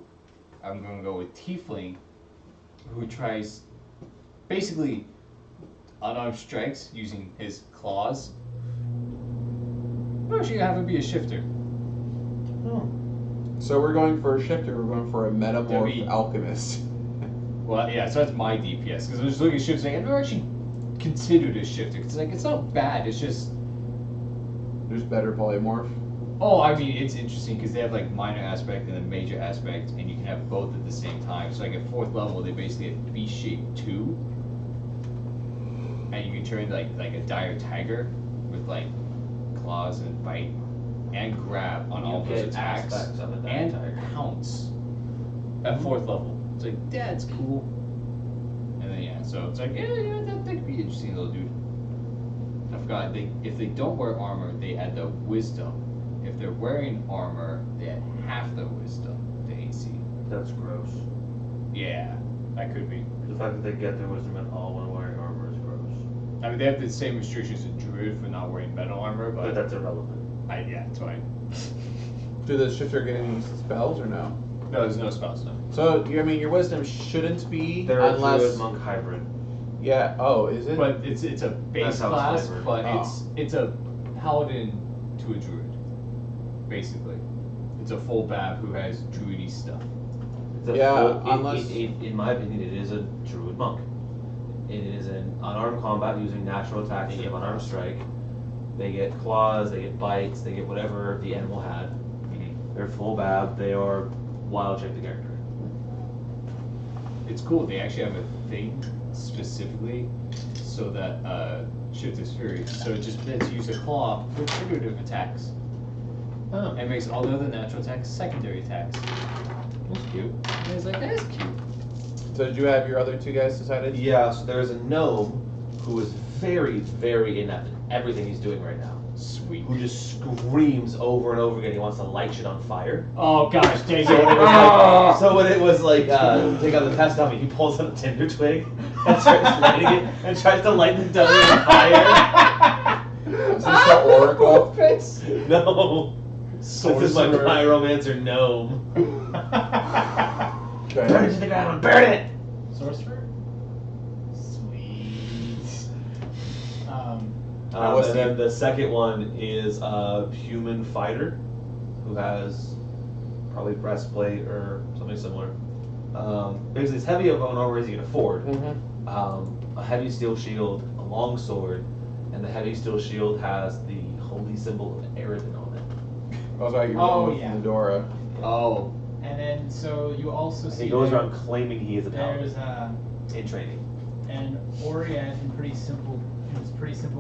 I'm gonna go with Tiefling, who tries basically unarmed strikes using his claws. We're actually gonna have him be a shifter. So we're going for a shifter. We're going for a metamorph W. alchemist. Well, yeah, so that's my DPS because I was looking at shifts like I've never actually considered a shifter. Cause like it's not bad. It's just There's better polymorph. I mean it's interesting because they have like minor aspect and a major aspect, and you can have both at the same time. So like at 4th level, they basically have beast shape 2, and you can turn like a dire tiger with like claws and bite and grab on all You those get attacks aspects of a dire and tiger. pounce at 4th level. It's like that's cool. And then yeah, so it's like yeah, that could be interesting, little dude. I forgot if they don't wear armor, they add the wisdom. If they're wearing armor, they add half the wisdom to AC. That's gross. Yeah, that could be. The fact that they get their wisdom at all when wearing armor is gross. I mean, they have the same restrictions as druid for not wearing metal armor, But but that's irrelevant. yeah, it's fine. Do the shifter get any spells or no? No, there's no spells. No. So I mean, your wisdom shouldn't be They're a unless druid monk hybrid. yeah. Oh, is it? But it's a base That's how it's class, flavored. but Oh. it's a paladin to a druid, basically. It's a full bab who has druidy stuff. It's a Yeah, full, unless- in my opinion, it is a druid monk. It is an unarmed combat using natural attacks instead of unarmed strike. They get claws, they get bites, they get whatever the animal had. They're full bab. They are wild shape the character. It's cool. They actually have a thing specifically so that shift is fury. So it just lets you use a claw with figurative attacks. Oh. And makes all the other natural attacks secondary attacks. That's cute. And it's like, that is cute. So did you have your other 2 guys decided? Yeah, so there's a gnome who is very, very inept at everything he's doing right now. Sweet. Who just screams over and over again he wants to light shit on fire. Oh gosh, dang So when it it. was like, so when it was like take out the test dummy, he pulls out a tinder twig and starts lighting it and tries to light the dummy on fire. Is this the oracle? No, this is my Sorcerer. pyromancer gnome. Burn it Okay. to the ground, burn it. Sorcerer? Sweet. What's And the- then the second one is a human fighter who has probably breastplate or something similar. Basically, it's heavy of an armor as you can afford. A heavy steel shield, a long sword, and the heavy steel shield has the holy symbol of Eridan on it. I was like, you're Oh, going with yeah. Fedora. Oh. and then, so you also see He goes there- around claiming he is a there's paladin in training. an Oriad in pretty simple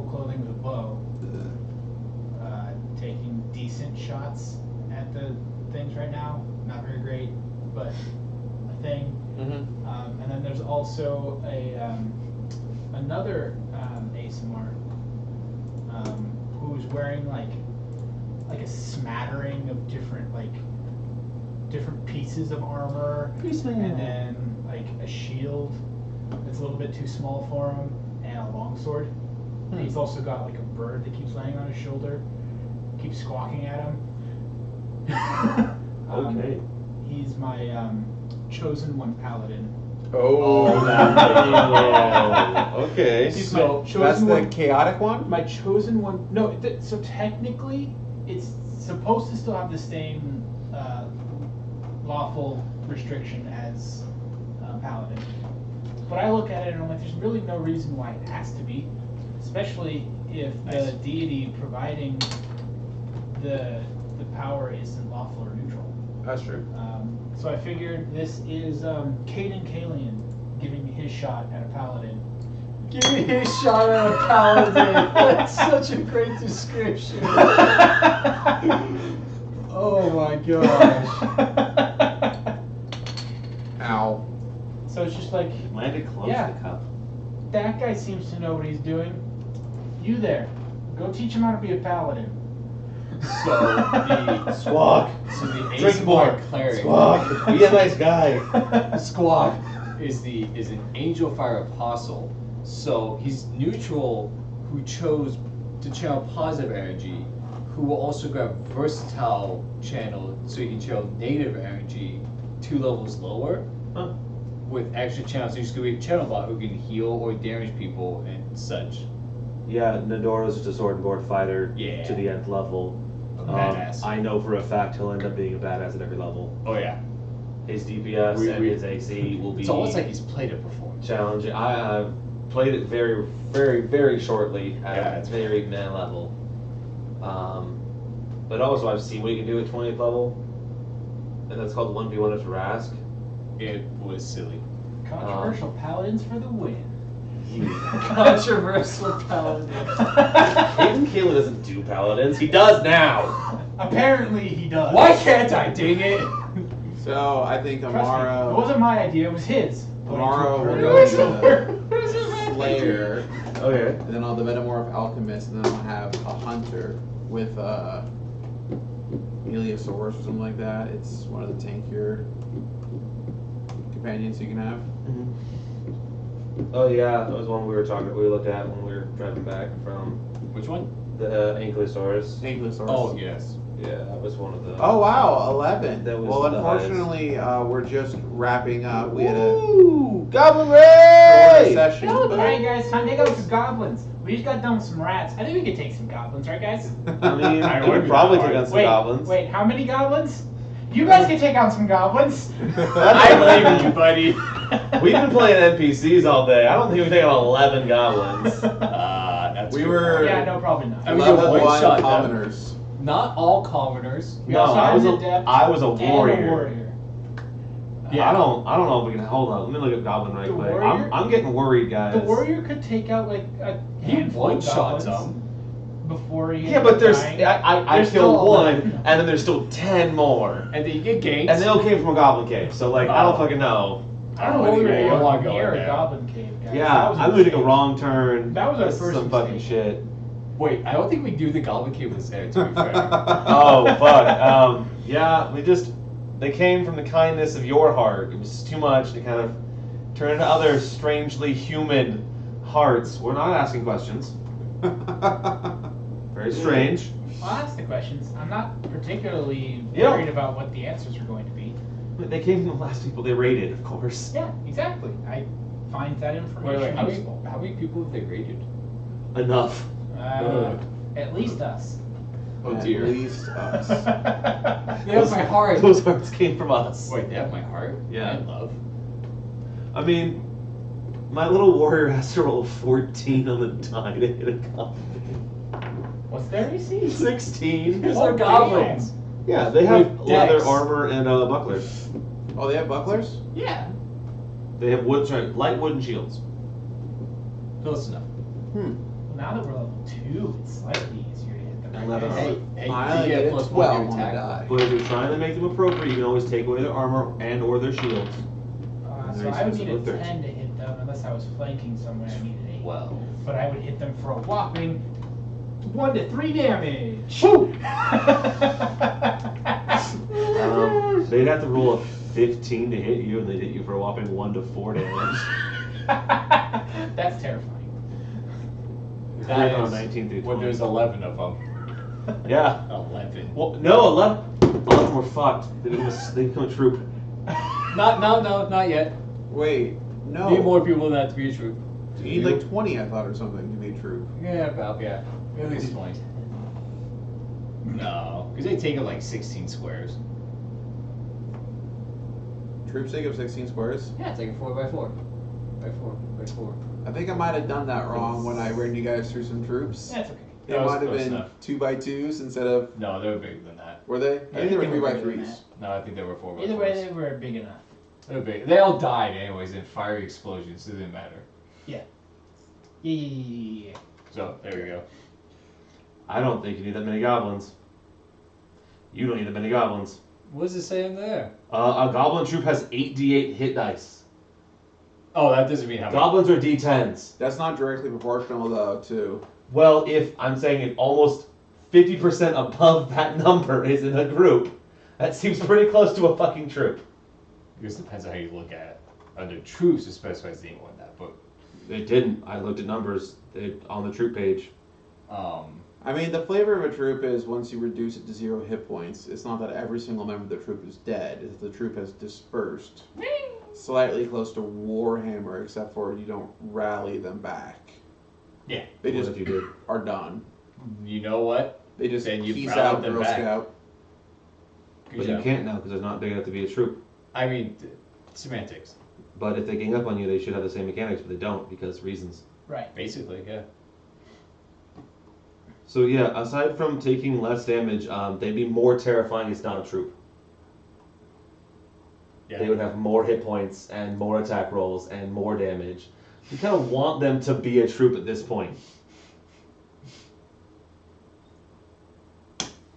clothing with a bow, taking decent shots at the things right now. Not very great, but a thing. Mm-hmm. And then there's also another ASMR who's wearing like a smattering of different pieces of armor, and then like a shield that's a little bit too small for him, and a longsword. And he's also got like a bird that keeps laying on his shoulder, keeps squawking at him. Okay. He's my chosen one paladin. Oh, Okay. He's that's my chosen the one. chaotic one. My chosen one. No, so technically, it's supposed to still have the same lawful restriction as paladin. But I look at it and I'm like, there's really no reason why it has to be, especially if Nice. the deity providing the power isn't lawful or neutral. That's true. So I figured this is Caden Kalian giving me his shot at a paladin. Give me his shot at a paladin. That's such a great description. Oh my gosh. Ow. So it's just like, Landed close Yeah. to the cup. that guy seems to know what he's doing. You there, go teach him how to be a paladin. So the Squawk. Drink more. Asimar cleric Squawk. Be a nice guy. Squawk is an angel fire apostle. So he's neutral who chose to channel positive energy, who will also grab versatile channel so he can channel negative energy 2 levels lower. Huh. With extra channels, so he's gonna be a channel bot who can heal or damage people and such. Yeah, Nodoro's just a sword and board fighter Yeah. to the nth level. Badass. I know for a fact he'll end up being a badass at every level. Oh yeah. His DPS and his AC will be It's almost like he's played it before. challenging. I played it very, very, very shortly at Yeah, a it's very meh level. But also I've seen what you can do at 20th level, and that's called 1v1 as Rask. It was silly. Controversial paladins for the win. Controversial paladin. Caden Keelan doesn't do paladins. He does now. Apparently he does. Why can't I, dang it? So I think Trust me, it Amaro. wasn't my idea, it was his. Amaro will Where's go the- to Slayer, Okay. and then I'll the Metamorph Alchemist, and then I'll have a Hunter with Heliosaurus or something like that. It's one of the tankier companions you can have. Oh yeah, that was one we looked at when we were driving back from Which one? the Ankylosaurus. Ankylosaurus. Oh, yes. Yeah, that was one of the. Oh wow, 11. That was Well, the unfortunately, we're just wrapping up. We had a Ooh, Goblin shorter Raid! session. Alright guys, time to take out some goblins. We just got done with some rats. I think we could take some goblins, right guys? I mean, I we would could be probably hard. take on some Wait, goblins. wait, how many goblins? You guys can take out some goblins. I believe you, buddy. We've been playing NPCs all day. I don't think we've taken on 11 goblins. That's We good. were Yeah, no, probably not. I mean, level one 1 shot them. commoners. Not all commoners. We No, also I have was an a adept and warrior. Yeah. I don't know if we can hold on. Let me look at Goblin right The quick. warrior? I'm getting worried, guys. The warrior could take out like a He handful of one-shot goblins before he. Yeah, but there's dying. I There's killed still one, 11. and then there's still 10 more, And then you get ganked. and they all came from a Goblin cave. So like, I don't fucking know. I don't know what we Yeah, you were wanna doing go near in a there. goblin cave, guys. Yeah, That was a I'm losing a mistake. wrong turn. That was our That's first some fucking mistake. shit. Wait, I don't think we do the Goblin Cave was there, to be fair. Oh fuck. Yeah, they came from the kindness of your heart. It was too much to kind of turn into other strangely human hearts. We're not asking questions. Very strange. I'll ask the questions. I'm not particularly Yeah. worried about what the answers are going to be. They came from the last people they raided, of course. Yeah, exactly. I find that information Wait, useful. how many people have they raided? Enough. At least us. Oh At dear. least us. They have my heart. Those hearts came from us. Wait, they have my heart? Yeah. And love. I mean, my little warrior has to roll 14 on the die to hit a goblin. What's their AC? 16. Because Oh, they're goblins. Yeah, they have With leather dex. armor and bucklers. Oh, they have bucklers? Yeah. They have light wooden shields. Close enough. Well, now that we're level 2, it's slightly easier to hit them. Leather Right, armor. guys? Hey, I you get get it plus 1 well to on your the attack. die. But if you're trying to make them appropriate, you can always take away their armor and or their shields. So Nice, I would that's need a a 13. 10 to hit them, unless I was flanking somewhere I needed 8. Well. But I would hit them for a whopping 1 to 3 damage. They'd have to roll a 15 to hit you, and they'd hit you for a whopping 1 to 4 damage. That's terrifying. That on is 19 through when 20. there's 11 of them. Yeah. 11. Well, no, 11 were fucked. They become a troop. Not yet. Wait, no. Need more people than that to be a troop. You need like 20, I thought, or something to be a troop. Yeah, about, yeah. At least 20. No, because they take up like 16 squares. Troops take up 16 squares? Yeah, it's like a 4x4. By 4. I think I might have done that wrong when I ran you guys through some troops. That's okay. It That was might have close been enough. 2x2s instead of. No, they were bigger than that. Were they? I think they were they were bigger than 3x3s. that. No, I think they were 4x4s. Either way, they were big enough. They were big. They all died anyways in fiery explosions. It didn't matter. Yeah. So there we go. I don't think you need that many goblins. You don't need that many goblins. What does it say in there? A goblin troop has 8d8 hit dice. Oh, that doesn't mean how many. Goblins are d10s. That's not directly proportional though to. Well, if I'm saying if almost 50% above that number is in a group, that seems pretty close to a fucking troop. It just depends on how you look at it. Under troops, it specifies they didn't want that, but It didn't. I looked at numbers on the troop page. I mean, the flavor of a troop is once you reduce it to 0 hit points, it's not that every single member of the troop is dead. It's the troop has dispersed. Slightly close to Warhammer, except for you don't rally them back. Yeah. They What just if you did? are done. you know what? They just Then you peace rallied out, them Girl back. Scout. Good But job. you can't now because they're not big enough to be a troop. I mean, semantics. But if they gang up on you, they should have the same mechanics, but they don't because reasons. Right. Basically, yeah. So yeah, aside from taking less damage, they'd be more terrifying as not a troop. Yeah. They would have more hit points and more attack rolls and more damage. You kind of want them to be a troop at this point.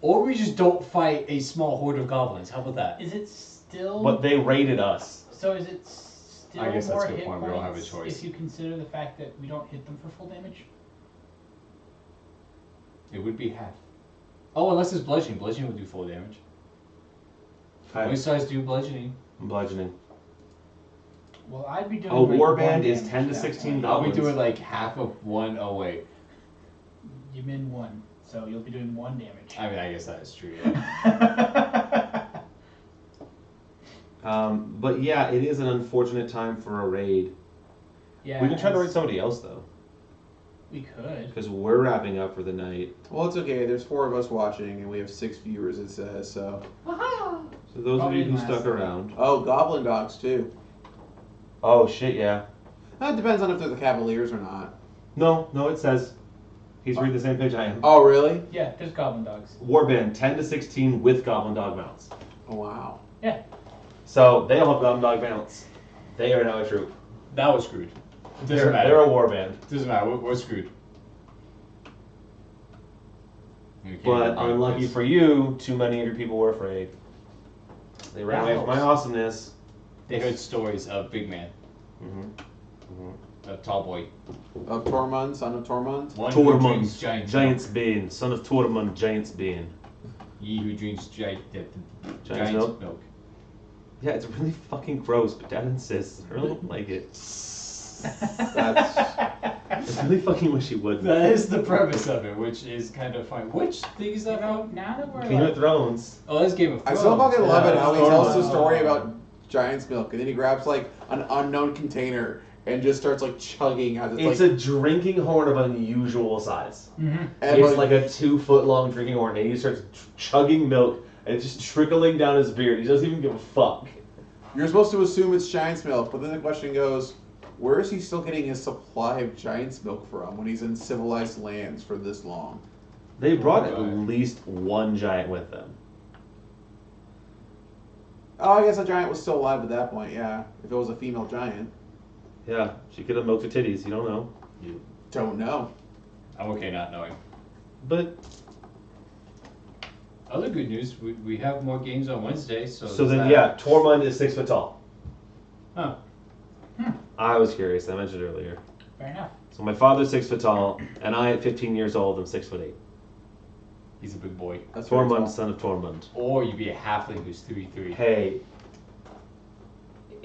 Or we just don't fight a small horde of goblins. How about that? Is it still? But they raided us. So is it still I guess that's more a good hit point. We don't have a points choice. if you consider the fact that we don't hit them for full damage? It would be half. Oh, unless it's bludgeoning. Bludgeoning would do full damage. Which size do bludgeoning? Bludgeoning. Well, I'd be doing. A like warband 1 is damage 10 to at that 16 point. I'll be goblins. doing like half of one. Oh wait. You min 1, so you'll be doing 1 damage. I mean, I guess that is true. Yeah. But yeah, it is an unfortunate time for a raid. Yeah. We can try to raid it's- somebody else though, We could. because we're wrapping up for the night. Well, it's okay. There's 4 of us watching, and we have 6 viewers. It says so. So those Probably of you who last stuck night. around. Oh, Goblin Dogs too. Oh shit, yeah. That depends on if they're the Cavaliers or not. No, it says. He's reading the same page I am. Oh, really? Yeah, there's goblin dogs. Warband 10 to 16 with Goblin Dog mounts. Oh, wow. So they all have Goblin Dog mounts. They are now a troop. That was screwed. It doesn't They're matter. a warband. Doesn't matter. We're screwed. We can't But even do unlucky this. for you, too many of your people were afraid. They ran away from my awesomeness. They heard stories of Big Man, Mm-hmm. a tall boy. Of Tormund, son of Tormund. One who drinks Tormund, giant Giant's Bane, son of Tormund, Giant's Bane. milk. He who drinks giant's milk? milk. Yeah, it's really fucking gross, but Dad insists. I really don't like it. That's. I really fucking wish he would. That is the premise of it, which is kind of fun. Which thing is that from? Now that we're Game of like, Thrones. Oh, that's Game of I Thrones. still fucking love it how he Yeah. tells the story about Giant's Milk, and then he grabs like an unknown container and just starts like chugging out. It's a drinking horn of unusual size. Mhm. and, It's like a 2-foot long drinking horn, and he starts chugging milk, and it's just trickling down his beard. He doesn't even give a fuck. You're supposed to assume it's Giant's Milk, but then the question goes, where is he still getting his supply of Giant's Milk from when he's in civilized lands for this long? They brought at Right. least one giant with them. Oh, I guess a giant was still alive at that point, yeah. If it was a female giant. Yeah, she could have milked her titties. You don't know. Don't know. I'm okay not knowing. But Other good news, we have more games on Wednesday, so. so there's then, that. yeah, Tormund is 6 foot tall. Huh. I was curious. I mentioned earlier. fair enough. So my father's 6 foot tall, and I, at 15 years old, am 6'8". He's a big boy. That's very Tormund, tall. son of Tormund. Or you'd be a halfling who's 3'3". Hey,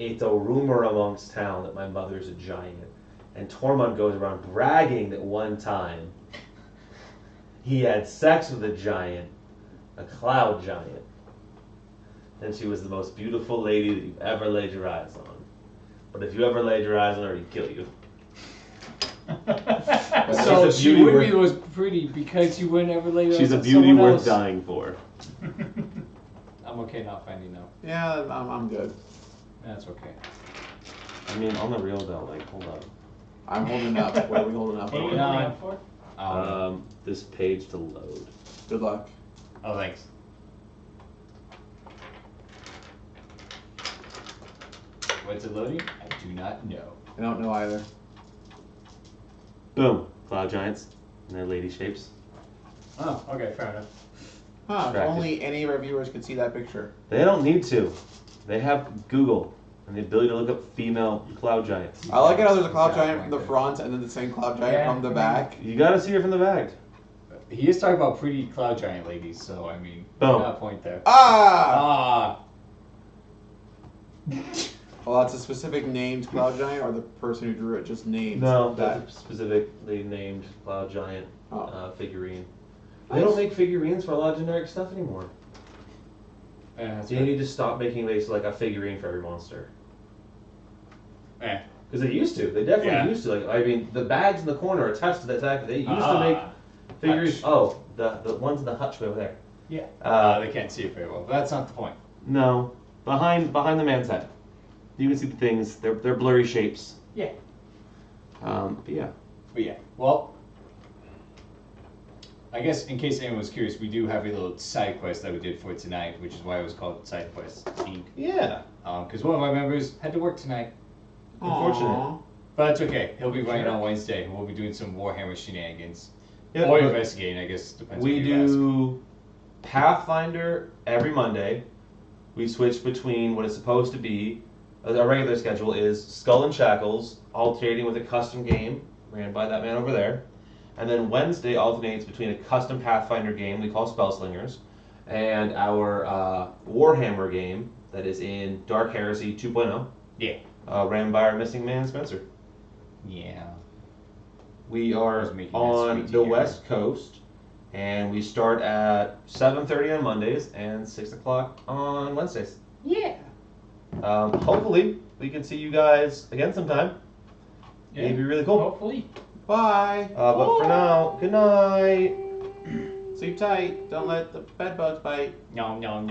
it's a rumor amongst town that my mother's a giant, and Tormund goes around bragging that one time he had sex with a giant, a cloud giant, and she was the most beautiful lady that you've ever laid your eyes on. But if you ever laid your eyes on her, he'd kill you. So She's a she beauty would worth- be the most pretty because you wouldn't ever lay She's eyes a on beauty someone worth else. dying for. I'm okay not finding no. Yeah, I'm good. That's okay. I mean, on the real though, like, hold up. I'm holding up. What are we holding up? What are you for? holding up for? This page to load. Good luck. Oh, thanks. What's it loading? I do not know. I don't know either. Boom. Cloud giants and their lady shapes. Oh, okay, fair enough. Huh, if Distracted. only any of our viewers could see that picture. They don't need to. They have Google and the ability to look up female cloud giants. I like it how there's a cloud Exactly. giant from the front and then the same cloud giant Yeah. from the back. You gotta see her from the back. He is talking about pretty cloud giant ladies, so I mean, Boom. not a point there. Ah! Ah! Well, that's a specific named cloud giant, or the person who drew it just named No, that. that's a specifically named cloud giant Oh. figurine. They don't make figurines for a lot of generic stuff anymore. Yeah, that's They right. need to stop making basically like a figurine for every monster. Eh. Because they used to. They definitely Yeah. used to. Like, I mean, the bags in the corner attest to the fact that they used to make figurines. Hutch. Oh, the ones in the hutch way over there. Yeah. They can't see it very well, but that's not the point. No, behind the man's head, you can see the things. They're blurry shapes. Yeah. But yeah. But yeah, well, I guess in case anyone was curious, we do have a little side quest that we did for tonight, which is why it was called Side Quest Inc. Yeah. Because one of my members had to work tonight, Unfortunate. Aw. but that's okay. He'll be running Sure. on Wednesday, and we'll be doing some Warhammer shenanigans. Yeah, Or but investigating, I guess, depends we on who you ask. do Pathfinder every Monday. We switch between what is supposed to be our regular schedule is Skull and Shackles, alternating with a custom game ran by that man over there. And then Wednesday alternates between a custom Pathfinder game we call Spellslingers and our Warhammer game that is in Dark Heresy 2.0. Yeah. Ran by our missing man, Spencer. Yeah. We I are was making that on sweet the tea. West Coast, and we start at 7:30 on Mondays and 6 o'clock on Wednesdays. Yeah. Hopefully, we can see you guys again sometime. Yeah. It'd be really cool. Hopefully. Bye. But for now, good night. Sleep tight. Don't let the bed bugs bite. No, no, no.